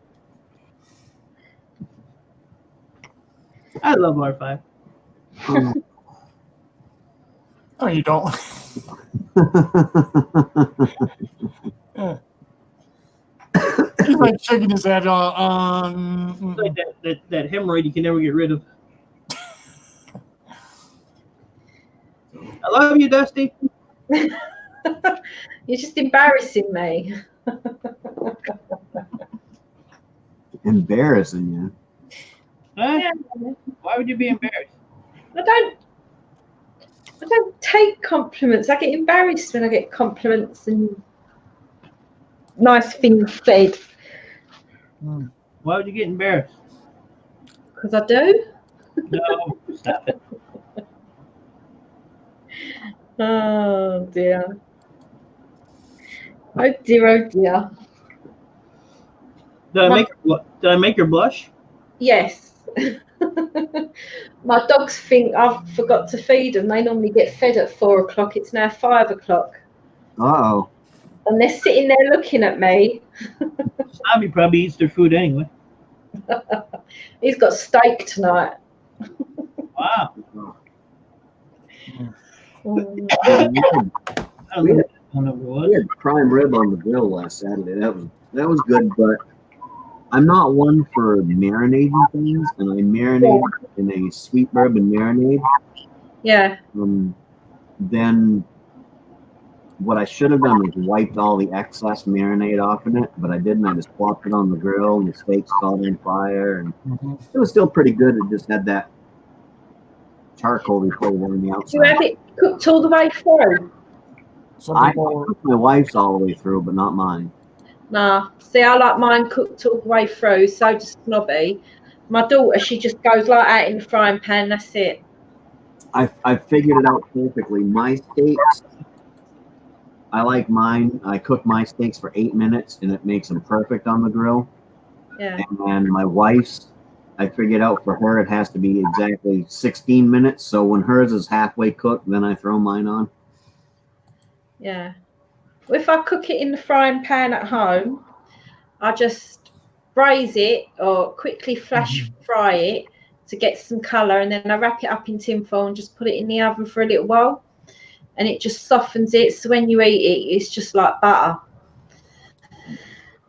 I love R5. No, you don't. Yeah. He's like shaking his head on. It's like that hemorrhoid you can never get rid of. I love you, Dusty. You're just embarrassing me. Embarrassing you. Huh? Yeah. Why would you be embarrassed? I don't take compliments. I get embarrassed when I get compliments and nice things said. Why would you get embarrassed? Because I do. No, stop it. Oh dear. Oh dear, oh dear. Did I make her blush? Yes. My dogs think I've forgot to feed them. They normally get fed at 4 o'clock. It's now 5 o'clock. Uh-oh. And they're sitting there looking at me. Snobby probably eats their food anyway. He's got steak tonight. Wow. Mm. I don't know what that one over was. We had prime rib on the grill last Saturday. That was good, but I'm not one for marinating things, and I marinate in a sweet bourbon marinade. Yeah. Then what I should have done was wiped all the excess marinade off in it, but I didn't. I just plopped it on the grill, and the steaks caught on fire, and it was still pretty good. It just had that charcoal flavor on the outside. Do you have it cooked all the way through? I cooked my wife's all the way through, but not mine. Nah. See, I like mine cooked all the way through, so does Snobby. My daughter, she just goes like that in the frying pan, that's it. I figured it out perfectly. My steaks, I like mine. I cook my steaks for 8 minutes, and it makes them perfect on the grill. Yeah. And my wife's, I figured out for her it has to be exactly 16 minutes. So when hers is halfway cooked, then I throw mine on. Yeah. If I cook it in the frying pan at home, I just braise it or quickly flash fry it to get some colour, and then I wrap it up in tin foil and just put it in the oven for a little while, and it just softens it. So when you eat it, it's just like butter.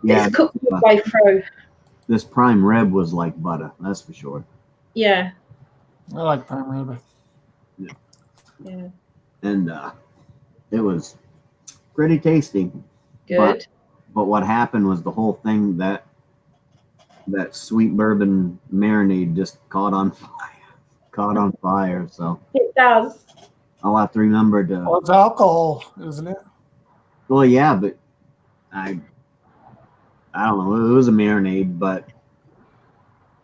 Yeah, It's cooked all the way through. this prime rib was like butter, that's for sure. Yeah. I like prime rib. Yeah. And it was pretty tasty. Good. But what happened was the whole thing, that sweet bourbon marinade just caught on fire. So It does. I'll have to remember Well, to. it's alcohol, isn't it? Well, yeah, but I don't know. It was a marinade, but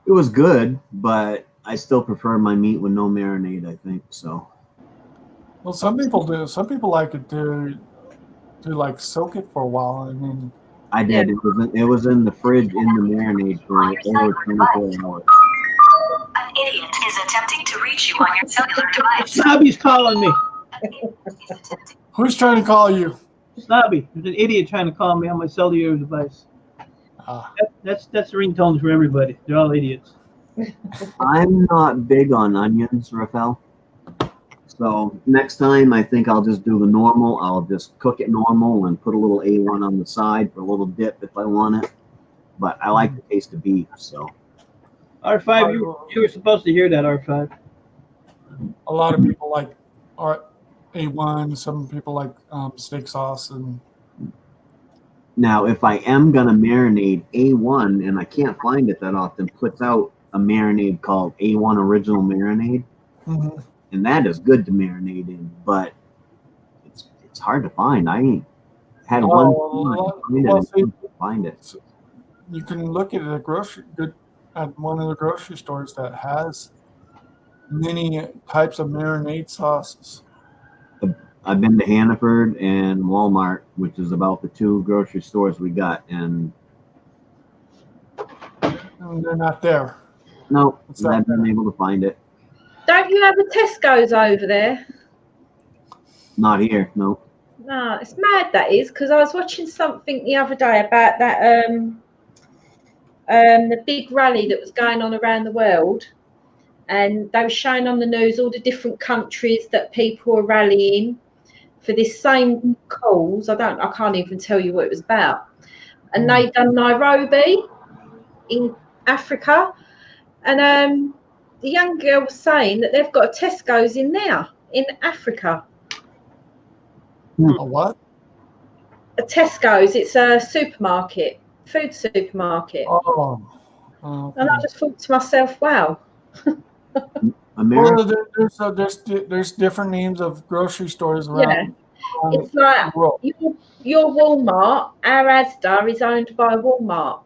it was good. But I still prefer my meat with no marinade, I think. So Well, some people do. Some people like it to like soak it for a while, and then I did. It was in the fridge in the marinade for over 24 hours. An idiot is attempting to reach you on your cellular device. Snobby's calling me. who's trying to call you? Snobby. There's an idiot trying to call me on my cellular device. That's the ringtones for everybody. They're all idiots. I'm not big on onions, Rafael. So next time, I think I'll just do the normal. I'll just cook it normal and put a little A1 on the side for a little dip if I want it. But I like the taste of beef, so. R5, you were supposed to hear that, R5. A lot of people like A1. Some people like steak sauce, and Now, if I am gonna marinate, A1, and I can't find it that often, puts out a marinade called A1 Original Marinade, and that is good to marinate in. But it's hard to find. I ain't had find it. You can look at at one of the grocery stores that has many types of marinade sauces. I've been to Hannaford and Walmart, which is about the two grocery stores we got, and they're not there. No, I haven't been able to find it. Don't you have a Tesco's over there? Not here, no. No, it's mad that is, because I was watching something the other day about that the big rally that was going on around the world, and they were showing on the news all the different countries that people were rallying for this same cause. I can't even tell you what it was about. And they done Nairobi in Africa, and the young girl was saying that they've got a Tesco's in there in Africa. A what? A Tesco's. It's a supermarket, food supermarket. Oh. Okay. And I just thought to myself, wow. Well, there's different names of grocery stores around. Yeah, it's like your Walmart. Our Asda is owned by Walmart.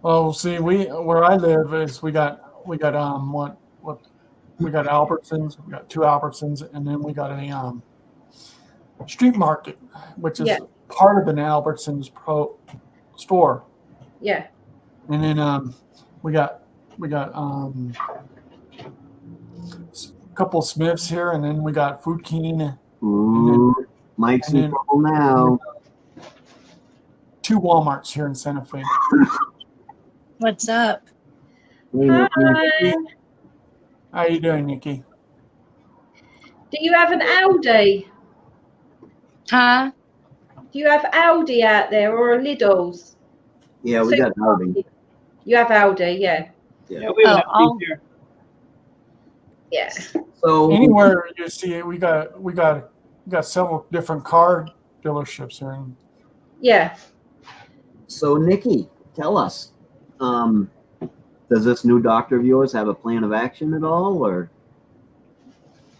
Oh, see, where I live is we got Albertsons. We got two Albertsons, and then we got a street market, which is part of an Albertsons store. Yeah. And then we got a couple Smiths here, and then we got Food King. Ooh, Mike's in trouble now. Two Walmarts here in Santa Fe. What's up? Hi. How you doing, Nikki? Do you have an Aldi? Huh? Do you have Aldi out there or a Lidl's? Yeah, we got Aldi. You have Aldi, yeah. Yeah, we have Aldi here. Yeah. So anywhere you see it, we got several different car dealerships here. Yeah. So Nikki, tell us, does this new doctor of yours have a plan of action at all, or?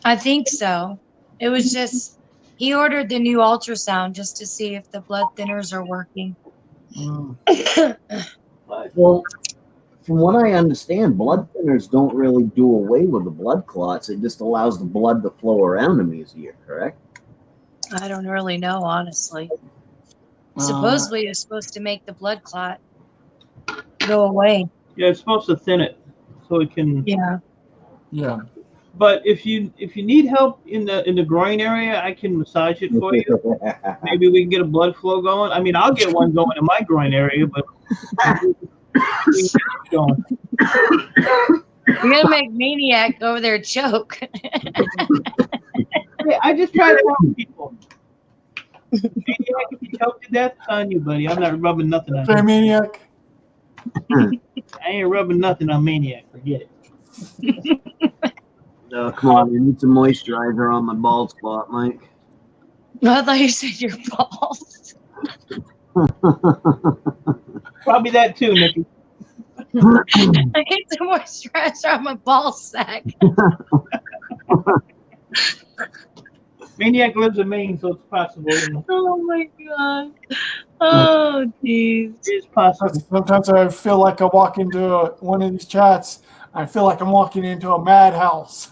I think so. It was just he ordered the new ultrasound just to see if the blood thinners are working. Well, from what I understand, blood thinners don't really do away with the blood clots. It just allows the blood to flow around them easier, correct? I don't really know, honestly. Supposedly, it's supposed to make the blood clot go away. Yeah, it's supposed to thin it so it can. Yeah. Yeah. But if you need help in the groin area, I can massage it for you. Maybe we can get a blood flow going. I mean, I'll get one going in my groin area, but we can get it going. You're gonna make Maine-iac go over there choke. Hey, I just try to help people. Maine-iac, if you choke to death, it's on you, buddy. I'm not rubbing nothing on Okay, you. Maine-iac. I ain't rubbing nothing on Maine-iac. Forget it. No, come on, I need some moisturizer on my bald spot, Mike. I thought you said your balls. Probably that too, Nikki. I need some more stress on my ball sack. Maine-iac lives in Maine, so it's possible. Oh my god. Oh jeez. It's possible. Sometimes I feel like I walk into one of these chats. I feel like I'm walking into a madhouse.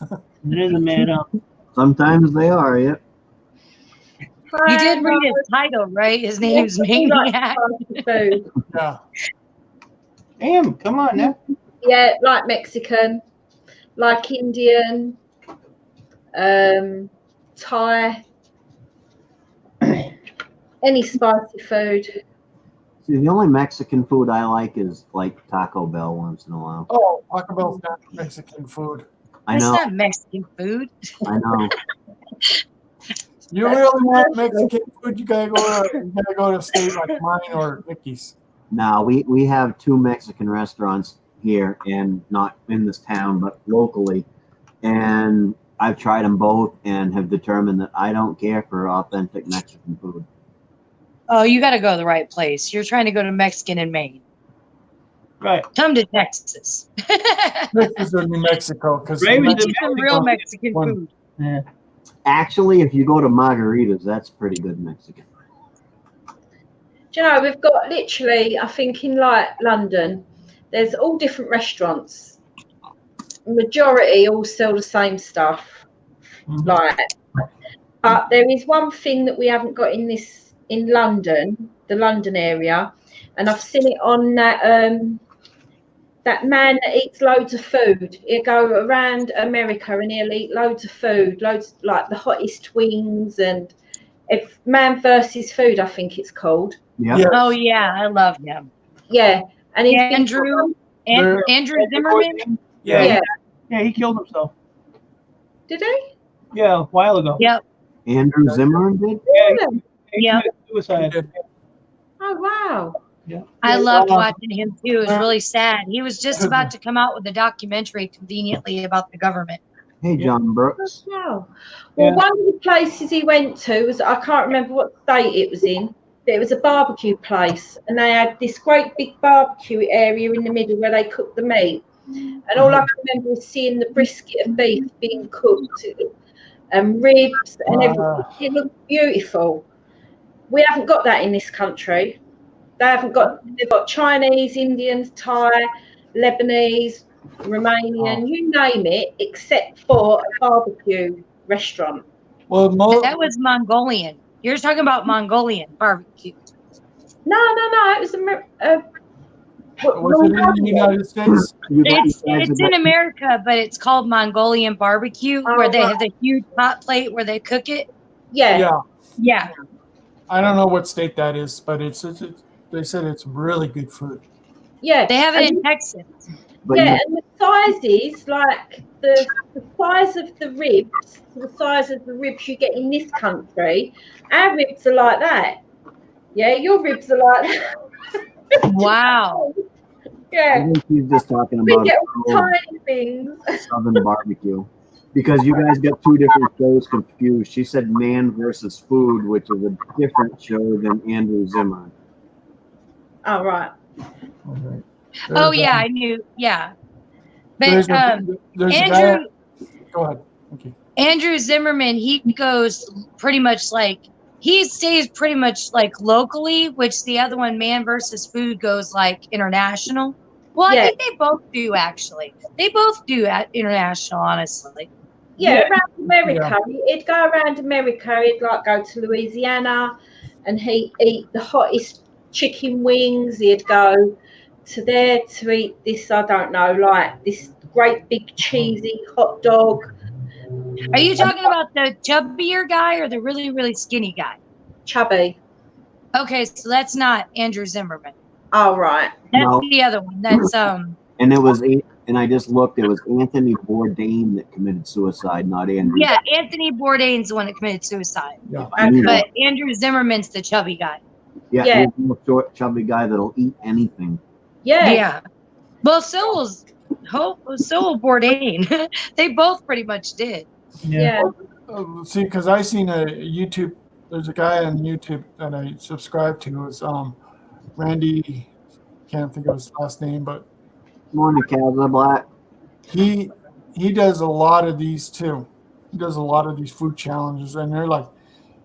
It is a man up. Sometimes they are, yep. You did read his title, right? His name's Maine-iac. Food. Yeah. Damn, come on now. Yeah, like Mexican, like Indian, Thai, any spicy food. See, the only Mexican food I like is like Taco Bell once in a while. Oh, Taco Bell's not Mexican food. I That's know, not Mexican food. I know. You really want Mexican food? You gotta go to a state like mine or Nikki's. Now we have 2 Mexican restaurants here, and not in this town, but locally. And I've tried them both and have determined that I don't care for authentic Mexican food. Oh, you got to go to the right place. You're trying to go to Mexican in Maine. Right. Come to Texas. Texas or New Mexico, because Raven's Get you some real Mexican food. Yeah. Actually, if you go to Margaritas, that's pretty good Mexican. Do you know, we've got literally, I think in like London, there's all different restaurants. Majority all sell the same stuff. Like, but there is one thing that we haven't got in London, the London area, and I've seen it on that man that eats loads of food. He'll go around America and he'll eat loads of food, loads like the hottest wings and Man versus Food, I think it's called. Yeah. Oh yeah, I love him. Yeah, and he's been Andrew Zimmerman. Yeah. Yeah, he killed himself. Did he? Yeah, a while ago. Yep. Andrew Zimmern did? Yeah. He Yep. committed suicide. Oh wow. Yeah. I loved watching him too. It was really sad. He was just about to come out with a documentary conveniently about the government. Hey, John Brooks. Wow. Well, one of the places he went to was, I can't remember what state it was in, but it was a barbecue place, and they had this great big barbecue area in the middle where they cooked the meat. And all I can remember was seeing the brisket of beef being cooked, and ribs and everything. It looked beautiful. We haven't got that in this country. They've got Chinese, Indians, Thai, Lebanese, Romanian, you name it, except for a barbecue restaurant. Well, that was Mongolian. You're talking about Mongolian barbecue. No. It was was it in the United States? It's in America, but it's called Mongolian barbecue, where they have the huge hot plate where they cook it. Yeah. I don't know what state that is, but it's they said it's really good food. Yeah, they have it in Texas. Yeah, and the sizes, like the size of the ribs, the size of the ribs you get in this country, our ribs are like that. Yeah, your ribs are like that. Wow. Yeah. I think she's just talking We about get all tiny things. Southern barbecue. Because you guys got 2 different shows confused. She said Man versus Food, which is a different show than Andrew Zimmern. Oh, right. Oh yeah, I knew. Yeah, but there's Andrew. a guy. Go ahead. Okay. Andrew Zimmerman, he goes pretty much like he stays pretty much like locally, which the other one, Man versus Food, goes like international. Well, I think they both do actually. They both do at international, honestly. Yeah, around America. He'd go around America. He'd like go to Louisiana, and he'd eat the hottest chicken wings. He'd go to there to eat this, I don't know, like this great big cheesy hot dog. Are you talking about the chubbier guy or the really, really skinny guy? Chubby. Okay, so that's not Andrew Zimmerman. Oh, right. That's No. the other one. That's And it was, and I just looked, it was Anthony Bourdain that committed suicide, not Andrew. Yeah, Anthony Bourdain's the one that committed suicide. Yeah. But Andrew Zimmerman's the chubby guy. Yeah, he's the short, chubby guy that'll eat anything. Yeah. Well, so will Bourdain. They both pretty much did. Yeah. See, because I seen a YouTube. There's a guy on YouTube that I subscribe to. Is Randy? Can't think of his last name, but Morning, Black. He does a lot of these too. He does a lot of these food challenges, and they're like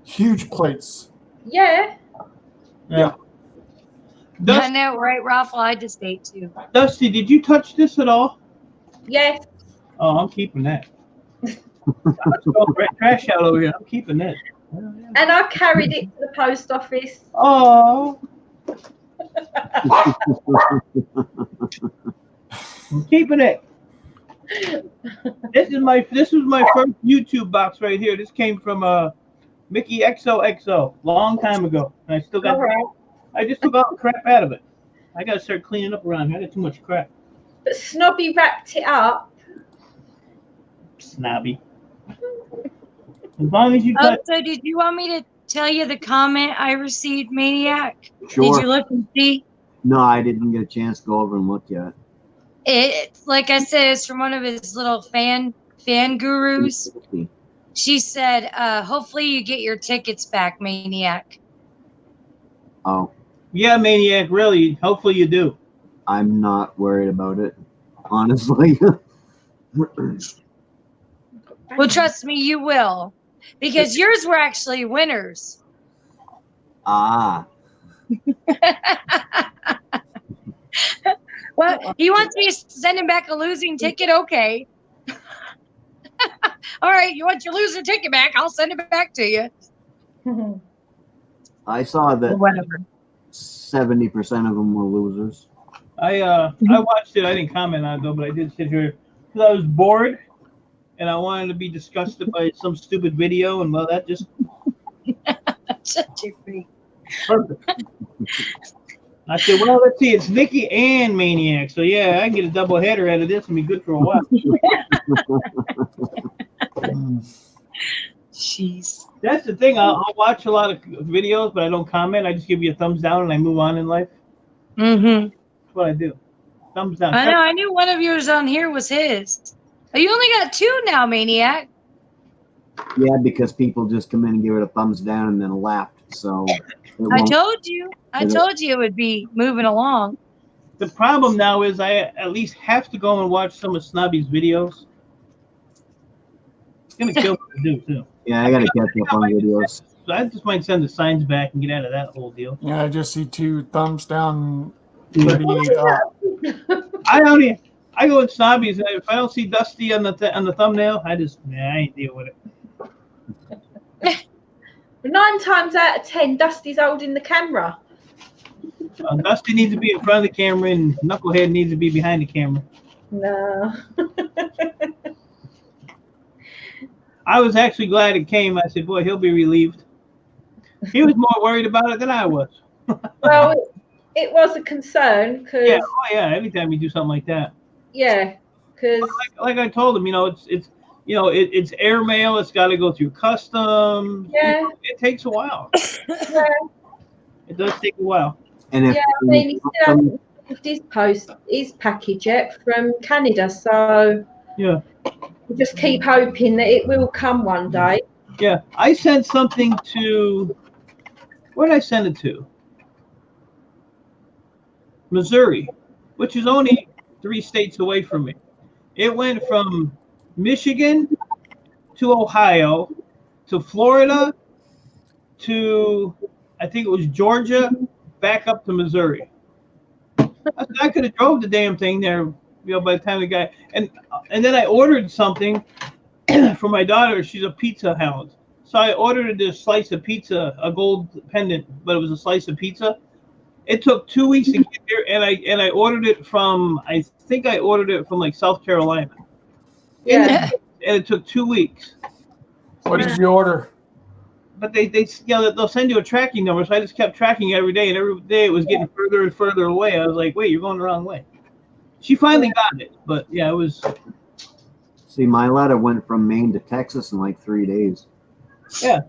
huge plates. Yeah. Yeah. I know, right, Ralph? I just ate too. Dusty, did you touch this at all? Yes. Oh, I'm keeping that. Let's go trash out over here. I'm keeping that. And I carried it to the post office. Oh. I'm keeping it. This was my first YouTube box right here. This came from Mickey XOXO long time ago, and I still got. I just took all the crap out of it. I gotta start cleaning up around here. I got too much crap. But Snobby wrapped it up. Snobby. As long as you. So did you want me to tell you the comment I received, Maine-iac? Sure. Did you look and see? No, I didn't get a chance to go over and look yet. It's like I said, it's from one of his little fan gurus. She said, hopefully you get your tickets back, Maine-iac. Oh. Yeah, Maine-iac, really. Hopefully you do. I'm not worried about it, honestly. Well, trust me, you will. Because yours were actually winners. Ah. Well, he wants me to send him back a losing ticket? Okay. All right, you want your losing ticket back? I'll send it back to you. I saw that whatever. 70% of them were losers. I watched it. I didn't comment on it though, but I did sit here because I was bored and I wanted to be disgusted by some stupid video, and well, that just shut your face. Perfect. I said, well, let's see, it's Nikki and Maine-iac, so yeah, I can get a double header out of this and be good for a while. Jeez. That's the thing. I'll watch a lot of videos, but I don't comment. I just give you a thumbs down and I move on in life. Mm-hmm. That's what I do. Thumbs down. I know. I knew one of yours on here was his. Oh, you only got 2 now, Maine-iac. Yeah, because people just come in and give it a thumbs down and then left. So I told you it would be moving along. The problem now is I at least have to go and watch some of Snobby's videos. It's gonna kill me to do too. Yeah, I gotta catch up on videos. So I just might send the signs back and get out of that whole deal. Yeah, I just see 2 thumbs down, 38 up. I go with Snobby's. If I don't see Dusty on the thumbnail, I ain't deal with it. 9 times out of 10, Dusty's holding the camera. Dusty needs to be in front of the camera, and Knucklehead needs to be behind the camera. No. I was actually glad it came. I said, boy, he'll be relieved. He was more worried about it than I was. Well, it was a concern because every time you do something like that. Yeah, because like I told him, it's airmail. It's got to go through customs. Yeah, it takes a while. Yeah. It does take a while. And if I mean, he still hasn't received his package yet from Canada, so yeah, we just keep hoping that it will come one day. Yeah, I sent something to. Where did I send it to? Missouri, which is only 3 states away from me. It went from Michigan to Ohio to Florida to, I think it was Georgia, back up to Missouri. I could have drove the damn thing there, by the time the guy, and then I ordered something for my daughter. She's a pizza hound. So I ordered this slice of pizza, a gold pendant, but it was a slice of pizza. It took 2 weeks to get here, and I ordered it from, I think I ordered it from like South Carolina. Yeah. And it took 2 weeks. What did you order? But they they'll send you a tracking number, so I just kept tracking every day, and every day it was getting further and further away. I was like, wait, you're going the wrong way. She finally got it, but yeah, it was. See, my letter went from Maine to Texas in like 3 days. Yeah.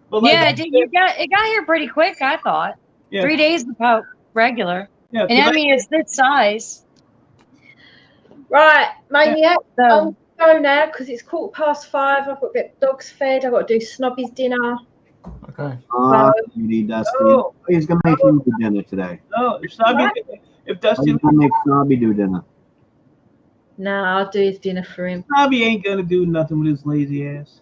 But yeah, it got here pretty quick, I thought. Yeah. 3 days about regular. Yeah, and I mean, it's this size. Right, Maine-iac, So, I'll go now because it's 5:15. I've got to get dogs fed. I've got to do Snobby's dinner. Okay. Beauty, Dusty. Oh. He's going to make you do dinner today. No, if Dusty He's going to make Snobby do dinner. No, I'll do his dinner for him. Snobby ain't gonna do nothing with his lazy ass.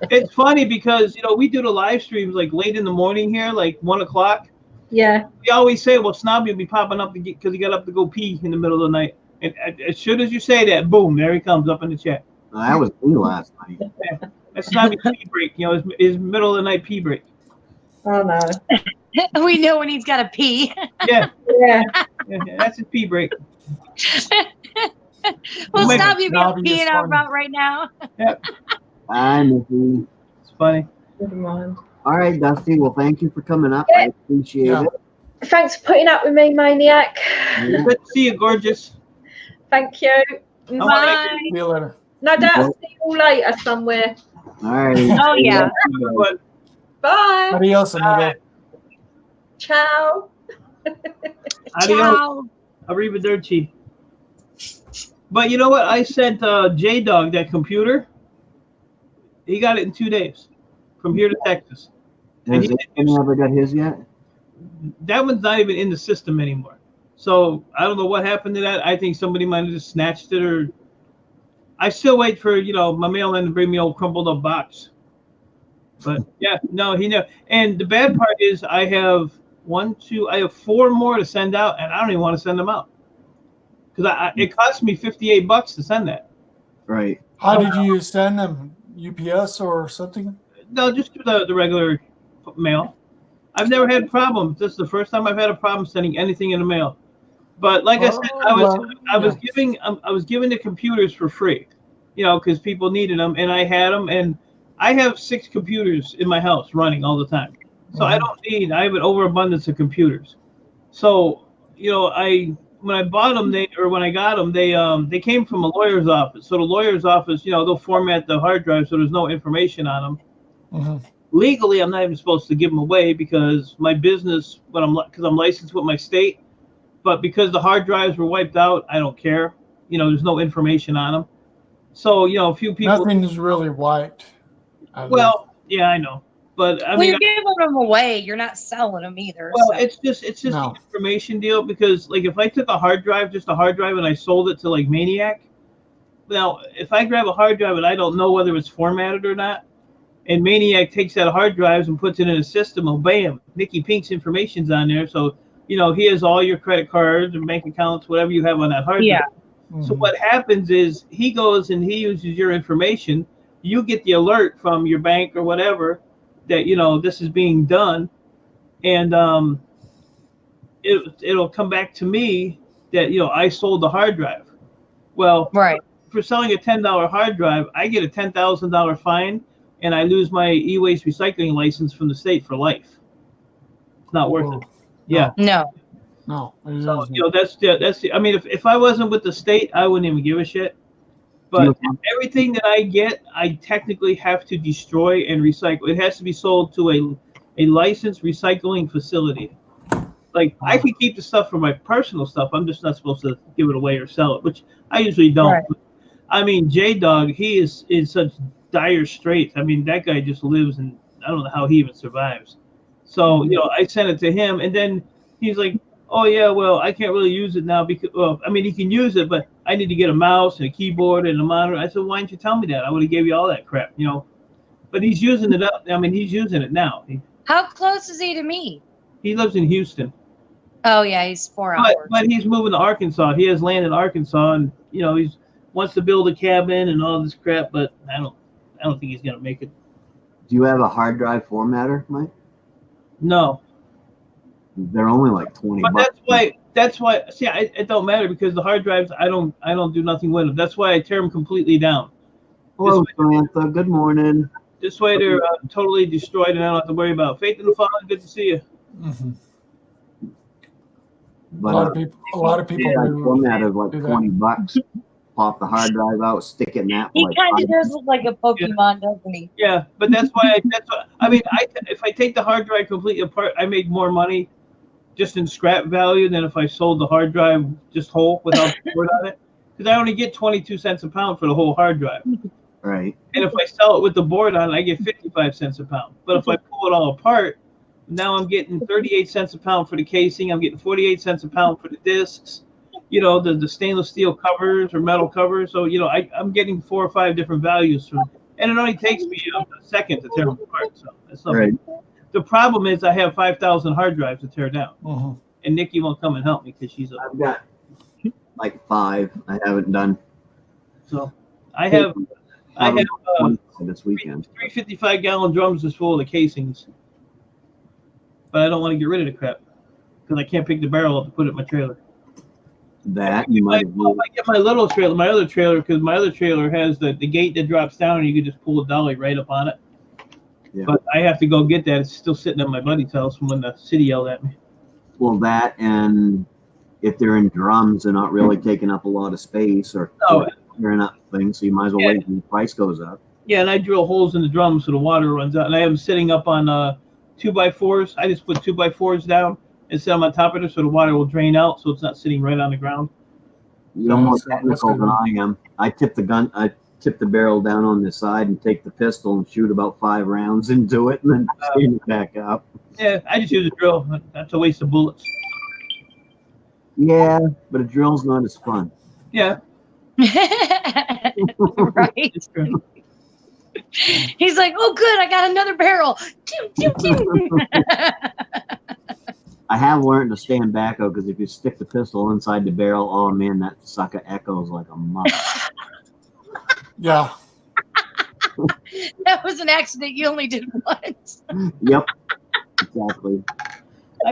It's funny because we do the live streams like late in the morning here, like 1 o'clock. Yeah. We always say, well, Snobby will be popping up because he got up to go pee in the middle of the night. And as soon as you say that, boom, there he comes up in the chat. That was me last night. Yeah. That's Snobby's pee break. His middle of the night pee break. Oh no. we know when he's got to pee. Yeah. Yeah. Yeah, that's his pee break. Well, Wait, Snobby be Snobby is peeing out funny. about right now. Hi, Mickey. It's funny. Never mind. All right, Dusty. Well, thank you for coming up. Yeah. I appreciate Yeah. it. Thanks for putting up with me, Maine-iac. Good to see you, gorgeous. Thank you. Bye. See you later. No doubt I'll see you all later somewhere. All right. Oh, yeah. But Bye. Adios, amigo. Ciao. adios. Ciao. Arrivederci. But you know what? I sent J-Dog that computer. He got it in 2 days from here to Texas. Has anyone ever got his yet? That one's not even in the system anymore. So I don't know what happened to that. I think somebody might have just snatched it, or I still wait for my mailman to bring me old crumpled up box. But yeah, no, he never. And the bad part is I have 4 more to send out, and I don't even want to send them out because it cost me $58 to send that. Right. How did you send them? UPS or something? No, just through the regular mail. I've never had problems. This is the first time I've had a problem sending anything in the mail. But like I said, I was giving the computers for free, because people needed them, and I had them, and I have 6 computers in my house running all the time. So I have an overabundance of computers. So, when I bought them, when I got them, they came from a lawyer's office. So the lawyer's office, they'll format the hard drive so there's no information on them. Mm-hmm. Legally, I'm not even supposed to give them away because my business, because I'm licensed with my state, but because the hard drives were wiped out, I don't care. There's no information on them. So, a few people. Nothing is really wiped. Well, yeah, I know. But I mean, you're giving them away. You're not selling them either. Well, so. it's just the information deal, because like if I took just a hard drive, and I sold it to like Maine-iac, now if I grab a hard drive and I don't know whether it's formatted or not, and Maine-iac takes that hard drives and puts it in a system, oh bam, Nicky Pink's information's on there, so he has all your credit cards and bank accounts, whatever you have on that hard drive. Mm-hmm. So what happens is he goes and he uses your information. You get the alert from your bank or whatever that this is being done, and it'll come back to me that I sold the hard drive. Well, right. For selling a $10 hard drive, I get a $10,000 fine, and I lose my e-waste recycling license from the state for life. It's not worth it. Yeah. No. No. So, that's I mean, if I wasn't with the state, I wouldn't even give a shit. But everything that I get, I technically have to destroy and recycle. It has to be sold to a licensed recycling facility. Like, I can keep the stuff for my personal stuff. I'm just not supposed to give it away or sell it, which I usually don't. Right. I mean, J-Dog, he is in such dire straits. I mean, that guy just lives, and I don't know how he even survives. So, I sent it to him, and then he's like, oh, yeah, well, I can't really use it now because, he can use it, but I need to get a mouse and a keyboard and a monitor. I said, why didn't you tell me that? I would have gave you all that crap, But he's using it up. I mean, he's using it now. How close is he to me? He lives in Houston. Oh, yeah, he's 4 hours. But he's moving to Arkansas. He has land in Arkansas, and, he wants to build a cabin and all this crap, but I don't think he's going to make it. Do you have a hard drive formatter, Mike? No. They're only like 20 But bucks. that's why. See, it don't matter because the hard drives, I don't do nothing with them. That's why I tear them completely down. Hello, Samantha. Good morning. This way they're totally destroyed, and I don't have to worry about. Faith in the Father, good to see you. Mm-hmm. But, a lot of people yeah, do, format of like do that. 20 bucks. Pop the hard drive out, stick it in that. He for like kind 5 of does look like a Pokemon, doesn't he? Yeah, but that's why. I mean, if I take the hard drive completely apart, I make more money just in scrap value than if I sold the hard drive just whole without the board on it. Because I only get 22 cents a pound for the whole hard drive. Right. And if I sell it with the board on it, I get 55 cents a pound. But if I pull it all apart, now I'm getting 38 cents a pound for the casing. I'm getting 48 cents a pound for the discs. You know, the stainless steel covers or metal covers. So, you know, I'm getting 4 or 5 different values from, and it only takes me a second to tear them apart. So that's not Right. The problem is I have 5,000 hard drives to tear down. Mm-hmm. And Nikki won't come and help me because she's I've got like 5 I haven't done. So I have this weekend. 355-gallon drums is full of the casings. But I don't want to get rid of the crap because I can't pick the barrel up to put it in my trailer. That you might I get my little trailer, my other trailer, because my other trailer has the gate that drops down and you can just pull a dolly right up on it. Yeah. But I have to go get that. It's still sitting at my buddy's house from when the city yelled at me. Well, that, and if they're in drums, they're not really taking up a lot of space or clearing up things, so you might as well wait until the price goes up. Yeah, and I drill holes in the drums so the water runs out. And I have them sitting up on 2x4s. I just put 2x4s down and set them on top of it so the water will drain out, so it's not sitting right on the ground. You're more technical than I am. I tip the barrel down on the side and take the pistol and shoot about 5 rounds into it and then stand it back up. Yeah, I just use a drill. That's a waste of bullets. Yeah, but a drill's not as fun. Yeah. Right. He's like, oh, good, I got another barrel. I have learned to stand back though, because if you stick the pistol inside the barrel, oh man, that sucker echoes like a mother. Yeah. That was an accident you only did once. Yep. Exactly. I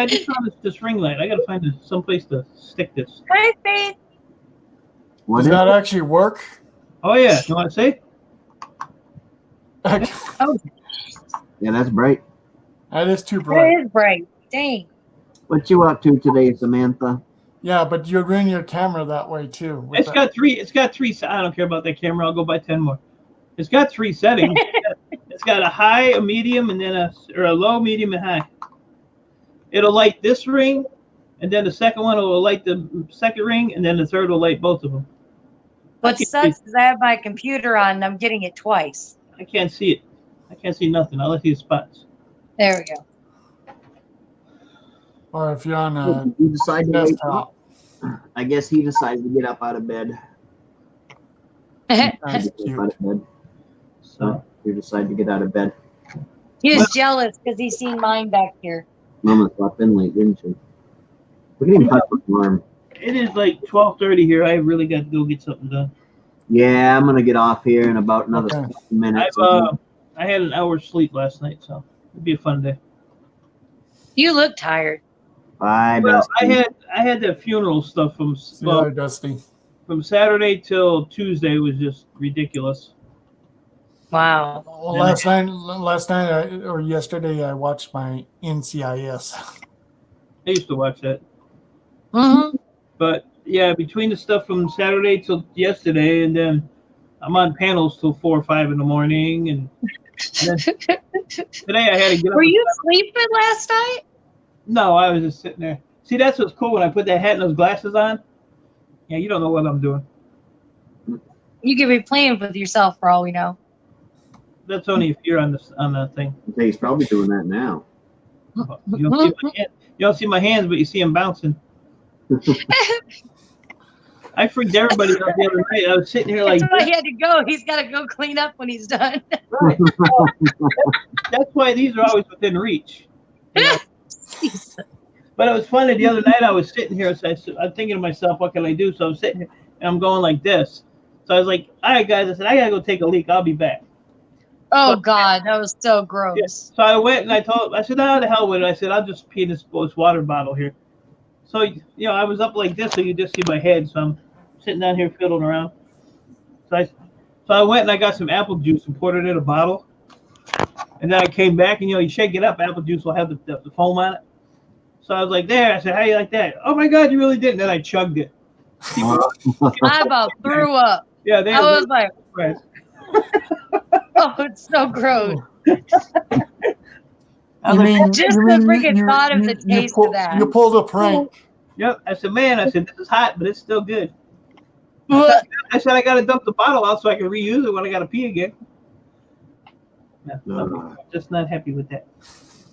just found this ring light. I gotta find someplace to stick this. Hi, Faith. Does that actually work? Oh yeah. You want to see? Oh, Yeah, that's bright. That is too bright. that is bright. Dang. What you up to today, Samantha? Yeah, but you're running your camera that way too. It's got three. I don't care about that camera. I'll go buy 10 more. It's got 3 settings. It's got a high, a medium, and then a low, medium, and high. It'll light this ring, and then the second one will light the second ring, and then the third will light both of them. What sucks is I have my computer on and I'm getting it twice. I can't see it. I can't see nothing. I'll let you spots. There we go. Or if you're on a You decide to desktop. I guess he decided to get up out of bed. That's cute. So you decide to get out of bed. He was jealous because he's seen mine back here. Mama slept in late, didn't she? We didn't touch the farm. It is like 12:30 here. I really got to go get something done. Yeah, I'm gonna get off here in about another 60 minutes. I had an hour's sleep last night, so it'll be a fun day. You look tired. Bye, Well, Dusty. I had that funeral stuff from Dusty. From Saturday till Tuesday was just ridiculous. Wow. Well, last night or yesterday, I watched my NCIS. I used to watch that. Mm-hmm. But yeah, between the stuff from Saturday till yesterday, and then I'm on panels till 4 or 5 in the morning, and then today I had to get up. Were you sleeping last night? No, I was just sitting there. See, that's what's cool when I put that hat and those glasses on. Yeah, you don't know what I'm doing. You could be playing with yourself for all we know. That's only if you're on the thing. Okay, he's probably doing that now. You don't see my hands, but you see them bouncing. I freaked everybody out the other night. I was sitting here like. That's why he had to go. He's got to go clean up when he's done. Right. That's why these are always within reach. You know? But it was funny. The other night I was sitting here. So I'm thinking to myself, what can I do? So I'm sitting here and I'm going like this. So I was like, all right, guys. I said, I got to go take a leak. I'll be back. Oh God, that was so gross. Yeah. So I went and I said, "Oh, the hell with it." I said, "I'll just pee in this water bottle here." So I was up like this, so you just see my head. So I'm sitting down here fiddling around. So I went and I got some apple juice and poured it in a bottle. And then I came back and you shake it up, apple juice will have the foam on it. So I was like, there. I said, how you like that? Oh my God, you really did. And then I chugged it. I about threw up. Yeah, I was like, oh, it's so gross. Just the freaking thought of the taste of that. You pulled a prank. Yep. I said, this is hot, but it's still good. I said I got to dump the bottle out so I can reuse it when I got to pee again. No, I'm just not happy with that.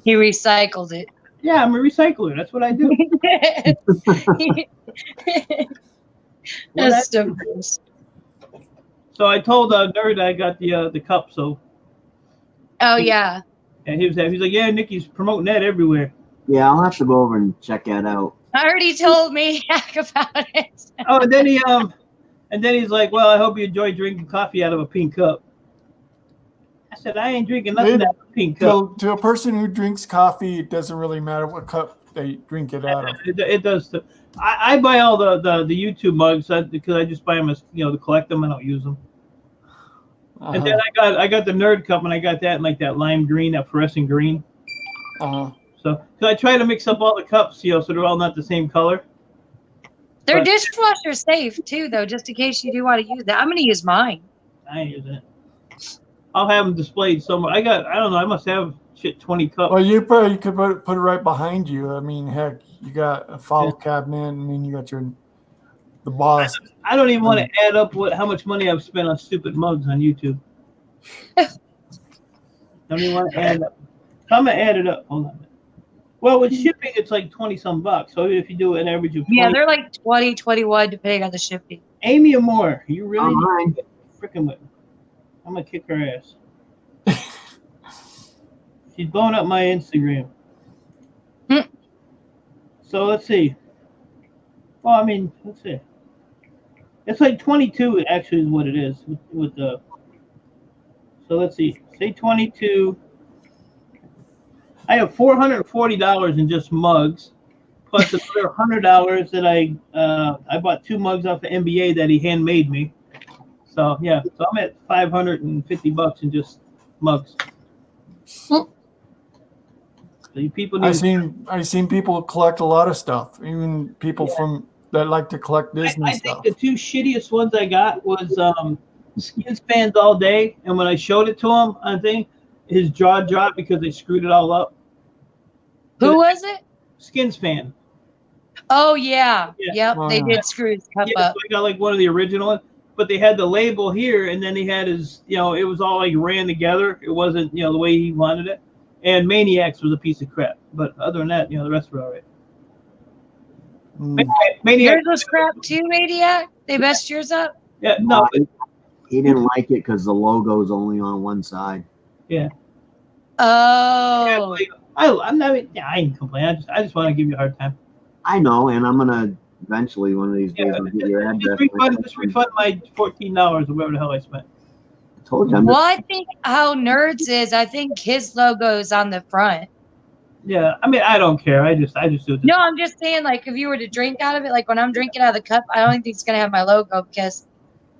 He recycled it. Yeah, I'm a recycler. That's what I do. That's so gross. So I told Nerd I got the cup. So. Oh yeah. And he's like, yeah, Nikki's promoting that everywhere. Yeah, I'll have to go over and check that out. I already told Maine-iac about it. Oh, and then he's like, well, I hope you enjoy drinking coffee out of a pink cup. I said, I ain't drinking nothing out of a pink cup. To a person who drinks coffee, it doesn't really matter what cup they drink it out of. It does. I buy all the YouTube mugs because I just buy them as to collect them. I don't use them. Uh-huh. And then I got the Nerd cup, and I got that in like that lime green, that fluorescent green. So I try to mix up all the cups, so they're all not the same color. They're dishwasher safe too, though, just in case you do want to use that. I'm going to use mine. I ain't using it. I'll have them displayed somewhere. I don't know. I must have 20 cups. Well, you probably could put it right behind you. I mean, heck, you got a file cabinet, and then you got the boss. I don't even want to add up how much money I've spent on stupid mugs on YouTube. Don't even want to add it up. So I'm gonna add it up. Hold on. Well, with shipping, it's like $20-some bucks. So if you do an average of 20, they're like 20, 21, depending on the shipping. Amy Amore, you really need to freaking with me. I'm gonna kick her ass. She's blowing up my Instagram. So let's see. Well, I mean, let's see. It's like 22 actually is what it is with the. So let's see. Say 22. I have $440 in just mugs, plus another $100 that I bought 2 mugs off the NBA that he handmade me. So yeah, so I'm at $550 in just mugs. So you people need. I've seen people collect a lot of stuff, even people from that like to collect Disney stuff. I think the 2 shittiest ones I got was Skins Fans All Day, and when I showed it to him, I think his jaw dropped because they screwed it all up. Who was it? Skins Fan. Oh yeah. Yep, they did screw his cup up. So I got like one of the original ones, but they had the label here, and then he had his, it was all like ran together. It wasn't, the way he wanted it. And Maine-iac's was a piece of crap, but other than that, the rest were all right. Maine-iac was crap too, Maine-iac. They messed yours up. Yeah, no. He didn't like it because the logo's only on one side. Yeah. Oh. I'm not. Yeah, I ain't complaining. I just want to give you a hard time. I know, and I'm gonna eventually one of these days I'll get your address. Just refund my $14 or whatever the hell I spent. I told you. Well, I think how Nerds is, I think his logo is on the front. Yeah, I mean, I don't care. I just do it. No, I'm just saying, like, if you were to drink out of it, like when I'm drinking out of the cup, I don't think it's gonna have my logo because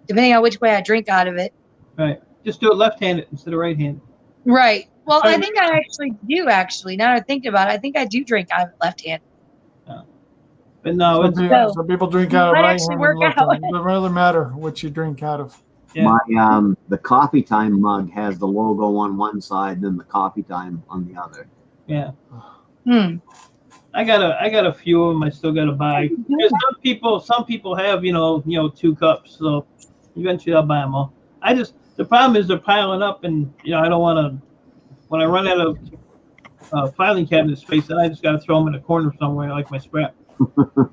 depending on which way I drink out of it. Right. Just do it left-handed instead of right-handed. Right. Well, I think I actually do. Actually, now that I think about it, I think I do drink out of it left-handed. But no, some people drink out of right-handed. It doesn't really matter what you drink out of. Yeah. My the Coffee Time mug has the logo on one side, and then the Coffee Time on the other. Yeah. I got a few of them I still got to buy. Because some people have 2 cups, so eventually I'll buy them all. The problem is they're piling up, and I don't want to. When I run out of filing cabinet space, then I just got to throw them in a corner somewhere like my scrap. My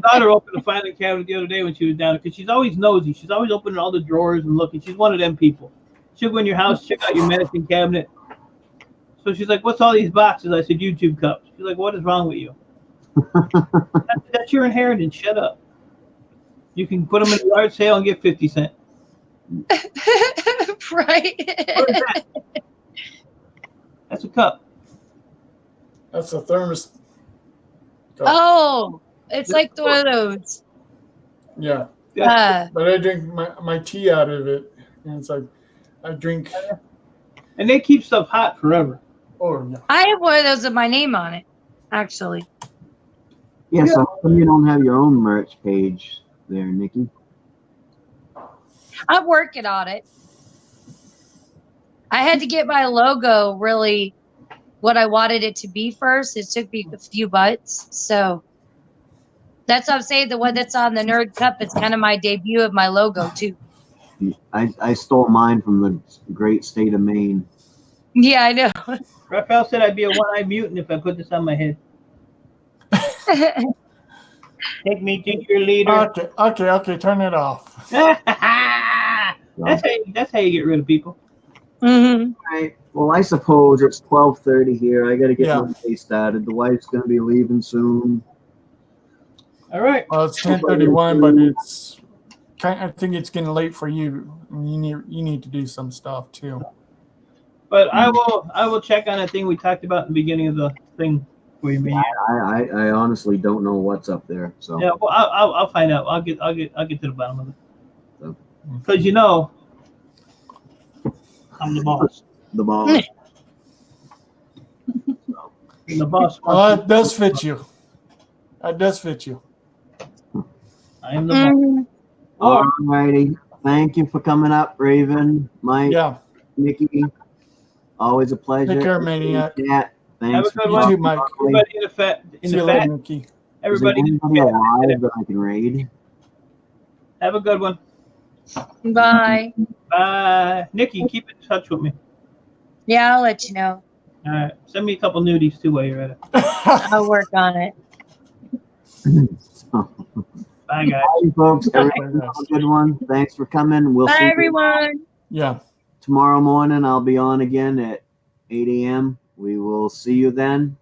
daughter opened a filing cabinet the other day when she was down because she's always nosy. She's always opening all the drawers and looking. She's one of them people. She'll go in your house, check out your medicine cabinet. So she's like, "What's all these boxes?" I said, "YouTube cups." She's like, "What is wrong with you?" That's your inheritance. Shut up. You can put them in a yard sale and get 50 cents. Right. What is that? That's a cup. That's a thermos. cup. Oh, it's like one of those. Yeah. Yes. But I drink my tea out of it. And it's like, I drink. And they keep stuff hot forever. Oh, yeah. I have one of those with my name on it, actually. Yeah, so how come you don't have your own merch page there, Nikki? I'm working on it. I had to get my logo really what I wanted it to be first. It took me a few butts. So that's what I'm saying. The one that's on the Nerd Cup is kind of my debut of my logo, too. I stole mine from the great state of Maine. Yeah, I know. Raphael said I'd be a one-eyed mutant if I put this on my head. Take me to your leader. Okay. Turn it off. That's how you get rid of people. Mm-hmm. All right. Well, I suppose it's 12:30 here. I got to get Yeah. my day started. The wife's going to be leaving soon. All right. Well, it's 10:31, but it's I think it's getting late for you. You need to do some stuff too. But I will check on that thing we talked about in the beginning of the thing for you, Maniac. I honestly don't know what's up there. So Yeah, well, I'll find out. I'll get to the bottom of it. So. Because you know, I'm the boss. The boss. And the boss. Well, that does fit you. That does fit you. I am the boss. All righty. Thank you for coming up, Raven, Mike, Nikki. Always a pleasure. Take care, Maniac. Have Thanks. a good one. You too, Mike. Everybody in the fat. Nikki. Everybody Is there anybody alive that I can raid? have a good one. Bye. Bye. Nikki, keep in touch with me. Yeah, I'll let you know. All right. Send me a couple nudies too while you're at it. I'll work on it. Bye, guys. Bye, folks. Everybody have a good one. Thanks for coming. We'll Bye, see everyone. Yeah. Tomorrow morning, I'll be on again at 8 a.m. We will see you then.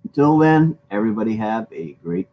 Until then, everybody have a great day.